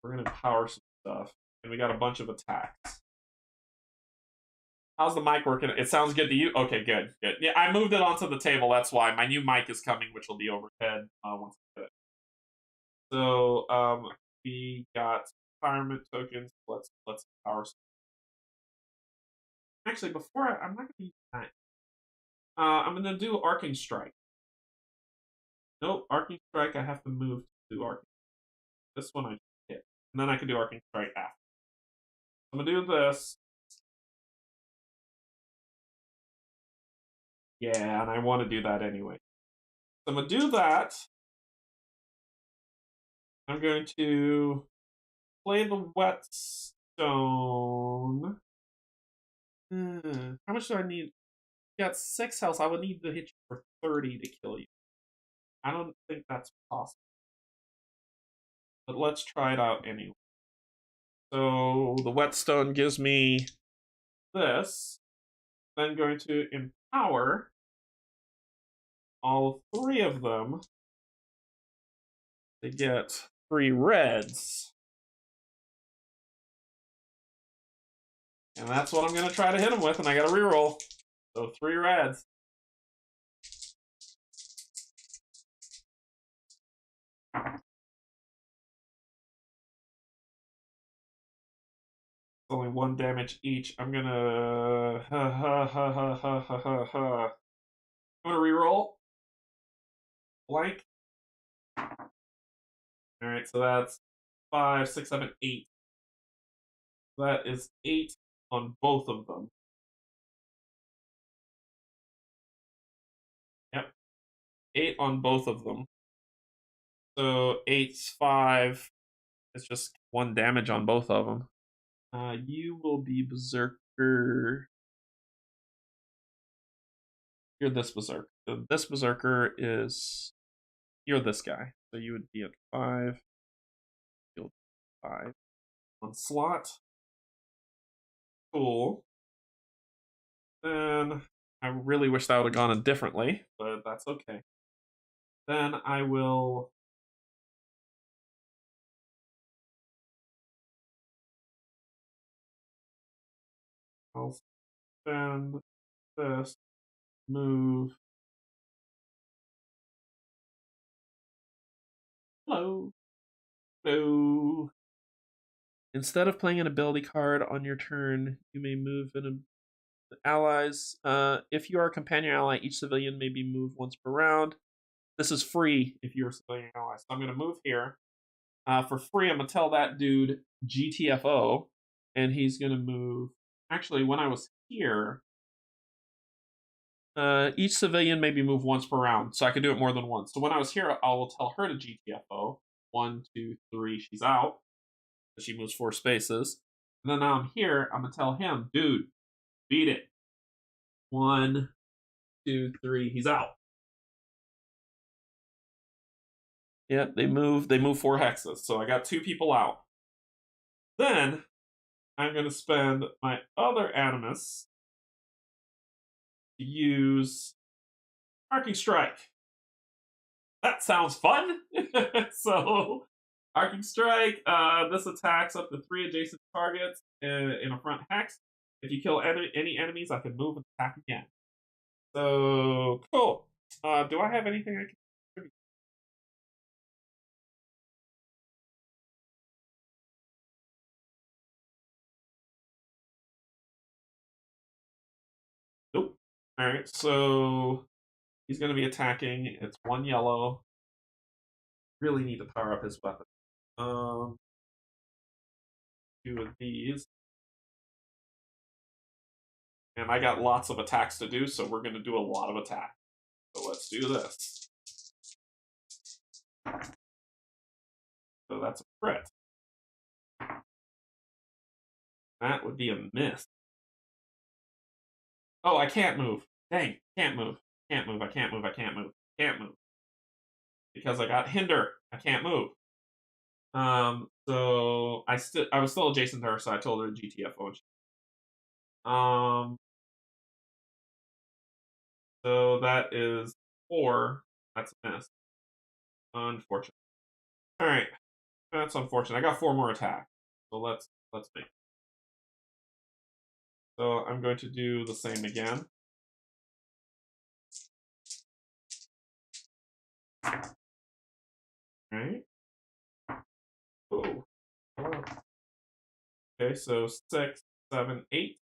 We're gonna empower some stuff, and we got a bunch of attacks. How's the mic working? It sounds good to you? Okay, good. Yeah, I moved it onto the table. That's why my new mic is coming, which will be overhead once I get it. So we got empowerment tokens. Let's empower some. Actually, I'm not gonna use that. I'm gonna do Arcing Strike. Nope, Arcing Strike. I have to move to do Arcing. This one I hit, and then I can do Arcing Strike after. I'm gonna do this. Yeah, and I want to do that anyway. So I'm gonna do that. I'm going to play the whetstone. How much do I need? You got 6 health. I would need to hit you for 30 to kill you. I don't think that's possible. But let's try it out anyway. So the whetstone gives me this. Then going to empower all 3 of them to get 3 reds. And that's what I'm going to try to hit them with, and I got to reroll. So 3 reds. Only 1 damage each. I'm gonna I'm gonna reroll. Blank. Alright, so that's 5, 6, 7, 8. That is 8 on both of them. Yep. 8 on both of them. So 8's 5. It's just 1 damage on both of them. You will be Berserker You're this berserker. So this berserker is you're this guy. So you would be at 5. You'll 5. One slot. Cool. Then I really wish that would have gone differently, but that's okay. Then I will. I'll spend this, move. Hello. Hello. Instead of playing an ability card on your turn, you may move an allies. If you are a companion ally, each civilian may be moved once per round. This is free if you're a civilian ally. So I'm going to move here. For free, I'm going to tell that dude GTFO, and he's going to move. Actually, when I was here, each civilian may be moved once per round, so I can do it more than once. So when I was here, I will tell her to GTFO. 1, 2, 3, she's out. She moves 4 spaces. And then now I'm here, I'm going to tell him, dude, beat it. 1, 2, 3, he's out. Yeah, they move 4 hexes, so I got 2 people out. Then I'm going to spend my other animus to use Arcing Strike. That sounds fun. So Arcing Strike, this attacks up to 3 adjacent targets in a front hex. If you kill any enemies, I can move and attack again. So cool. Do I have anything I can contribute? Nope. All right, so he's going to be attacking. It's 1 yellow. Really need to power up his weapon. 2 of these. And I got lots of attacks to do, so we're going to do a lot of attack. So let's do this. So that's a crit. That would be a miss. Oh, I can't move. Dang, can't move. Can't move, I can't move, I can't move. Can't move. Because I got hinder. I can't move. So I was still adjacent to her, so I told her GTFO. So that is 4. That's a miss. Unfortunate. Alright. That's unfortunate. I got 4 more attacks. So let's make. So I'm going to do the same again. Alright. Oh. Okay, so 6, 7, 8.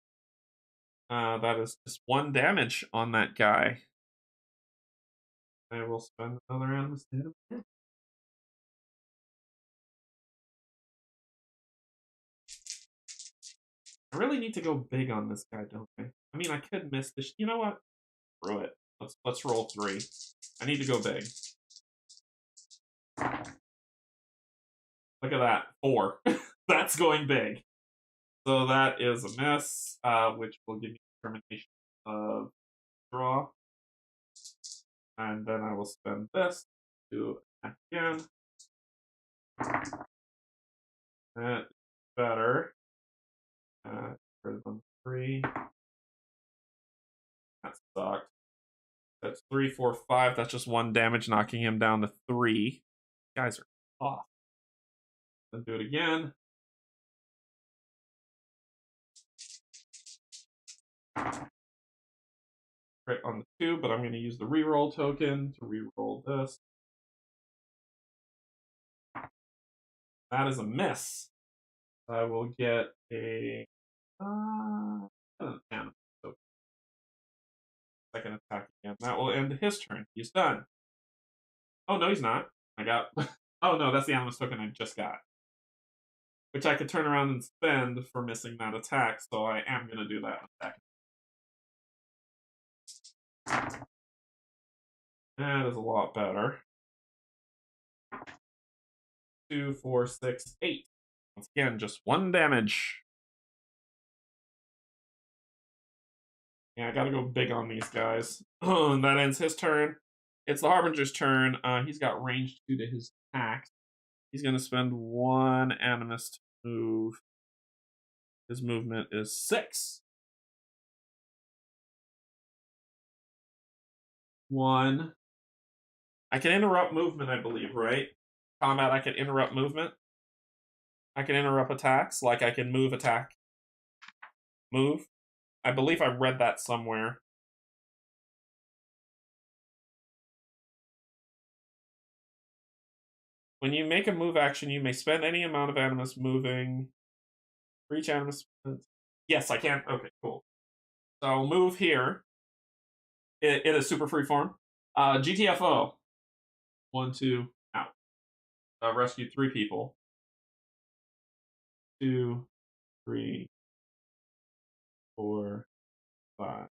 That is just 1 damage on that guy. I will spend another animus to hit him. I really need to go big on this guy, don't I? I mean, I could miss this. You know what? Screw it. Let's roll 3. I need to go big. Look at that. 4. That's going big. So that is a miss, which will give me determination of draw. And then I will spend this to attack again. That's better. For them 3. That sucked. That's 3, 4, 5. That's just 1 damage, knocking him down to 3. Guys are off. Then do it again. Right on the 2, but I'm going to use the reroll token to reroll this. That is a miss. I will get a 10. Second attack again. That will end his turn. He's done. Oh, no, he's not. I got... Oh, no, that's the animus token I just got. Which I could turn around and spend for missing that attack, so I am going to do that attack. That is a lot better. 2, 4, 6, 8. Once again, just 1 damage. Yeah, I gotta go big on these guys. That ends his turn. It's the Harbinger's turn. He's got range 2 to his attack. He's gonna spend 1 animus to move. His movement is 6. 1. I can interrupt movement, I believe, right? Combat, I can interrupt movement. I can interrupt attacks, like I can move, attack, move. I believe I read that somewhere. When you make a move action, you may spend any amount of animus moving. For each animus. Yes, I can. Okay, cool. So I'll move here. It is super free form. GTFO. 1, 2, out. Rescued 3 people. 2, 3, 4, 5.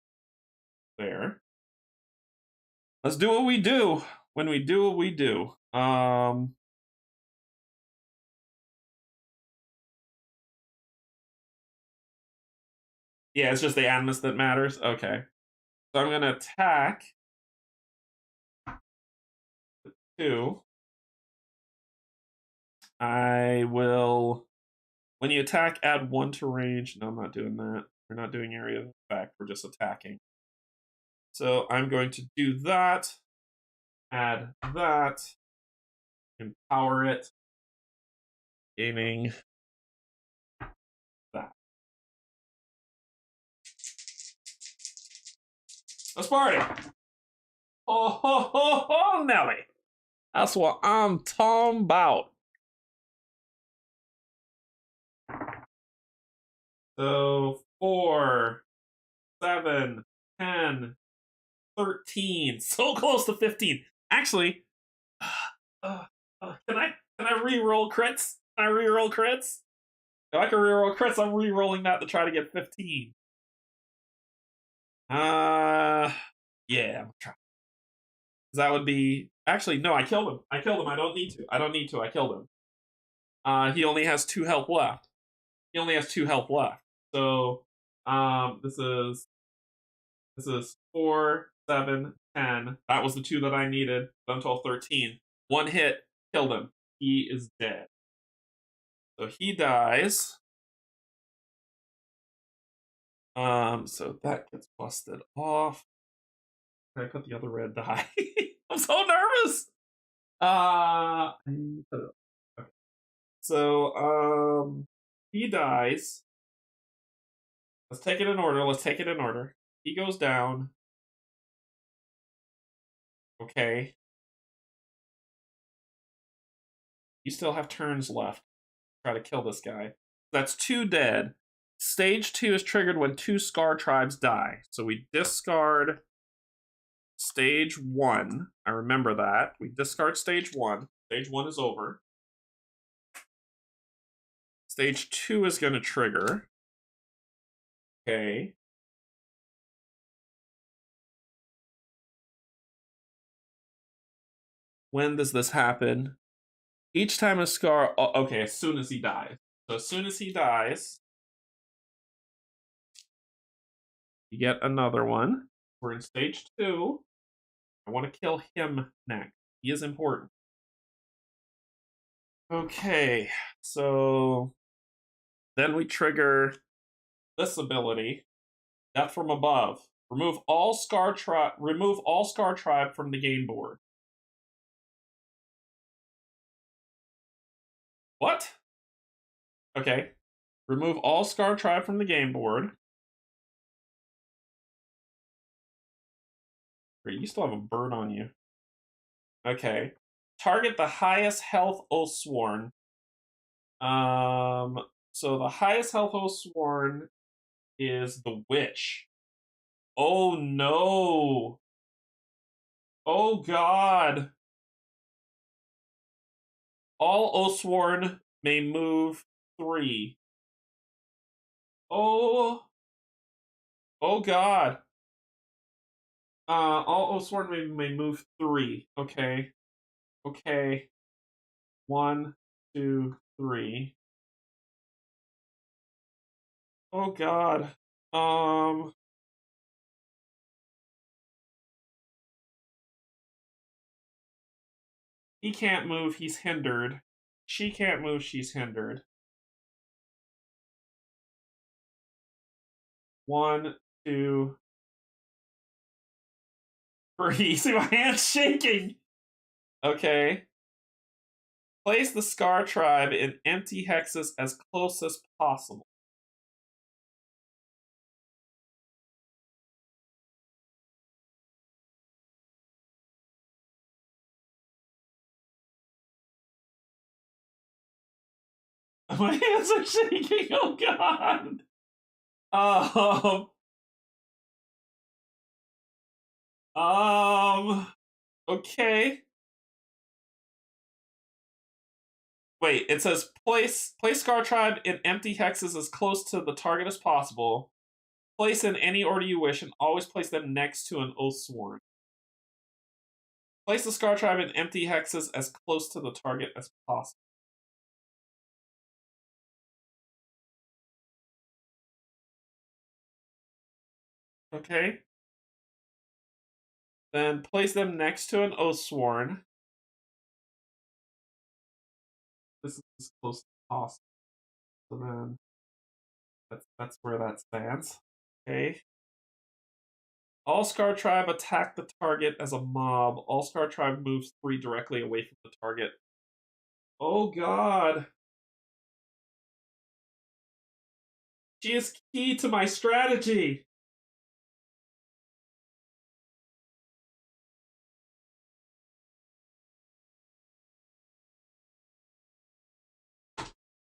There. Let's do what we do when we do what we do. Yeah, it's just the animus that matters. Okay. So I'm gonna attack 2. I will. When you attack, add 1 to range. No, I'm not doing that. We're not doing area of effect. We're just attacking. So I'm going to do that. Add that. Empower it. Gaining that. Let's party. Oh, ho, ho, ho, Nelly. That's what I'm talking about. So 4, 7, 10, 13. So close to 15. Actually, can I re-roll crits? Can I re-roll crits? If I can re-roll crits, I'm re-rolling that to try to get 15. Yeah, I'm trying. That would be actually no. I killed him. I killed him. I don't need to. I don't need to. I killed him. He only has 2 health left. He only has 2 health left. So, this is 4, 7, 10. That was the 2 that I needed. Until 13. 1 hit killed him. He is dead. So he dies. So that gets busted off. Can I put the other red die? I'm so nervous. Okay. So he dies. Let's take it in order. Let's take it in order. He goes down. Okay. You still have turns left. Try to kill this guy. That's 2 dead. Stage 2 is triggered when 2 Scar tribes die. So we discard stage 1. I remember that. We discard stage 1. Stage 1 is over. Stage 2 is going to trigger. Okay. When does this happen? Each time a Scar... Okay, as soon as he dies. So as soon as he dies, you get another one. We're in stage 2. I want to kill him next. He is important. Okay, so then we trigger this ability, Death from Above. Remove all Scar Tribe from the game board. What? Okay. Remove all Scar Tribe from the game board. Wait, you still have a bird on you. Okay. Target the highest health Oathsworn. So the highest health Oathsworn is the witch. Oh no. Oh god. All Oathsworn may move 3. Oh. Oh god. All Oathsworn may move 3. Okay. Okay. 1, 2, 3. Oh god. He can't move, he's hindered. She can't move, she's hindered. 1, 2, 3. See, my hand's shaking. Okay. Place the Scar Tribe in empty hexes as close as possible. My hands are shaking. Oh god. Okay. Wait, it says place Scar Tribe in empty hexes as close to the target as possible. Place in any order you wish, and always place them next to an Oathsworn. Place the Scar Tribe in empty hexes as close to the target as possible. Okay. Then place them next to an Oathsworn. This is as close as possible. So then that's where that stands. Okay. All Scar Tribe attack the target as a mob. All Scar Tribe moves 3 directly away from the target. Oh god. She is key to my strategy.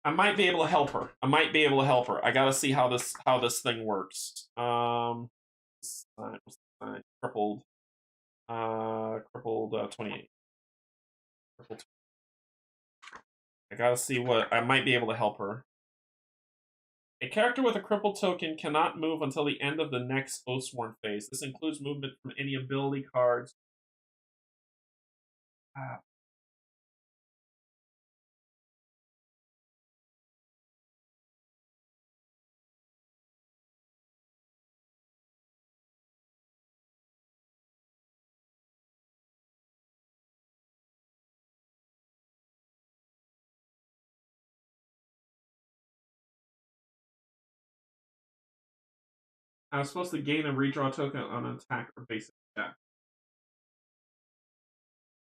I might be able to help her. I gotta see how this thing works. Crippled. Crippled 28. Crippled. I gotta see what I might be able to help her. A character with a crippled token cannot move until the end of the next Oathsworn phase. This includes movement from any ability cards. I was supposed to gain a redraw token on an attack or basic check.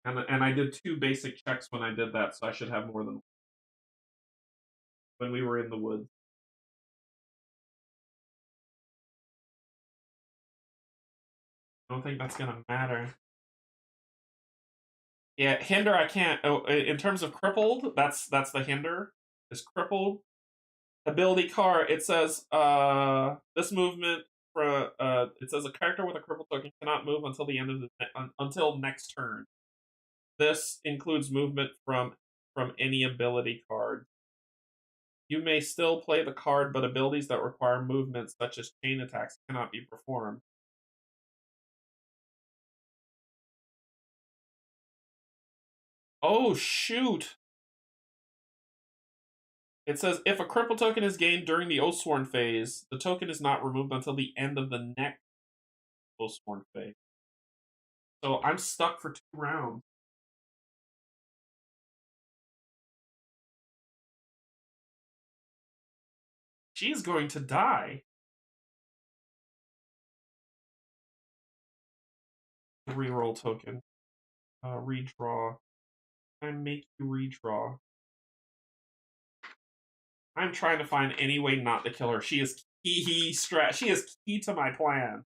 And I did 2 basic checks when I did that, so I should have more than when we were in the woods. I don't think that's gonna matter. Yeah, hinder I can't. Oh, in terms of crippled, that's the hinder. Is crippled. Ability card. It says this movement for it says a character with a crippled token cannot move until the end of the until next turn. This includes movement from any ability card. You may still play the card, but abilities that require movement, such as chain attacks, cannot be performed. Oh, shoot! It says if a cripple token is gained during the Oathsworn phase, the token is not removed until the end of the next Oathsworn phase. So I'm stuck for 2 rounds. She is going to die. Reroll token. Redraw. I make you redraw. I'm trying to find any way not to kill her. She is key to my plan.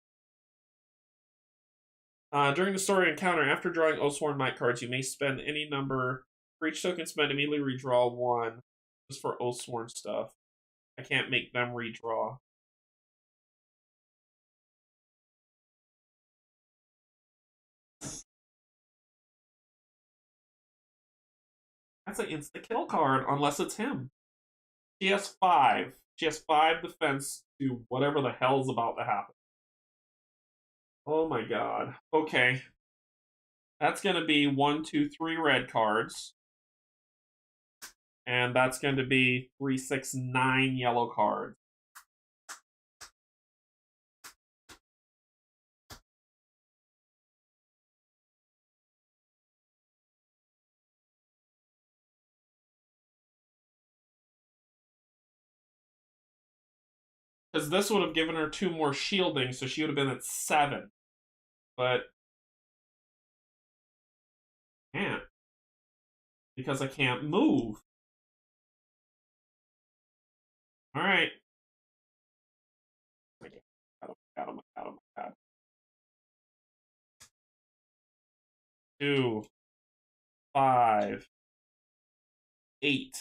During the story encounter, after drawing Oathsworn Might cards, you may spend any number. For each token spent, immediately redraw 1. Just for Oathsworn stuff. I can't make them redraw. That's an insta-kill card, unless it's him. She has 5. She has 5 defense to whatever the hell's about to happen. Oh my god. Okay. That's going to be 1, 2, 3 red cards. And that's going to be 3, 6, 9 yellow cards. Because this would have given her 2 more shielding, so she would have been at 7. But can't. Because I can't move. Alright. Got him. 2, 5, 8.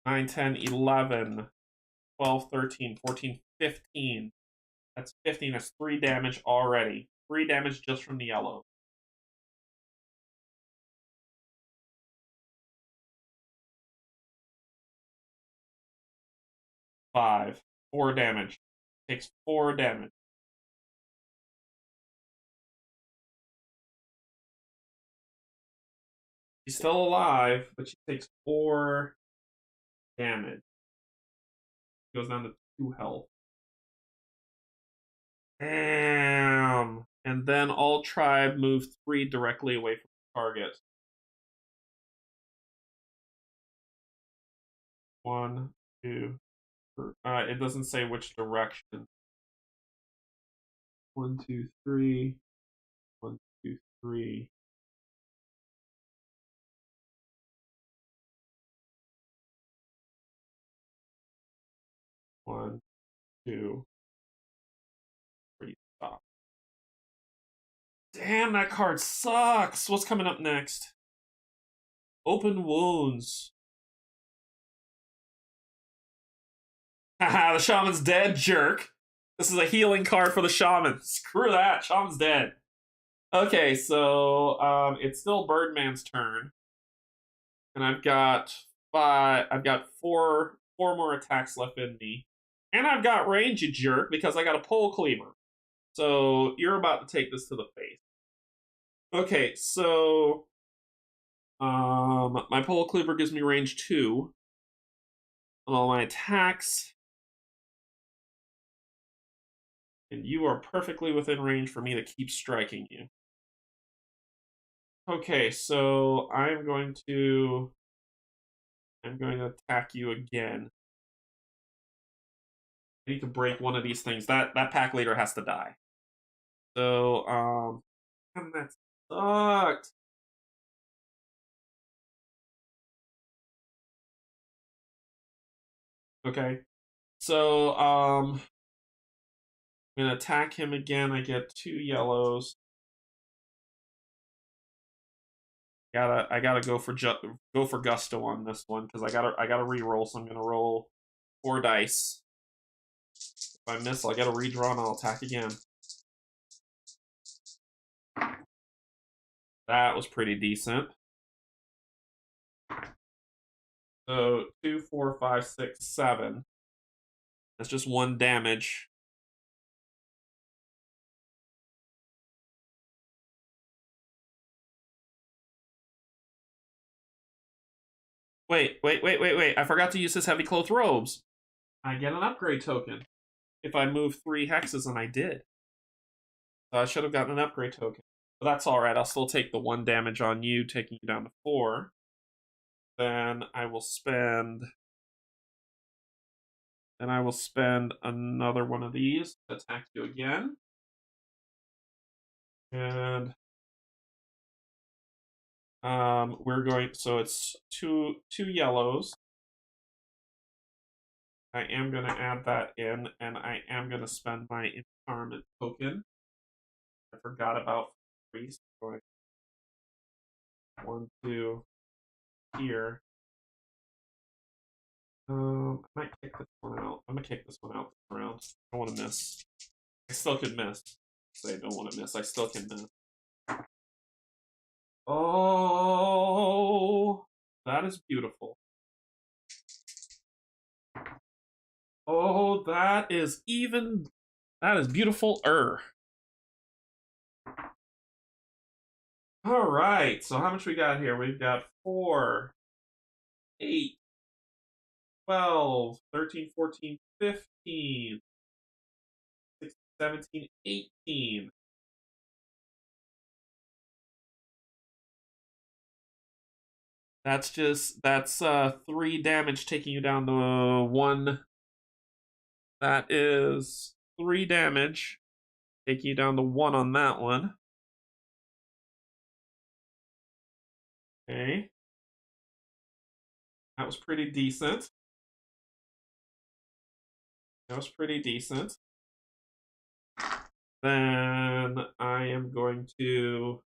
9, 10, 11, 12, 13, 14, 15. That's 15. That's 3 damage already. 3 damage just from the yellow. Five. 4 damage. Takes 4 damage. She's still alive, but she takes 4 damage. Goes down to 2 health. Damn. And then all tribe move 3 directly away from the target. 1, 2. It doesn't say which direction. 1, 2, 3. 1, 2, 3. One, 2, 3. Stop. Damn, that card sucks. What's coming up next? Open wounds. Haha, the shaman's dead, jerk. This is a healing card for the shaman. Screw that. Shaman's dead. Okay, so it's still Birdman's turn. And I've got 4 more attacks left in me. And I've got range, you jerk, because I got a pole cleaver. So you're about to take this to the face. Okay, so my pole cleaver gives me range 2 on all my attacks. And you are perfectly within range for me to keep striking you. Okay, so I'm going to attack you again. I need to break one of these things. That pack leader has to die. So, that sucked. Okay. So, I'm gonna attack him again. I get 2 yellows. I gotta go for gusto on this one because I gotta re-roll. So I'm gonna roll 4 dice. If I miss, I gotta redraw and I'll attack again. That was pretty decent. So 2, 4, 5, 6, 7. That's just 1 damage. Wait. I forgot to use his heavy cloth robes. I get an upgrade token if I move 3 hexes, and I did. So I should have gotten an upgrade token. But that's alright. I'll still take the 1 damage on you, taking you down to 4. Then I will spend another one of these to attack you again. And we're going, so it's two yellows. I am going to add that in, and I am going to spend my empowerment token. I forgot about 3. So 1, 2 here. I might kick this one out. I'm gonna kick this one out this round. I don't want to miss. I still could miss. Say I don't want to miss. I still can miss. Oh, that is beautiful. Oh, that is beautiful. All right. So how much we got here? We've got 4, 8, 12, 13, 14, 15, 16, 17, 18. That's 3 damage, taking you down to 1. That is 3 damage, taking you down to 1 on that one. Okay. That was pretty decent. That was pretty decent. Then I am going to...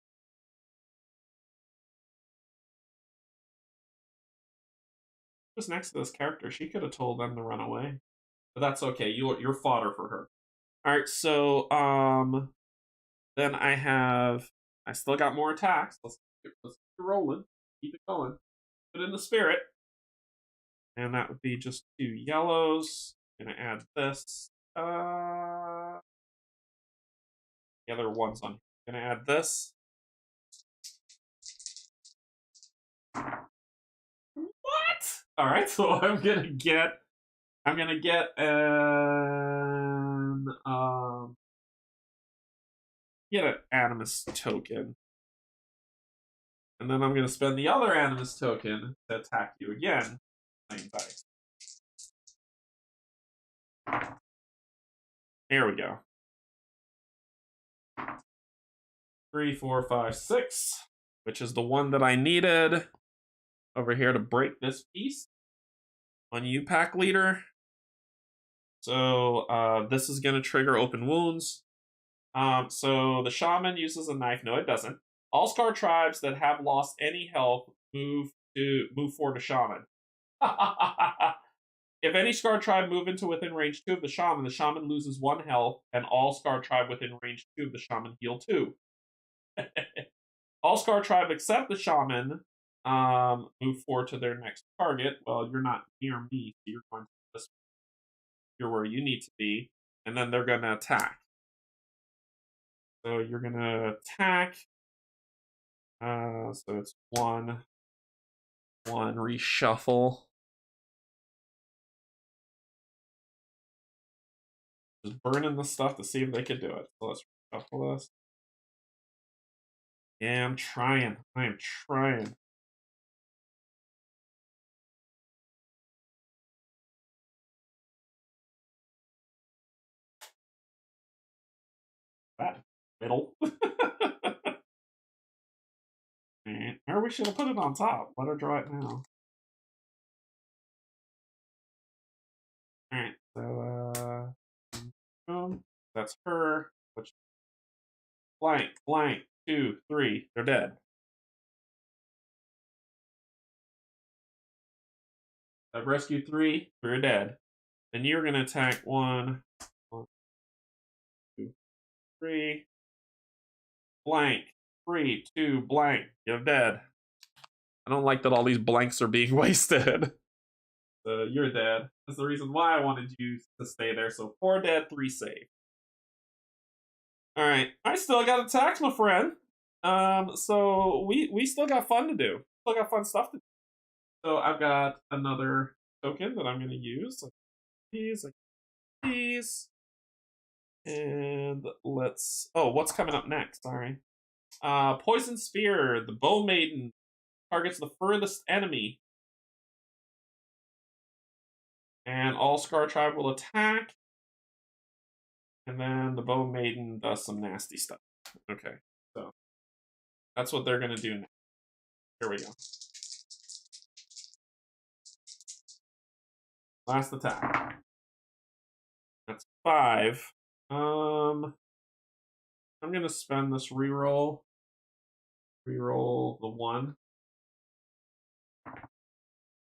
Who's next to this character? She could have told them to run away. But that's okay. You're fodder for her. Alright, so then I still got more attacks. Let's keep rolling. Keep it going. Put in the spirit. And that would be just 2 yellows. I'm gonna add this. The other one's on. I'm gonna add this. What? Alright, so I'm gonna get an animus token. And then I'm gonna spend the other animus token to attack you again. Same dice. Here we go. 3, 4, 5, 6, which is the one that I needed over here to break this piece on you, pack leader. So this is going to trigger open wounds. So the shaman uses a knife. No, it doesn't. All Scar tribes that have lost any health move forward to shaman. If any Scar tribe move into within range 2 of the shaman loses 1 health, and all Scar tribe within range 2 of the shaman heal 2. All Scar tribe except the shaman move forward to their next target. Well, you're not near me, so you're going to this. You're where you need to be, and then they're going to attack. So you're going to attack. So it's 1, reshuffle. Just burning the stuff to see if they could do it. So let's reshuffle this. Yeah, I'm trying. I am trying. That middle. Or we should have put it on top. Let her draw it now. Alright, so boom. That's her. Which blank, 2, 3. They're dead. I've rescued 3. 3 are dead. Then you're gonna attack 1, 2, 3. Blank. 3, 2, blank. You're dead. I don't like that all these blanks are being wasted. So you're dead. That's the reason why I wanted you to stay there. So 4 dead, 3 safe. Alright. I still got attacks, my friend. So we still got fun to do. Still got fun stuff to do. So I've got another token that I'm gonna use. These. And let's what's coming up next? Sorry. Poison Spear, the Bow Maiden targets the furthest enemy. And all Scar Tribe will attack. And then the Bow Maiden does some nasty stuff. Okay, so that's what they're gonna do now. Here we go. Last attack. That's 5. I'm gonna spend this reroll. Reroll the 1.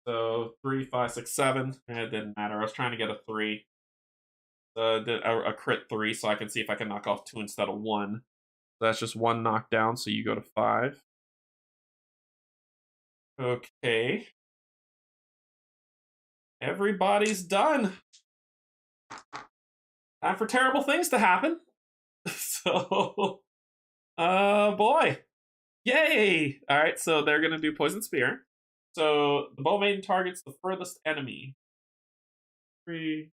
So 3, 5, 6, 7. It didn't matter. I was trying to get a 3. So I did a crit 3, so I can see if I can knock off 2 instead of 1. So that's just 1 knockdown. So you go to 5. Okay. Everybody's done. Time for terrible things to happen. So, boy. Yay! Alright, so they're going to do Poison Spear. So, the Bow Maiden targets the furthest enemy. 3,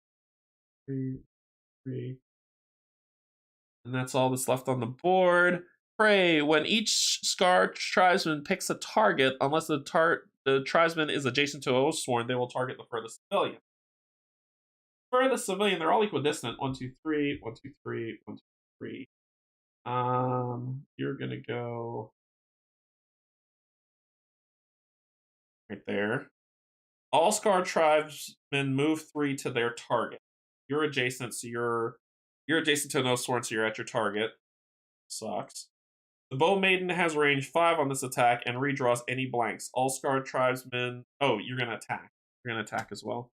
3, 3. And that's all that's left on the board. Pray, when each Scar tribesman picks a target, unless the the tribesman is adjacent to Oathsworn, they will target the furthest civilian. Furthest civilian, they're all equidistant. 1, 2, 3, 1, 2, 3, 1, 2, 3. You're gonna go right there. All scarred tribesmen move 3 to their target. You're adjacent, so you're adjacent to an Oathsworn, so you're at your target. Sucks. The Bow Maiden has range 5 on this attack and redraws any blanks. All scarred tribesmen. Oh, you're gonna attack. You're gonna attack as well.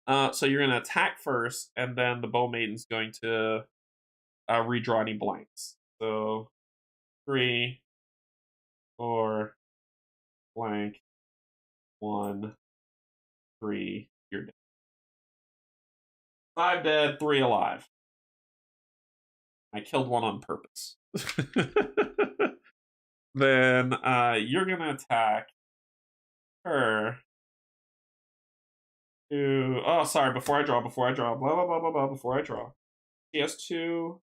So you're gonna attack first, and then the Bow Maiden's going to redraw any blanks. So 3, 4, blank, 1, 3. You're dead. 5 dead, 3 alive. I killed one on purpose. Then you're gonna attack her. Oh, sorry. Before I draw. Blah blah blah blah blah. Before I draw, she has 2.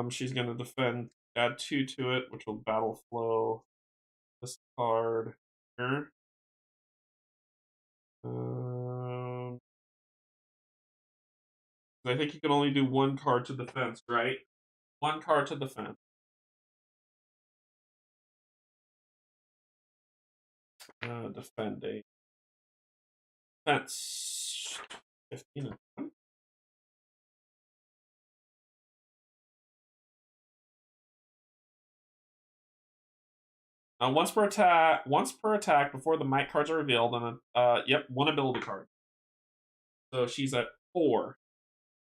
She's gonna defend. Add 2 to it, which will battle flow this card here. I think you can only do 1 card to defense, right? 1 card to defense. Defending. Defense. 15. Once per attack before the might cards are revealed, and yep, 1 ability card. So she's at 4.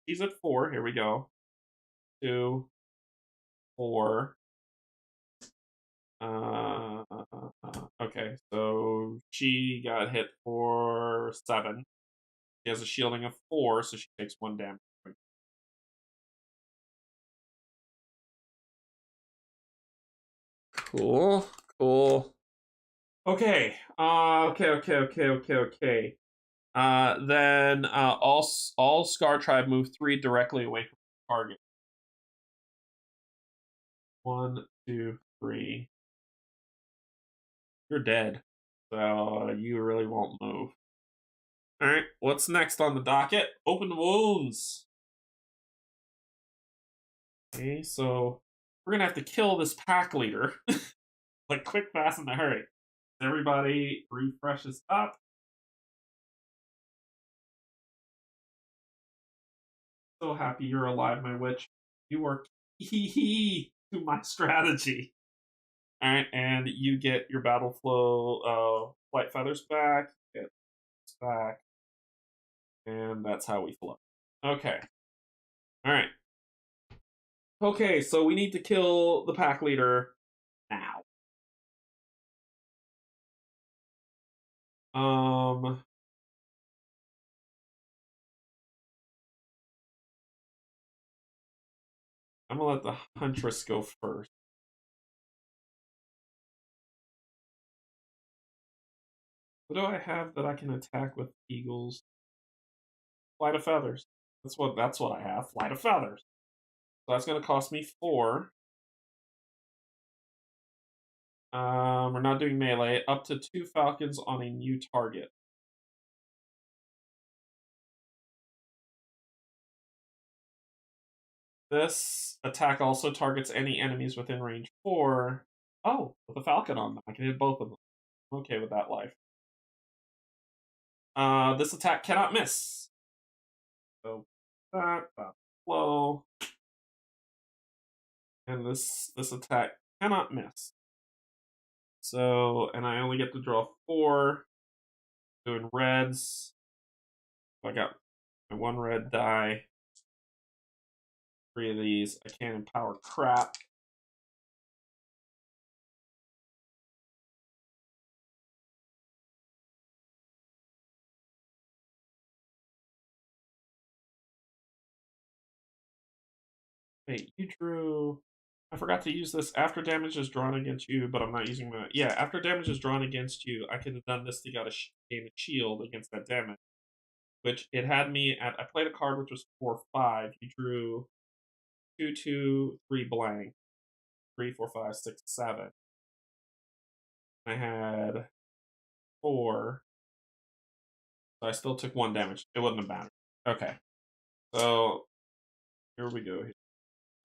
She's at 4. Here we go. 2, 4. Okay, so she got hit for 7. She has a shielding of 4, so she takes 1 damage. Cool. Okay. Okay. Then all Scar Tribe move 3 directly away from the target. 1, 2, 3. You're dead, so you really won't move. All right. What's next on the docket? Open wounds. Okay, so we're gonna have to kill this pack leader, like quick, fast, in a hurry. Everybody refreshes up. So happy you're alive, my witch. You are key to my strategy. All right, and you get your battle flow white feathers back, get this back, and that's how we flow. Okay. All right. Okay, so we need to kill the pack leader now. I'm gonna let the Huntress go first. What do I have that I can attack with eagles? Flight of feathers. That's what I have. Flight of feathers. So that's gonna cost me 4. We're not doing melee. Up to 2 falcons on a new target. This attack also targets any enemies within range 4. Oh, with a falcon on them. I can hit both of them. I'm okay with that life. This attack cannot miss. So that flow. And this attack cannot miss. So, and I only get to draw 4. Doing reds. I got my 1 red die. 3 of these. I can't empower crap. Wait, you drew. I forgot to use this. After damage is drawn against you, but I'm not using my. Yeah, after damage is drawn against you, I could have done this to gain a shield against that damage. Which it had me at. I played a card which was 4/5. You drew 2, 2, 3 blank. 3, 4, 5, 6, 7. I had 4. So I still took 1 damage. It wouldn't have mattered. Okay. So here we go. Here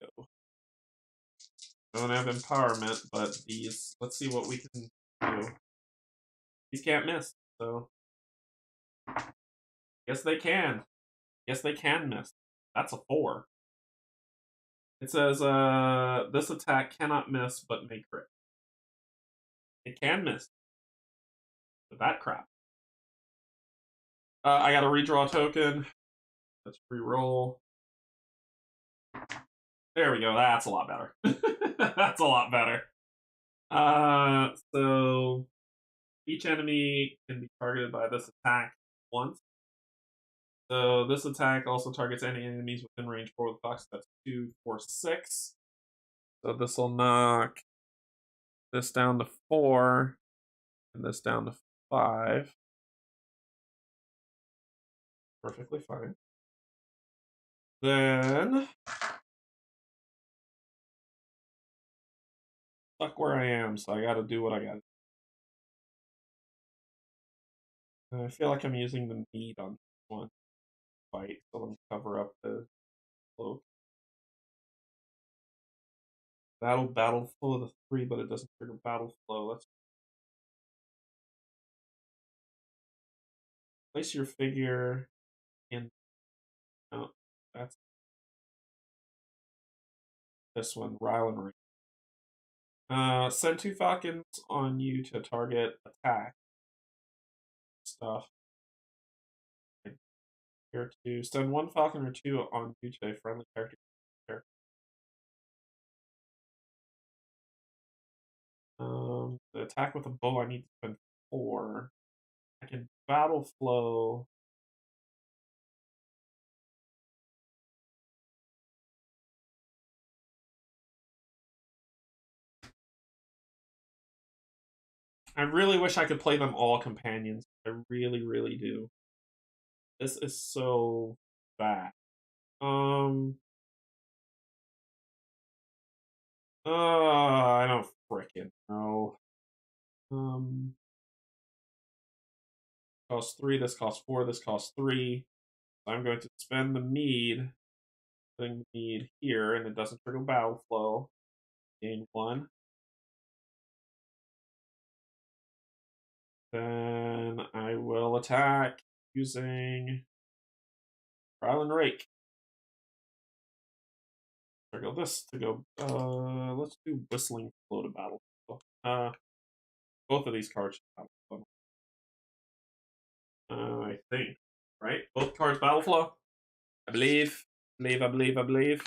we go. I don't have empowerment, but these. Let's see what we can do. These can't miss. So yes, they can. Yes, they can miss. That's a 4. It says this attack cannot miss but may crit. It can miss. But that crap. I got to redraw a token. Let's re-roll. There we go. That's a lot better. That's a lot better. So each enemy can be targeted by this attack once. So this attack also targets any enemies within range 4 with Fox. That's 2, 4, 6. So this will knock this down to 4 and this down to 5. Perfectly fine. Then fuck where I am, so I gotta do what I gotta do. I feel like I'm using the meat on one fight, so let me cover up the cloak. Battle flow the 3, but it doesn't trigger battle flow. Let's place your figure in. Oh, that's this one, Rylan. Send 2 falcons on you to target attack stuff. Here to send 1 falcon or 2 on you to a friendly character. The attack with a bow, I need to spend 4. I can battle flow. I really wish I could play them all companions. I really, really do. This is so bad. I don't frickin' know. Costs 3, this costs 4, this costs 3. So I'm going to spend the mead, putting the mead here, and it doesn't trigger battle flow. Gain 1. Then I will attack using Rylan Rake. Trigger this to go. Let's do Whistling Flow to battle. Both of these cards battle flow. I think, right? Both cards battle flow. I believe. I believe.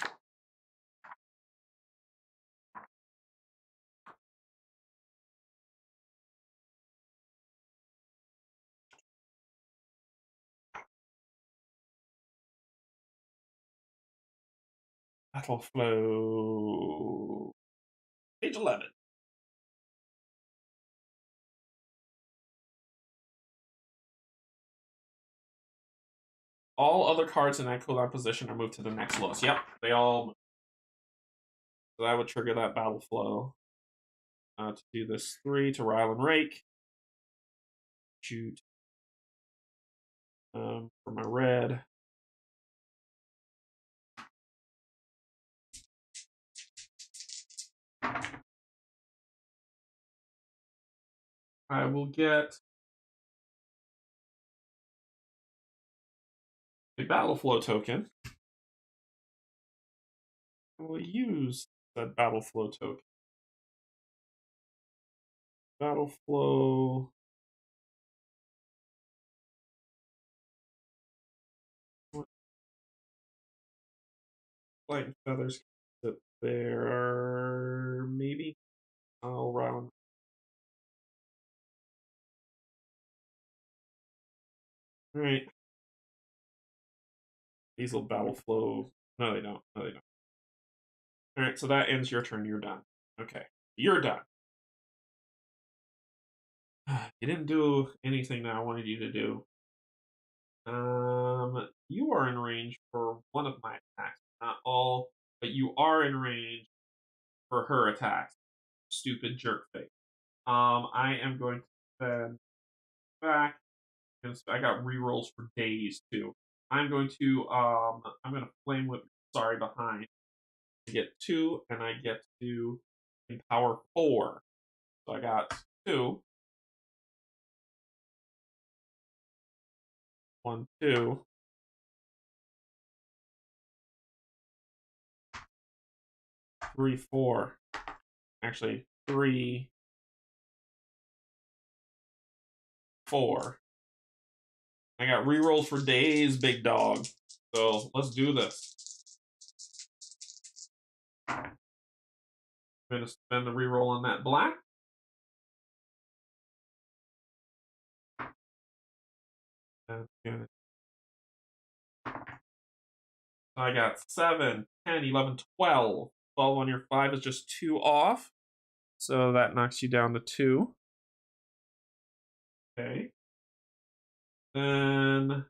Battle flow. Page 11. All other cards in that cooldown position are moved to the next lowest. Yep, they all move. So that would trigger that battle flow. To do this 3 to Rylan Rake. Shoot. For my red. I will get a battle flow token. I will use that battle flow token. Battle flow. Light feathers that there maybe. I'll round. Alright. These will battle flow. No, they don't. No, they don't. Alright, so that ends your turn. You're done. Okay. You're done. You didn't do anything that I wanted you to do. You are in range for one of my attacks. Not all, but you are in range for her attacks. Stupid jerk face. I am going to spend back. I got rerolls for days too. I'm going to flame whip. Sorry, behind. I get 2, and I get to empower 4. So I got 2. 1, 2. Three, 4. Actually, 3, 4. I got rerolls for days, big dog. So let's do this. I'm going to spend the reroll on that black. I got 7, 10, 11, 12. 12 on your 5 is just 2 off. So that knocks you down to 2. Okay. Then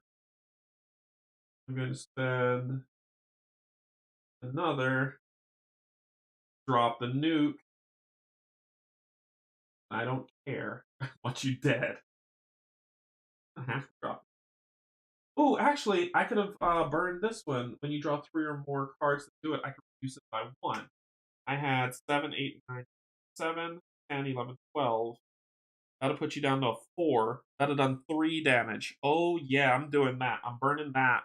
I'm going to spend another. Drop the nuke. I don't care. Once you dead. I have to drop. Oh, actually, I could have burned this one. When you draw 3 or more cards to do it, I could reduce it by 1. I had 7, 8, 9, 7, 10, 11, 12. That'll put you down to a 4. That'd have done 3 damage. Oh, yeah, I'm doing that. I'm burning that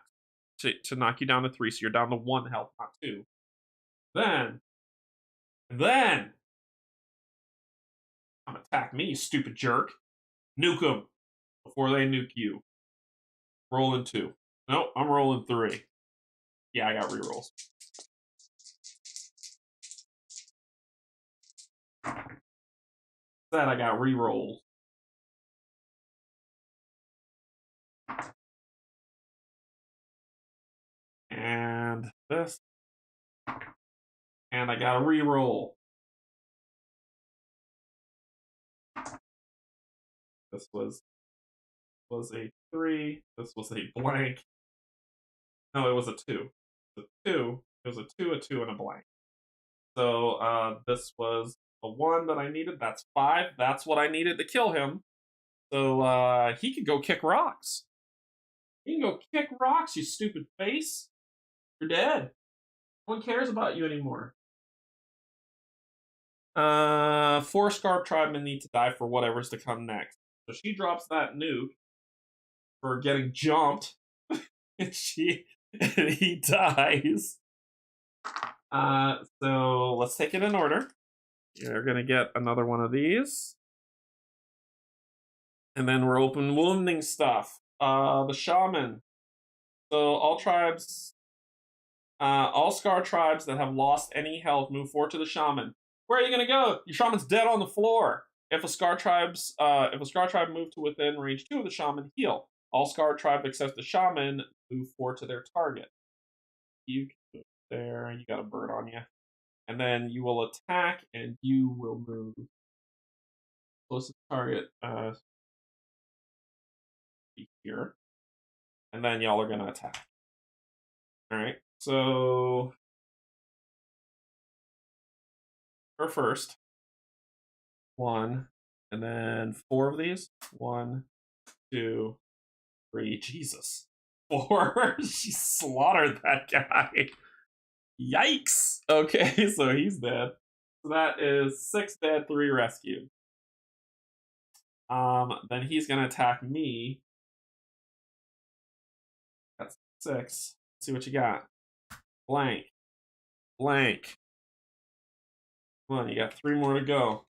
to knock you down to 3, so you're down to 1 health, not 2. Then, attack me, you stupid jerk. Nuke them before they nuke you. Rolling 2. Nope, I'm rolling 3. Yeah, I got rerolls. That I got rerolls. And this. And I got a reroll. This was a 3. This was a blank. No, it was a 2. It was a 2. It was a 2, a 2, and a blank. So this was a 1 that I needed. That's 5. That's what I needed to kill him. So he could go kick rocks. He can go kick rocks, you stupid face. You're dead. No one cares about you anymore. 4 Scarp Tribemen need to die for whatever's to come next. So she drops that nuke for getting jumped. and he dies. So let's take it in order. You're gonna get another one of these. And then we're open wounding stuff. The shaman. So all tribes, all Scar tribes that have lost any health move forward to the shaman. Where are you gonna go? Your shaman's dead on the floor. If a Scar tribe move to within range 2 of the shaman, heal. All Scar tribe except the shaman move forward to their target. You can move there. You got a bird on you, and then you will attack, and you will move closest target here, and then y'all are gonna attack. All right. So her first 1, and then 4 of these. 1, 2, 3. Jesus. 4. She slaughtered that guy. Yikes. Okay, so he's dead. So that is 6 dead, 3 rescued. Then he's gonna attack me. That's 6. Let's see what you got. Blank. Blank. Come on, you got 3 more to go.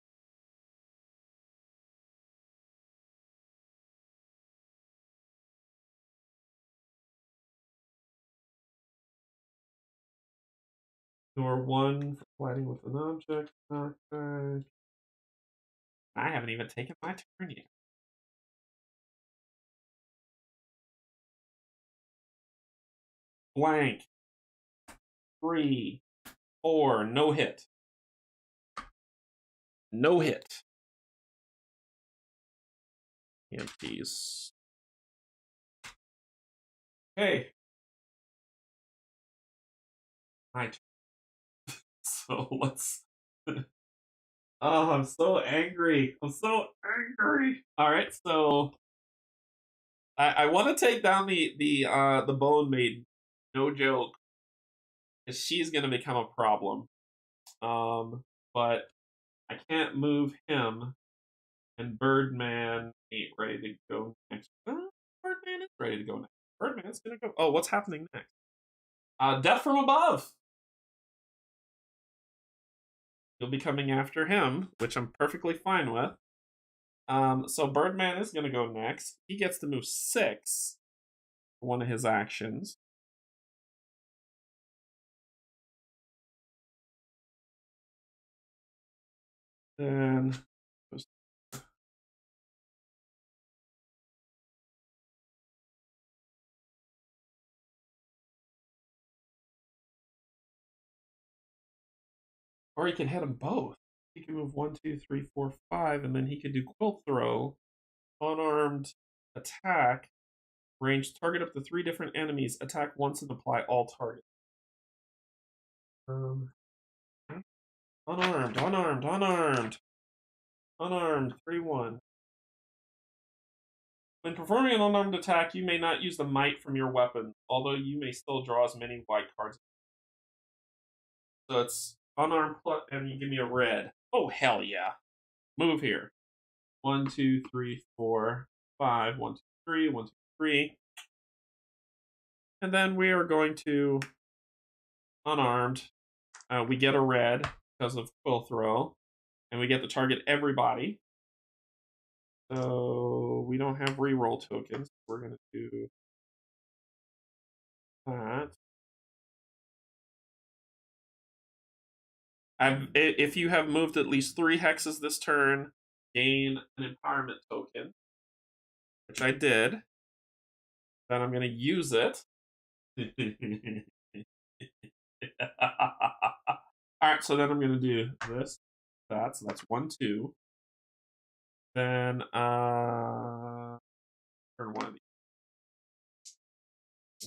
Ignore 1 for fighting with an object. Okay. I haven't even taken my turn yet. Blank. 3, 4, no hit. No hit. And these. Okay. My turn. So let's Oh, I'm so angry. I'm so angry. All right, so I want to take down the Bone Maiden. No joke, because she's gonna become a problem. But I can't move him, and Birdman ain't ready to go next. Birdman is ready to go next. Birdman's gonna go. Oh, what's happening next? Death from above. You'll be coming after him, which I'm perfectly fine with. So Birdman is gonna go next. He gets to move 6 for one of his actions. Then or he can hit them both. He can move 1, 2, 3, 4, 5, and then he could do quilt throw, unarmed attack, range target up to 3 different enemies, attack once and apply all targets. Unarmed, unarmed, unarmed, unarmed, 3-1. When performing an unarmed attack, you may not use the might from your weapon, although you may still draw as many white cards. So it's unarmed plus, and you give me a red. Oh, hell yeah. Move here. 1, 2, 3, 4, 5. 1, 2, 3. 1, 2, 3. And then we are going to unarmed. We get a red because of quill throw, and we get to target everybody. So we don't have reroll tokens. We're going to do that. If you have moved at least 3 hexes this turn, gain an empowerment token, which I did. Then I'm going to use it. All right, so then I'm going to do this, that. So that's 1, 2. Then turn 1 of these.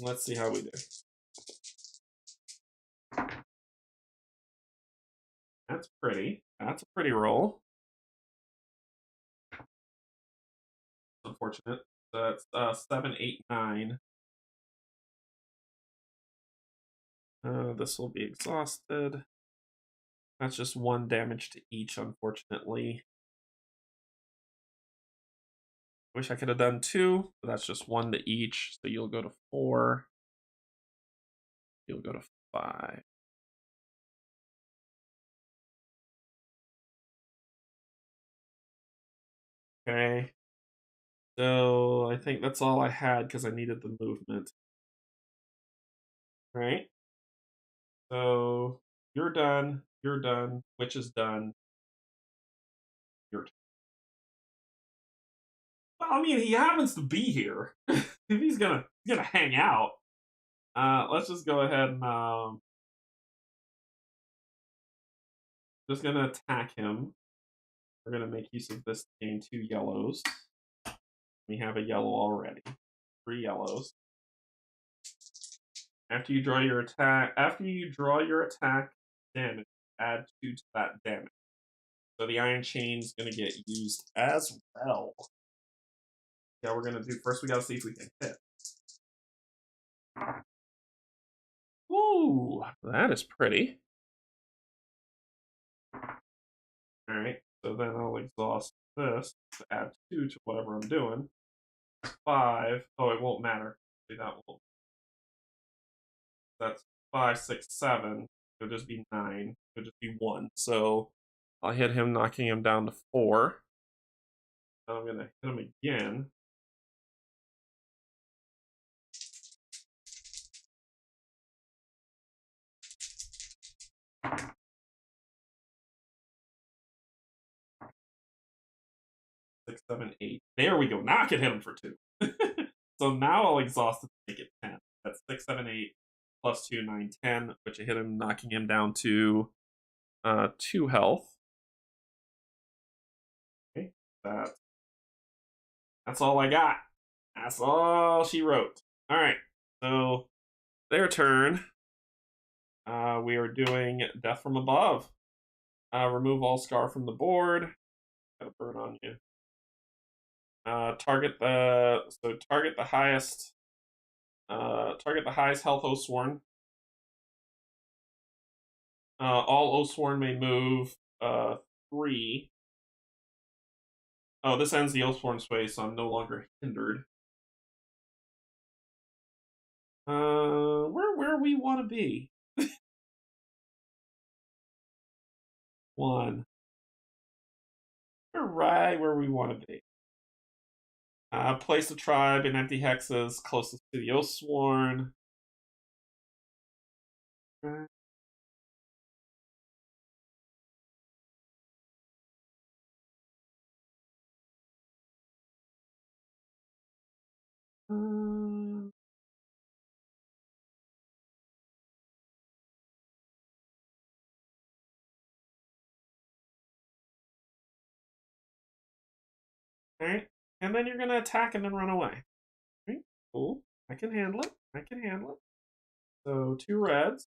Let's see how we do. That's pretty. That's a pretty roll. Unfortunate. That's 7, 8, 9. This will be exhausted. That's just 1 damage to each, unfortunately. Wish I could have done 2, but that's just 1 to each. So you'll go to 4. You'll go to 5. Okay. So I think that's all I had because I needed the movement. Right? So you're done. You're done. Witch is done. Your turn. Well, I mean, he happens to be here. If he's gonna hang out, let's just go ahead and just gonna attack him. We're gonna make use of this to gain 2 yellows. We have a yellow already. 3 yellows. After you draw your attack damage, add 2 to that damage. So the Iron Chain's gonna get used as well. Yeah, we're gonna do first. We gotta see if we can hit. Ooh, that is pretty. All right, so then I'll exhaust this to add 2 to whatever I'm doing. 5. Oh, it won't matter. See, that won't. That's 5, 6, 7. It'll just be 9. It'll just be 1. So I'll hit him, knocking him down to 4. Then I'm gonna hit him again. Six, 7, 8. There we go. Now I can hit him for 2. So now I'll exhaust it to make it 10. That's 6, 7, 8 plus 2, 9, 10, which I hit him, knocking him down to 2 health. Okay, that's all I got. That's all she wrote. All right, so their turn. We are doing Death from Above. Remove all scar from the board. Got a burn on you. Target the highest. Target the highest health Oathsworn. All Oathsworn may move 3. Oh, this ends the Oathsworn's phase, so I'm no longer hindered. Where we want to be. 1. We're right where we want to be. Place the tribe in empty hexes closest to the Oathsworn. Okay. Alright, and then you're gonna attack and then run away. Okay, cool. I can handle it. I can handle it. So 2 reds.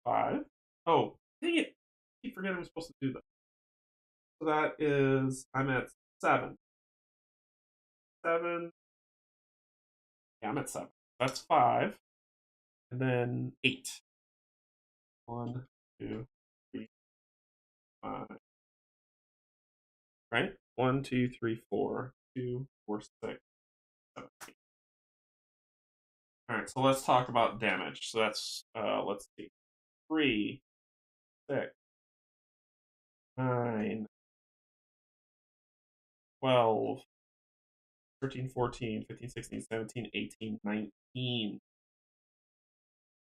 5. Oh, dang it. I keep forgetting I'm supposed to do that. So that is, I'm at 7. 7. Yeah, I'm at 7. That's 5. And then 8. 1, 2, 3, 5. Right? 1, 2, 3, 4. 2, 4, 6, 7, 8. Alright, so let's talk about damage. So that's, let's see. 3, 6, 9, 12, 13, 14, 15, 16, 17, 18, 19.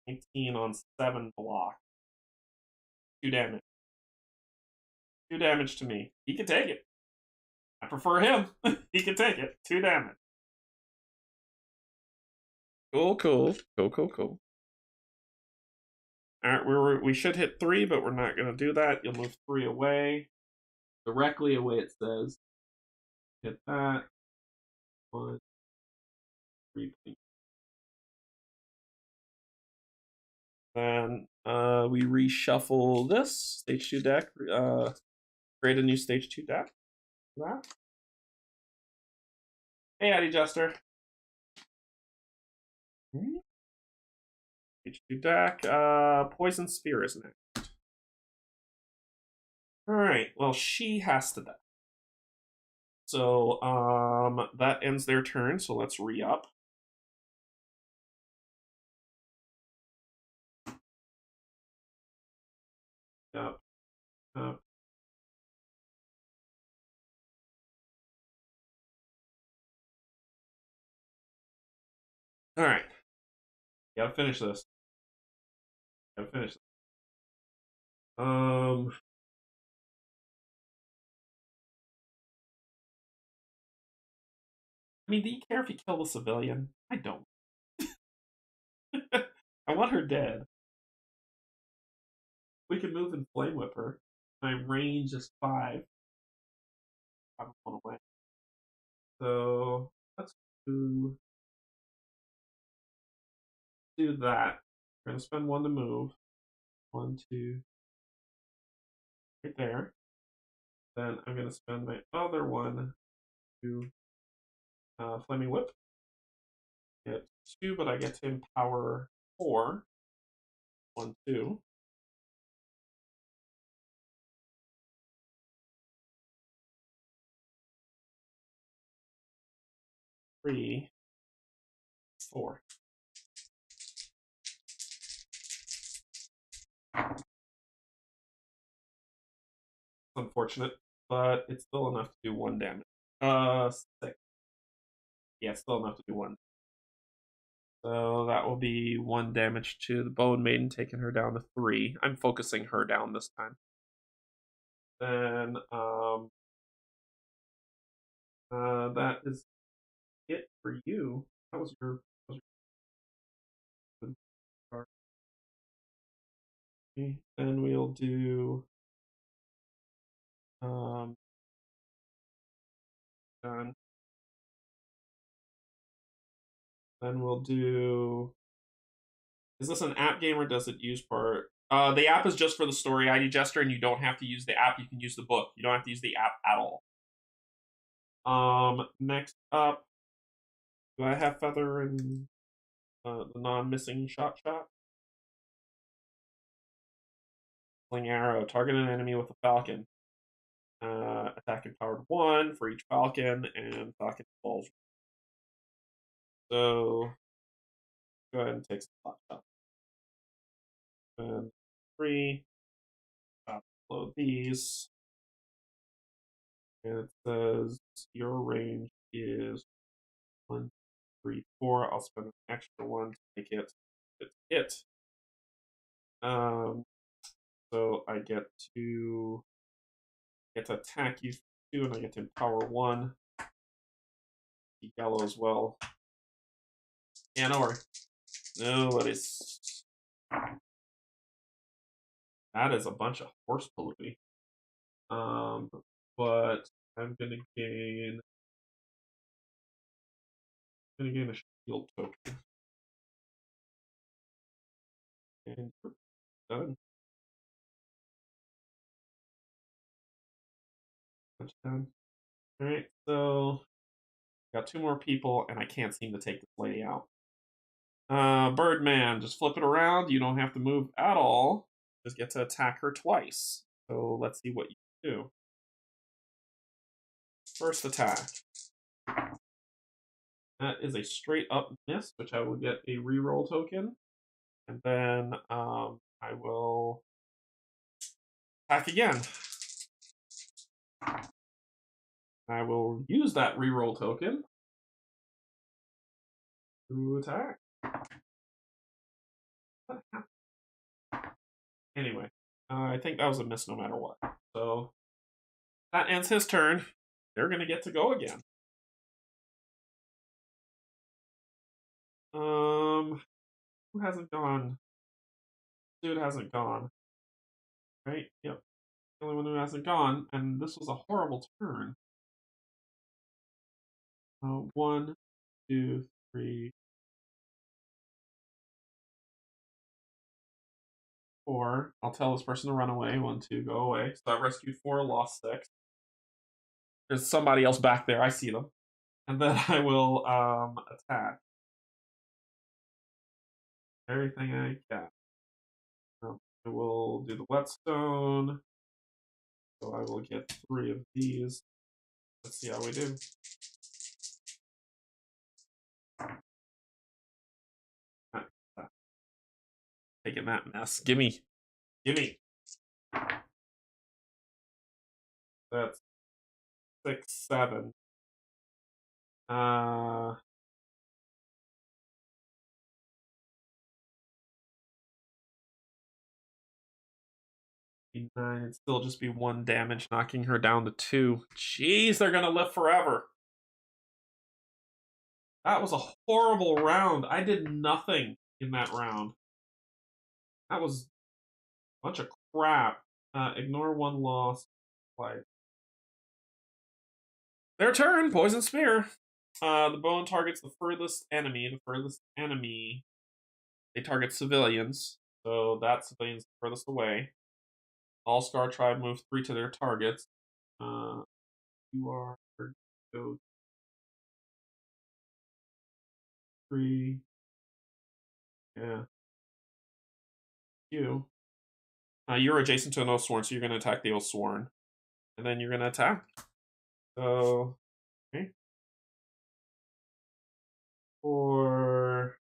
19 on 7 block. 2 damage. 2 damage to me. He can take it. I prefer him. He can take it. 2 damage. Cool, cool. Cool, cool, cool. Alright, we should hit 3, but we're not going to do that. You'll move 3 away. Directly away, it says. Hit that. 1, 3, please. Then we reshuffle this stage 2 deck. Create a new stage 2 deck. That. Hey, Addy Jester. Stage 2 deck. Poison Spear is next. Alright, well, she has to die. So, that ends their turn, so let's re-up. Up, up. Alright. Gotta finish this. Gotta finish this. I mean, do you care if you kill the civilian? I don't. I want her dead. We can move and flame whip her. My range is 5. I don't want to win. So let's do that. We're gonna spend 1 to move. 1, 2, right there. Then I'm gonna spend my other 1 to flaming whip. Get 2, but I get to empower 4. 1, 2. 3, 4. Unfortunate, but it's still enough to do 1 damage. 6. Yeah, still enough to do 1. So that will be 1 damage to the Bone Maiden, taking her down to 3. I'm focusing her down this time. Then that is it for you. That was your card. Okay, then we'll do done. Then we'll do. Is this an app game or does it use part The app is just for the story ID gesture, and you don't have to use the app. You can use the book. You don't have to use the app at all. Next up, do I have feather and the non-missing shot? Sling arrow. Target an enemy with a falcon. Attack empowered 1 for each falcon, and falcon falls. So go ahead and take some flat shot. And 3. Upload these. And it says your range is 1, 3, 4. I'll spend an extra 1 to make it hit. So I get to attack you 2, and I get to empower 1. Yellow as well. Yeah, no worry. Nobody's. That is a bunch of horse polluting. But I'm gonna gain a shield token. And we're done. That's done. Alright, so got 2 more people, and I can't seem to take this lady out. Birdman, just flip it around. You don't have to move at all. Just get to attack her twice. So let's see what you do. First attack. That is a straight up miss, which I will get a reroll token. And then I will attack again. I will use that reroll token to attack. Anyway, I think that was a miss no matter what. So that ends his turn. They're going to get to go again. Who hasn't gone? Dude hasn't gone. Right? Yep. The only one who hasn't gone, and this was a horrible turn. 1, 2, 3, 4. I'll tell this person to run away. 1, 2, go away. So I rescued 4, lost 6. There's somebody else back there. I see them. And then I will attack. Everything I got. I will do the whetstone. So I will get 3 of these. Let's see how we do. Taking that mess. Gimme. That's 6, 7. 9. It'd still just be 1 damage, knocking her down to 2. Jeez, they're gonna live forever. That was a horrible round. I did nothing in that round. That was a bunch of crap. Ignore 1 loss. Like their turn. Poison spear. The bone targets the furthest enemy. They target civilians. So that civilian's the furthest away. All Scar Tribe move 3 to their targets. You are go 3. Yeah. You're adjacent to an Oathsworn, so you're going to attack the Oathsworn. And then you're going to attack. So, okay. For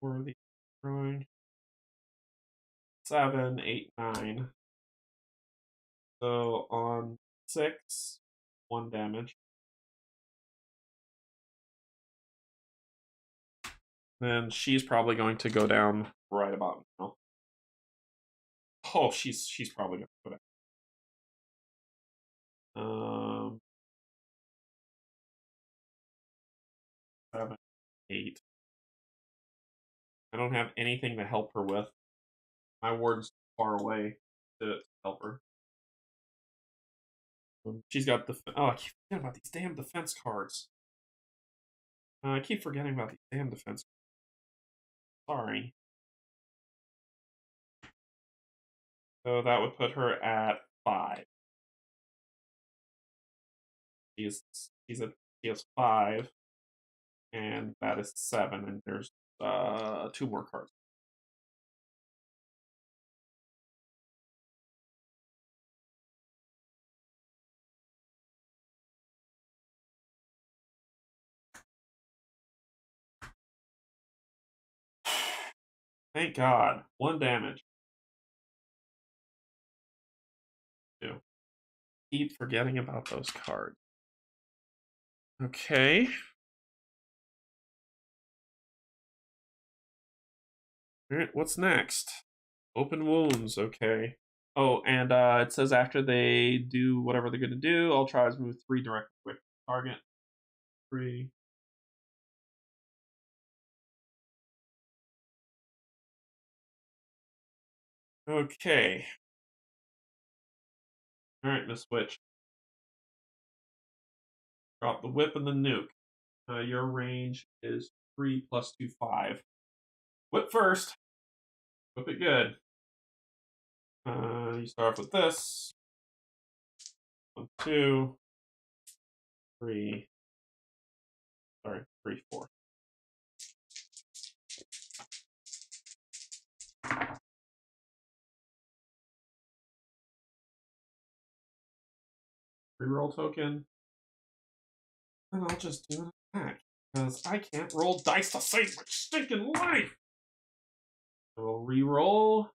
the throwing 7, 8, 9. So on 6, 1 damage. Then she's probably going to go down right about now. Oh, she's probably going to go down. 7, 8. I don't have anything to help her with. My ward's too far away to help her. She's got the. Oh, I keep forgetting about these damn defense cards. I keep forgetting about these damn defense. Sorry. So that would put her at 5. She's she has 5, and that is 7, and there's 2 more cards. Thank God. 1 damage. 2. Keep forgetting about those cards. Okay. Alright, what's next? Open wounds, okay. Oh, and it says after they do whatever they're gonna do, I'll try to move 3 directly with target. 3. Okay. Alright, Miss Witch. Drop the whip and the nuke. Your range is 3 plus 2, 5. Whip first. Whip it good. You start off with this. 1, 2, 3. Sorry, 3, 4. Reroll token. And I'll just do an attack. Because I can't roll dice to save my stinking life! I will reroll.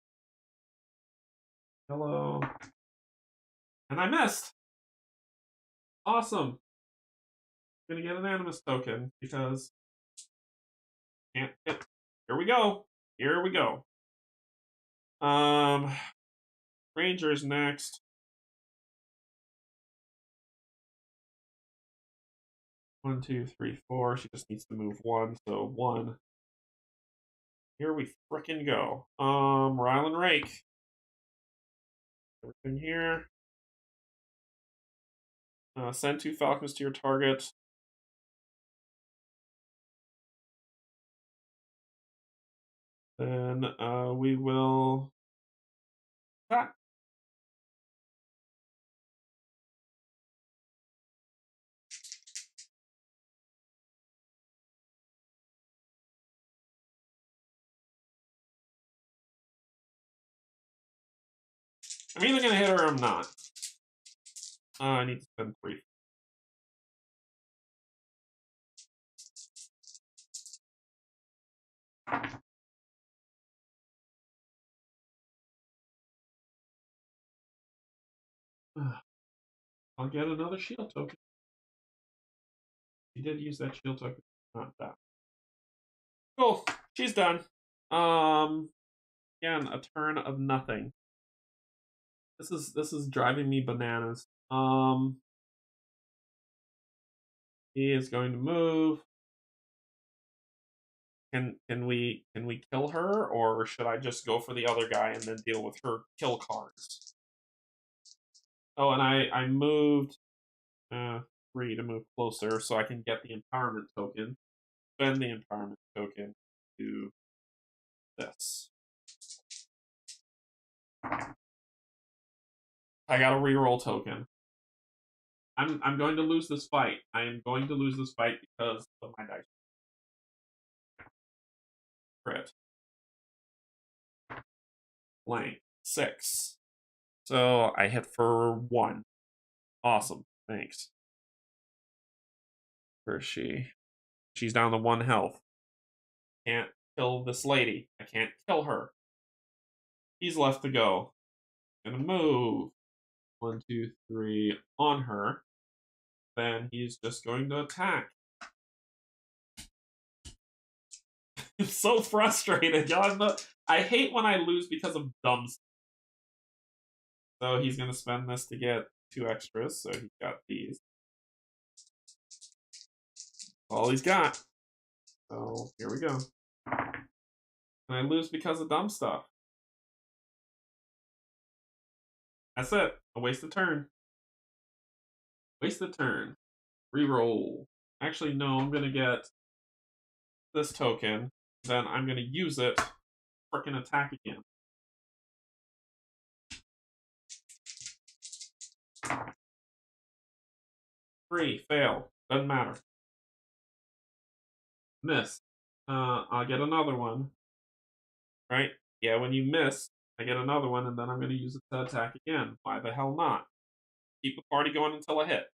Hello. And I missed! Awesome! I'm gonna get an animus token because can't hit. Here we go. Here we go. Ranger's next. 1, 2, 3, 4. She just needs to move 1, so 1. Here we frickin' go. Rylan Rake. Everything here. Send 2 Falcons to your target. Then we will attack. I'm either gonna hit her or I'm not. I need to spend 3. I'll get another shield token. She did use that shield token. Not that. Cool. She's done. Again, a turn of nothing. This is driving me bananas. He is going to move. Can we kill her, or should I just go for the other guy and then deal with her kill cards? Oh, and I moved 3 to move closer so I can get the empowerment token. Spend the empowerment token to this. I got a reroll token. I'm going to lose this fight. I am going to lose this fight because of my dice. Crit. Blank. 6. So I hit for 1. Awesome. Thanks. Where is she? She's down to 1 health. Can't kill this lady. I can't kill her. He's left to go. Gonna move. 1, 2, 3 on her. Then he's just going to attack. I'm so frustrated, y'all. I hate when I lose because of dumb stuff. So he's gonna spend this to get 2 extras. So he's got these. All he's got. So here we go. And I lose because of dumb stuff. That's it. A wasted turn. Wasted turn. Reroll. Actually, no, I'm gonna get this token. Then I'm going to use it. Frickin' attack again. Three, fail. Doesn't matter. Miss. I'll get another one. Right? Yeah, when you miss, I get another one, and then I'm going to use it to attack again. Why the hell not? Keep the party going until I hit.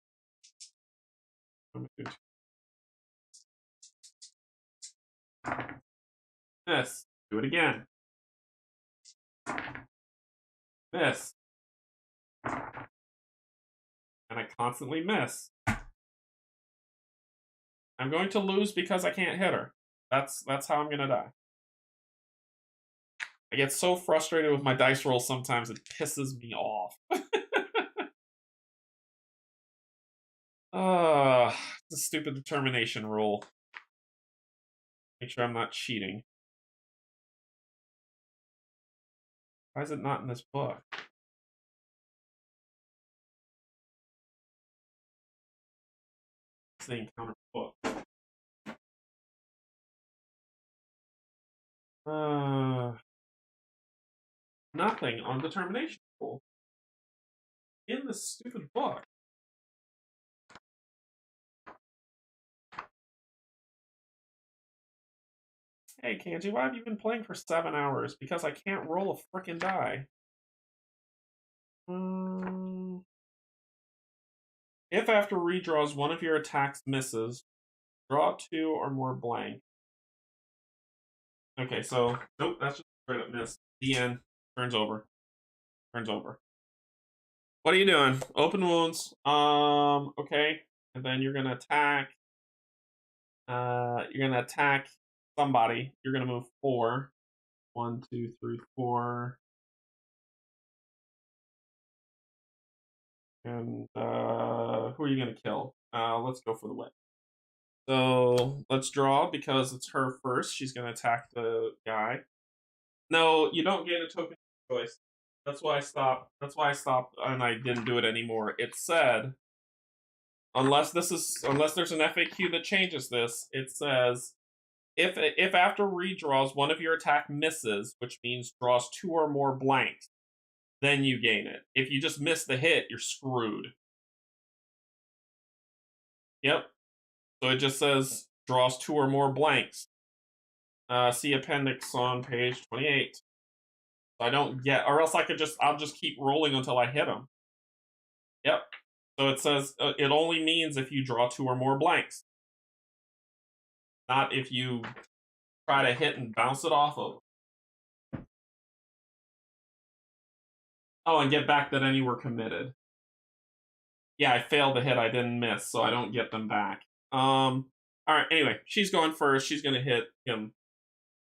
Miss. Do it again. Miss. And I constantly miss. I'm going to lose because I can't hit her. That's how I'm going to die. I get so frustrated with my dice rolls sometimes, it pisses me off. The stupid determination roll. Make sure I'm not cheating. Why is it not in this book? It's the encounter book. Nothing on determination roll in this stupid book. Hey, Canje, why have you been playing for 7 hours? Because I can't roll a frickin' die. If after redraws one of your attacks misses, draw 2 or more blank. Okay, so nope, that's just straight up miss. The end. Turns over. Turns over. What are you doing? Open wounds. Okay. And then you're gonna attack. You're gonna attack somebody. You're gonna move 4. 1, 2, 3, 4. And who are you gonna kill? Let's go for the win. So let's draw because it's her first. She's gonna attack the guy. No, you don't gain a token of choice. That's why I stopped. That's why I stopped and I didn't do it anymore. It said unless there's an FAQ that changes this, it says if after redraws one of your attack misses, which means draws 2 or more blanks, then you gain it. If you just miss the hit, you're screwed. Yep. So it just says draws 2 or more blanks. See appendix on page 28. So I don't get, or else I'll just keep rolling until I hit them. Yep. So it says it only means if you draw 2 or more blanks, not if you try to hit and bounce it off of. Oh, and get back that any were committed. Yeah, I failed the hit. I didn't miss, so I don't get them back. All right. Anyway, she's going first. She's gonna hit him.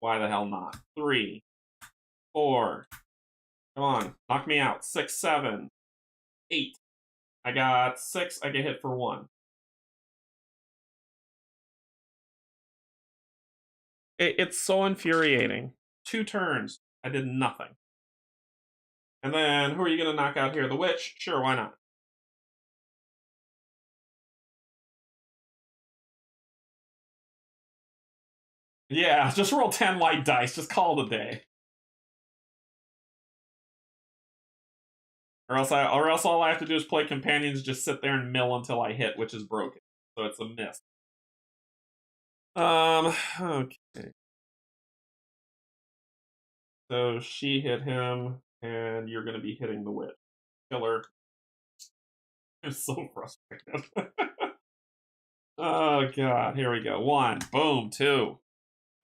Why the hell not? 3, 4. Come on, knock me out. 6, 7, 8. I got 6. I get hit for 1. It's so infuriating. 2 turns. I did nothing. And then, who are you going to knock out here? The witch? Sure, why not? Yeah, just roll 10 white dice. Just call it a day. Or else all I have to do is play companions, just sit there and mill until I hit, which is broken. So it's a miss. Okay. So she hit him, and you're going to be hitting the witch. Killer. I'm so frustrated. Oh, God. Here we go. 1. Boom. 2.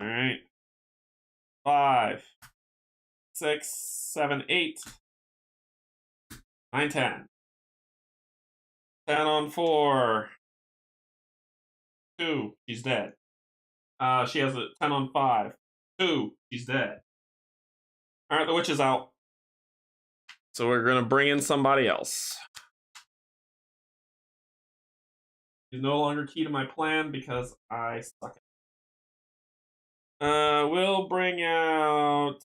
All right. 5, 6, 7, 8, 9, 10. 10 on 4. 2. She's dead. She has a 10 on 5. 2. She's dead. All right, the witch is out. So we're going to bring in somebody else. He's no longer key to my plan because I suck it. We'll bring out...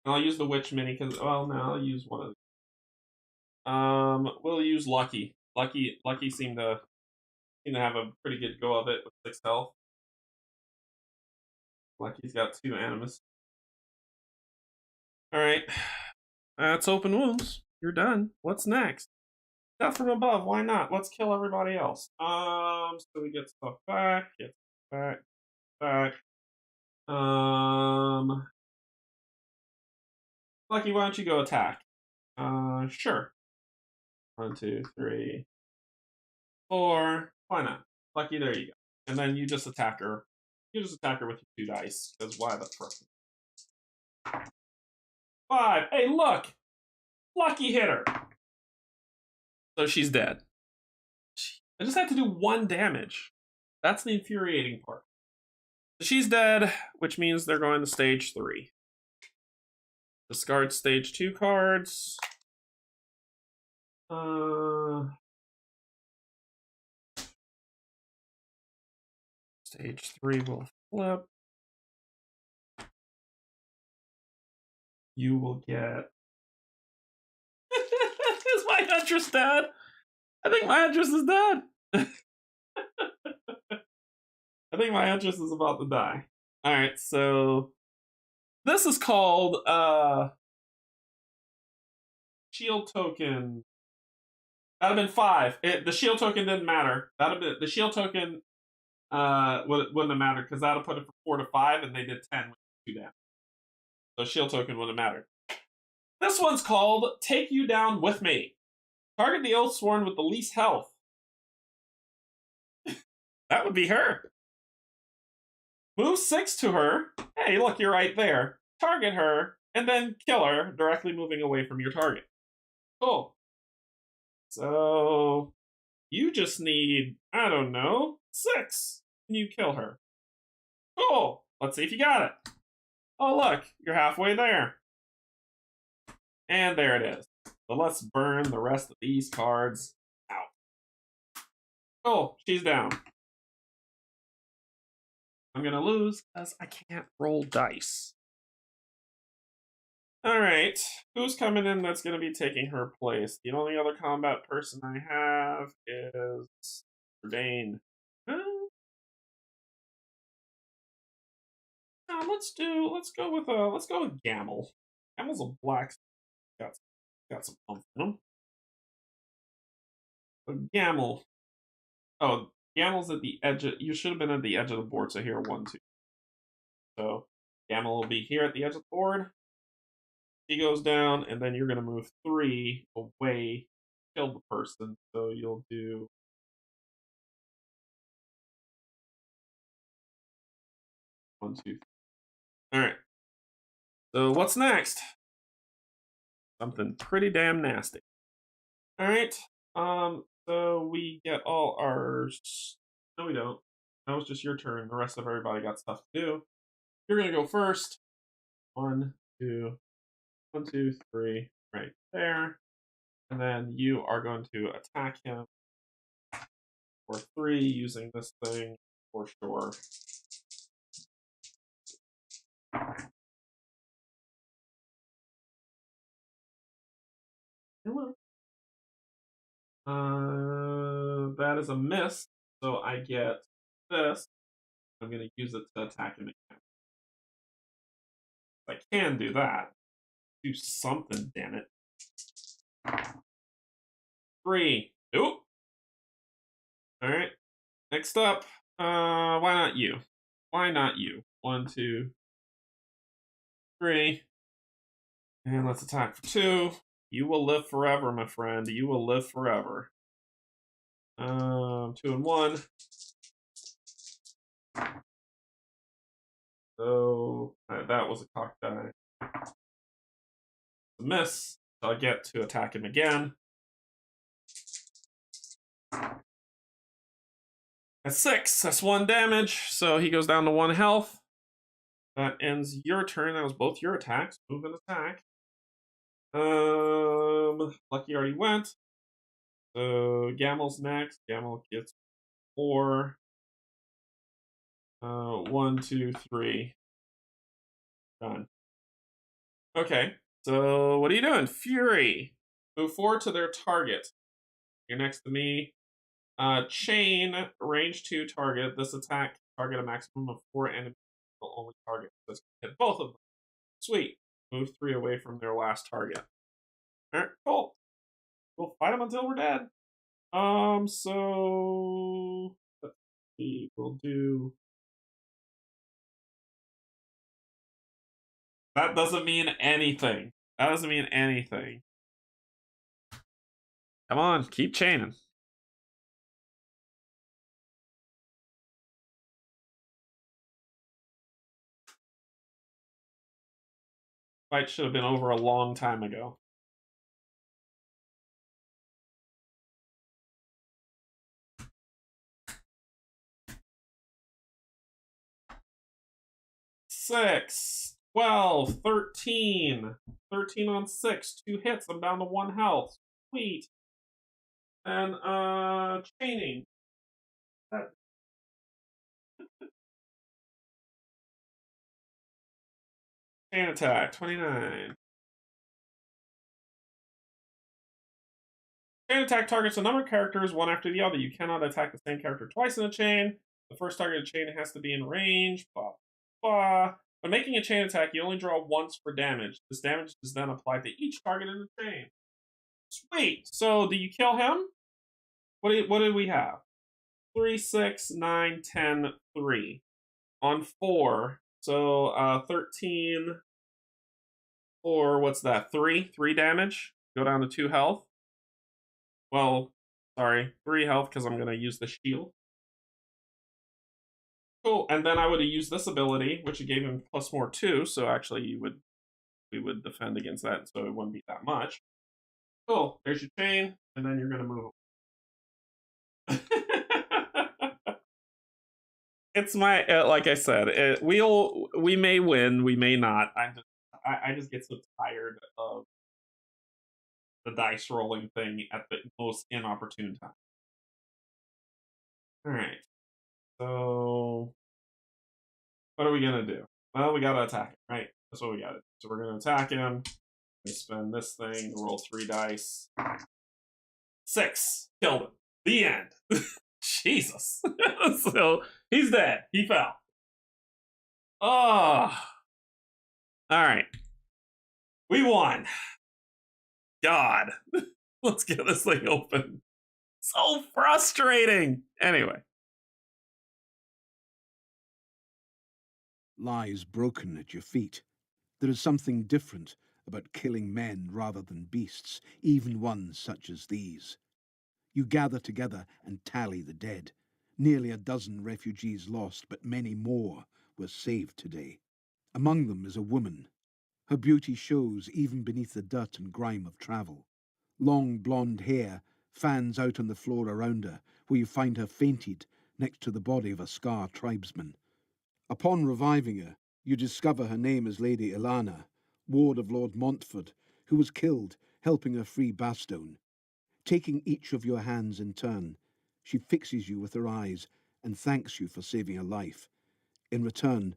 I'll use the witch mini because... Well, no, I'll use one of them. We'll use Lucky. Lucky seemed to seem to have a pretty good go of it with 6 health. Lucky's got 2 animus. Alright. That's open wounds. You're done. What's next? Death from above. Why not? Let's kill everybody else. So we get stuff back. Get back. Back. Lucky, why don't you go attack? Sure. 1, 2, 3, 4. Why not? Lucky, there you go. And then you just attack her. You just attack her with your 2 dice. Because why the frick? 5. Hey, look! Lucky hit her. So she's dead. I just had to do 1 damage. That's the infuriating part. So she's dead, which means they're going to stage 3. Discard stage 2 cards. Stage 3 will flip. You will get... Is my Huntress dead? I think my Huntress is dead. I think my Huntress is about to die. Alright, so... This is called, shield token. That'd have been 5. The shield token didn't matter. The shield token wouldn't have mattered because that'll put it from 4 to 5, and they did 10 with 2 damage. So shield token wouldn't have mattered. This one's called Take You Down With Me. Target the Oathsworn with the least health. That would be her. Move 6 to her. Hey, look, you're right there. Target her, and then kill her, directly moving away from your target. Cool. So, you just need, I don't know, 6. And you kill her. Cool. Let's see if you got it. Oh, look, you're halfway there. And there it is. So let's burn the rest of these cards out. Cool, she's down. I'm gonna lose because I can't roll dice. Alright, who's coming in that's gonna be taking her place? The only other combat person I have is Dane. No, let's go with Gamel. Gamel's a black. Got some oomph in him. But Gamel. Oh, Gamel's at the edge. You should have been at the edge of the board. So here, 1, 2. So Gamel will be here at the edge of the board. He goes down, and then you're going to move 3 away, kill the person. So you'll do 1, 2, 3. All right. So what's next? Something pretty damn nasty. All right. So we get all ours. No, we don't. That was just your turn. The rest of everybody got stuff to do. You're gonna go first. 1, 2, 1, 2, 3, right there. And then you are going to attack him for 3 using this thing for sure. Hello. That is a miss. So I get this. I'm gonna use it to attack him again. I can do that. Do something, damn it. 3. Nope. Alright. Next up. Why not you? Why not you? 1, 2, 3. And let's attack for 2. You will live forever, my friend. You will live forever. 2 and 1. So that was a cock die. A miss. So I get to attack him again. That's 6. That's 1 damage. So he goes down to 1 health. That ends your turn. That was both your attacks. Move and attack. Lucky already went. So Gamel's next. Gamel gets 4. 1, 2, 3. Done. Okay. So what are you doing? Fury. Move forward to their target. You're next to me. Chain, range 2 target. This attack target a maximum of 4 enemies. Will only target this can hit both of them. Sweet. Move 3 away from their last target. Alright, cool. We'll fight them until we're dead. So let's see. We'll do. That doesn't mean anything. That doesn't mean anything. Come on, keep chaining. Fight should have been over a long time ago. Six, 12, 13. 13 on 6. 2 hits. I'm down to 1 health. Sweet. And chaining. Chain attack, 29. Chain attack targets a number of characters, one after the other. You cannot attack the same character twice in a chain. The first target of the chain has to be in range. Blah, blah. When making a chain attack, you only draw once for damage. This damage is then applied to each target in the chain. Sweet. So, do you kill him? What did we have? 3, 6, 9, 10, 3. On 4. So, 13. 4, what's that? 3? 3 damage. Go down to 2 health. Well, sorry, 3 health because I'm going to use the shield. Cool, and then I would have used this ability, which gave him plus more 2, so actually we would defend against that, so it wouldn't be that much. Cool, there's your chain, and then you're going to move. It's my, like I said, we may win, we may not. I just get so tired of the dice rolling thing at the most inopportune time. Alright. So, what are we going to do? Well, we got to attack him, right? That's what we got to do. So we're going to attack him. We spend this thing, roll 3 dice. 6. Killed him. The end. Jesus. So, he's dead. He fell. Oh. Alright. We won. God. Let's get this thing open. So frustrating. Anyway. Lies broken at your feet. There is something different about killing men rather than beasts, even ones such as these. You gather together and tally the dead. Nearly a dozen refugees lost, but many more were saved today. Among them is a woman. Her beauty shows even beneath the dirt and grime of travel. Long blonde hair fans out on the floor around her, where you find her fainted next to the body of a Scar tribesman. Upon reviving her, you discover her name is Lady Ilana, ward of Lord Montford, who was killed helping her free Bastogne. Taking each of your hands in turn, she fixes you with her eyes and thanks you for saving her life. In return,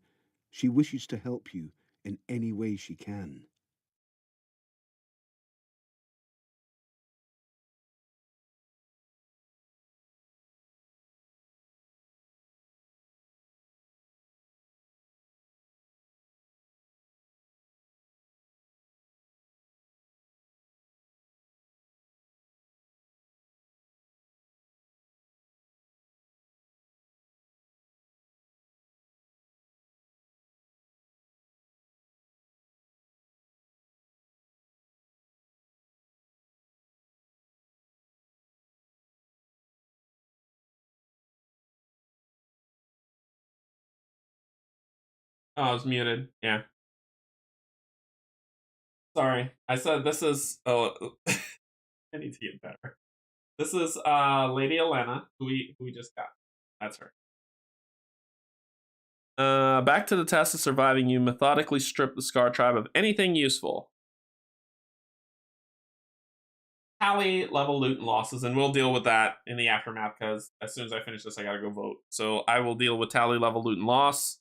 she wishes to help you in any way she can. Oh, I was muted. Yeah. Sorry. I said this is. Oh, I need to get better. This is Lady Elena, who we just got. That's her. Back to the test of surviving, you methodically strip the Scar tribe of anything useful. Tally level loot and losses, and we'll deal with that in the aftermath because as soon as I finish this, I gotta go vote. So I will deal with tally level loot and loss,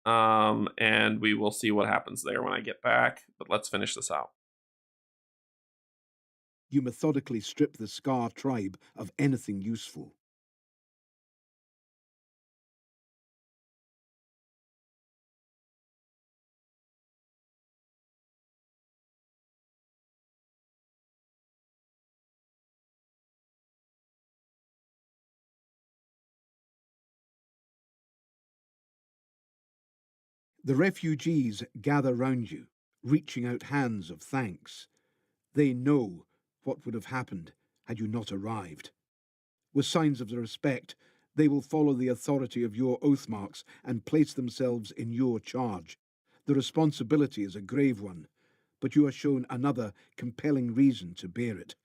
and we will see what happens there when I get back. But let's finish this out. You methodically strip the Scar tribe of anything useful. The refugees gather round you, reaching out hands of thanks. They know what would have happened had you not arrived. With signs of respect, they will follow the authority of your oath marks and place themselves in your charge. The responsibility is a grave one, but you are shown another compelling reason to bear it.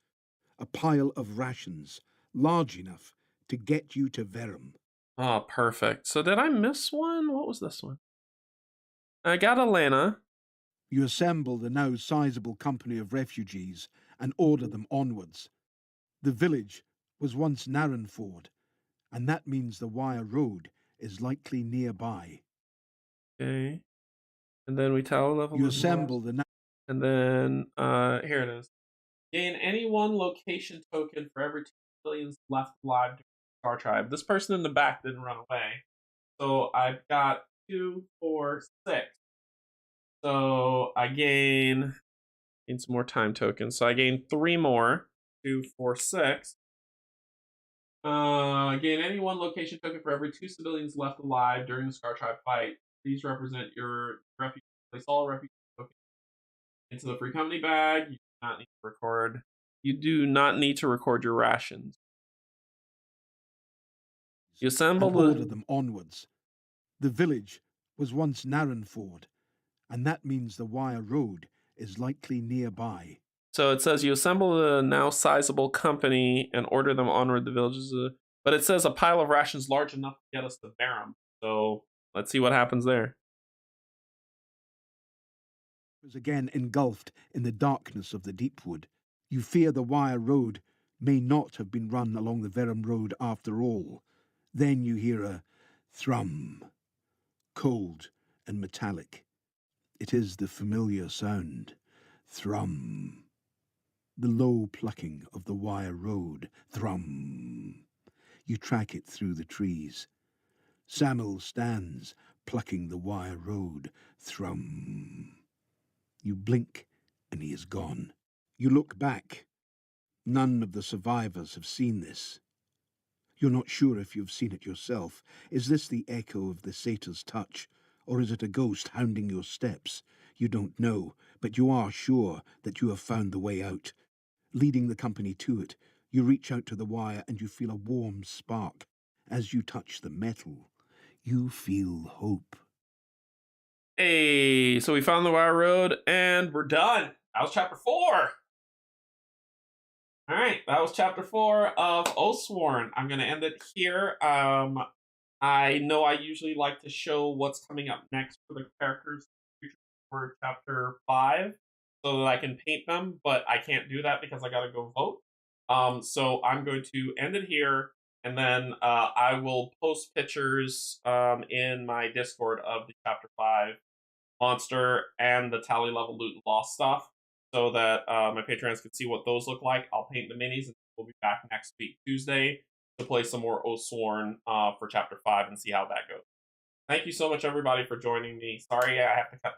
A pile of rations, large enough to get you to Verum. Oh, perfect. So did I miss one? What was this one? I got Atlanta. You assemble the now sizable company of refugees and order them onwards. The village was once Narnford, and that means the Wire Road is likely nearby. Okay. And then we tower level. You assemble the... And then, here it is. Gain any one location token for every 2 civilians left alive during the Star Tribe. This person in the back didn't run away. So I've got 2, 4, 6. So I gain some more time tokens. So I gain 3 more. 2, 4, 6. Gain any one location token for every 2 civilians left alive during the Scar Tribe fight. These represent your refuge. Place all refuge tokens into the free company bag. You do not need to record. You do not need to record your rations. You assemble and order them onwards. The village was once Narnford, and that means the Wire Road is likely nearby. So it says you assemble the now sizable company and order them onward the villages. But it says a pile of rations large enough to get us to Verum. So let's see what happens there. Was again engulfed in the darkness of the Deepwood. You fear the Wire Road may not have been run along the Verum Road after all. Then you hear a thrum, cold and metallic. It is the familiar sound. Thrum. The low plucking of the Wire Road. Thrum. You track it through the trees. Samuel stands, plucking the Wire Road. Thrum. You blink, and he is gone. You look back. None of the survivors have seen this. You're not sure if you've seen it yourself. Is this the echo of the satyr's touch, or is it a ghost hounding your steps? You don't know, but you are sure that you have found the way out. Leading the company to it, you reach out to the wire and you feel a warm spark. As you touch the metal, you feel hope. Hey, so we found the Wire Road and we're done. That was chapter 4. All right, that was chapter 4 of Oathsworn. I'm going to end it here. I know I usually like to show what's coming up next for the characters for chapter 5 so that I can paint them, but I can't do that because I got to go vote. So I'm going to end it here, and then I will post pictures in my Discord of the chapter 5 monster and the tally level loot and loss stuff, so that my patrons can see what those look like. I'll paint the minis, and we'll be back next week, Tuesday, to play some more Oathsworn for Chapter 5 and see how that goes. Thank you so much, everybody, for joining me. Sorry I have to cut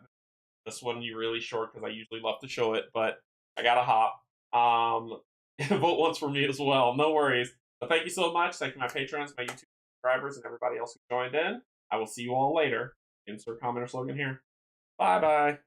this one really short because I usually love to show it, but I gotta hop. Vote once for me as well. No worries. But thank you so much. Thank you, my patrons, my YouTube subscribers, and everybody else who joined in. I will see you all later. Insert comment or slogan here. Bye-bye.